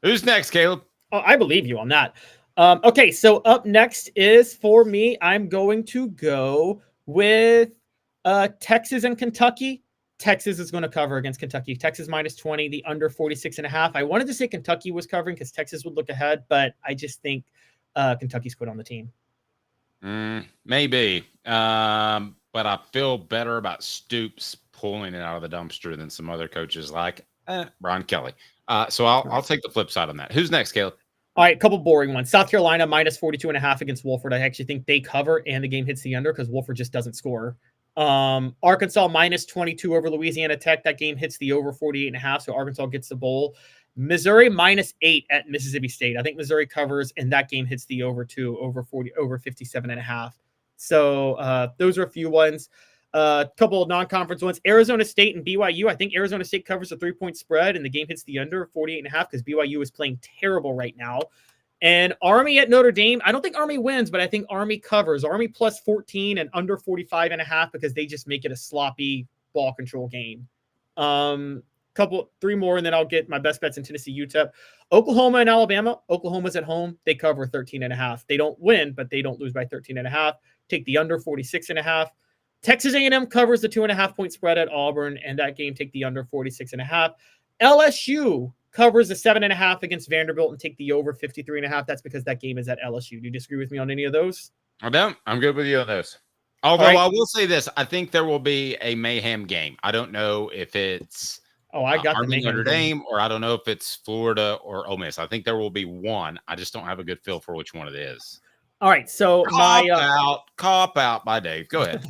Who's next, Caleb? Oh, I believe you on that. Okay, so up next is for me, I'm going to go with Texas and Kentucky. Texas is going to cover against Kentucky. Texas minus 20, the under 46.5. I wanted to say Kentucky was covering because Texas would look ahead, but I just think Kentucky's put on the team. Maybe. But I feel better about Stoops pulling it out of the dumpster than some other coaches like Brian Kelly. So I'll take the flip side on that. Who's next, Caleb? All right, a couple boring ones. South Carolina minus 42.5 against Wofford. I actually think they cover and the game hits the under because Wofford just doesn't score. Arkansas minus 22 over Louisiana Tech. That game hits the over 48.5, so Arkansas gets the bowl. Missouri minus 8 at Mississippi State. I think Missouri covers, and that game hits the over 2, over 57.5. So those are a few ones. A couple of non-conference ones. Arizona State and BYU. I think Arizona State covers a 3-point spread, and the game hits the under 48.5 because BYU is playing terrible right now. And Army at Notre Dame. I don't think Army wins, but I think Army covers. Army plus 14 and under 45.5 because they just make it a sloppy ball control game. Three more, and then I'll get my best bets in Tennessee, UTEP. Oklahoma and Alabama. Oklahoma's at home. They cover 13.5. They don't win, but they don't lose by 13.5. Take the under 46.5. Texas A&M covers the 2.5 point spread at Auburn, and that game take the under 46.5. LSU covers the 7.5 against Vanderbilt and take the over 53.5. That's because that game is at LSU. Do you disagree with me on any of those? I don't. I'm good with you on those. Although I will say this, I think there will be a mayhem game. I don't know if it's I got Army the Notre Dame, or I don't know if it's Florida or Ole Miss. I think there will be one. I just don't have a good feel for which one it is. All right, so cop out by Dave. Go ahead.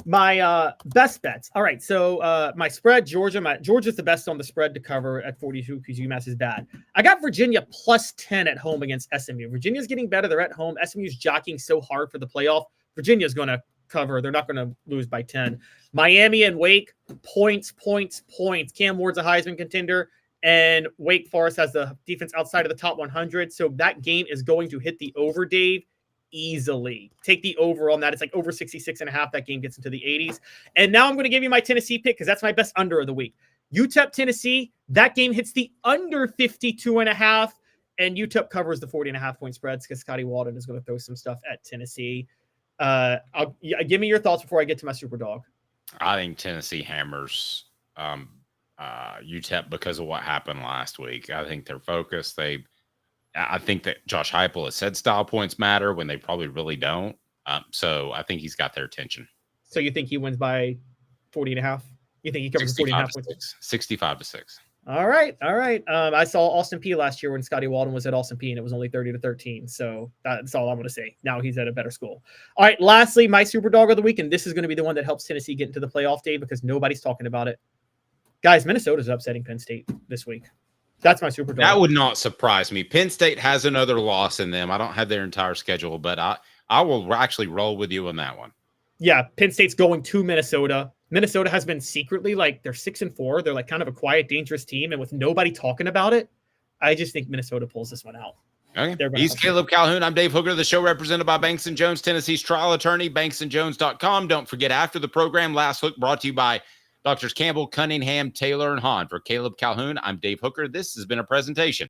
My best bets. All right, so my spread, Georgia's the best on the spread to cover at 42 because UMass is bad. I got Virginia plus 10 at home against SMU. Virginia's getting better. They're at home. SMU's jockeying so hard for the playoff. Virginia's going to cover. They're not going to lose by 10. Miami and Wake, points. Cam Ward's a Heisman contender, and Wake Forest has the defense outside of the top 100. So that game is going to hit the over, Dave, easily. Take the over on that. It's like over 66.5. That game gets into the 80s. And now I'm going to give you my Tennessee pick because that's my best under of the week. UTEP, Tennessee, that game hits the under 52.5, and UTEP covers the 40.5 point spreads because Scotty Walden is going to throw some stuff at Tennessee. Give me your thoughts before I get to my super dog. I think Tennessee hammers UTEP because of what happened last week. I think they're focused. I think that Josh Heupel has said style points matter when they probably really don't. So I think he's got their attention. So you think he wins by 40.5? You think he covers 40.5 points? 65-6. All right. I saw Austin Peay last year when Scotty Walden was at Austin Peay, and it was only 30-13. So that's all I'm going to say. Now he's at a better school. All right. Lastly, my super dog of the week, and this is going to be the one that helps Tennessee get into the playoff, Dave, because nobody's talking about it. Guys, Minnesota's upsetting Penn State this week. That's my super dog. That would not surprise me. Penn State has another loss in them. I don't have their entire schedule, but I will actually roll with you on that one. Yeah, Penn State's going to Minnesota. Minnesota has been secretly they're 6-4. They're kind of a quiet, dangerous team. And with nobody talking about it, I just think Minnesota pulls this one out. Okay. He's Caleb Calhoun. I'm Dave Hooker, the show represented by Banks & Jones, Tennessee's trial attorney, banksandjones.com. Don't forget, after the program, Last Look brought to you by Drs. Campbell, Cunningham, Taylor, and Hahn. For Caleb Calhoun, I'm Dave Hooker. This has been a presentation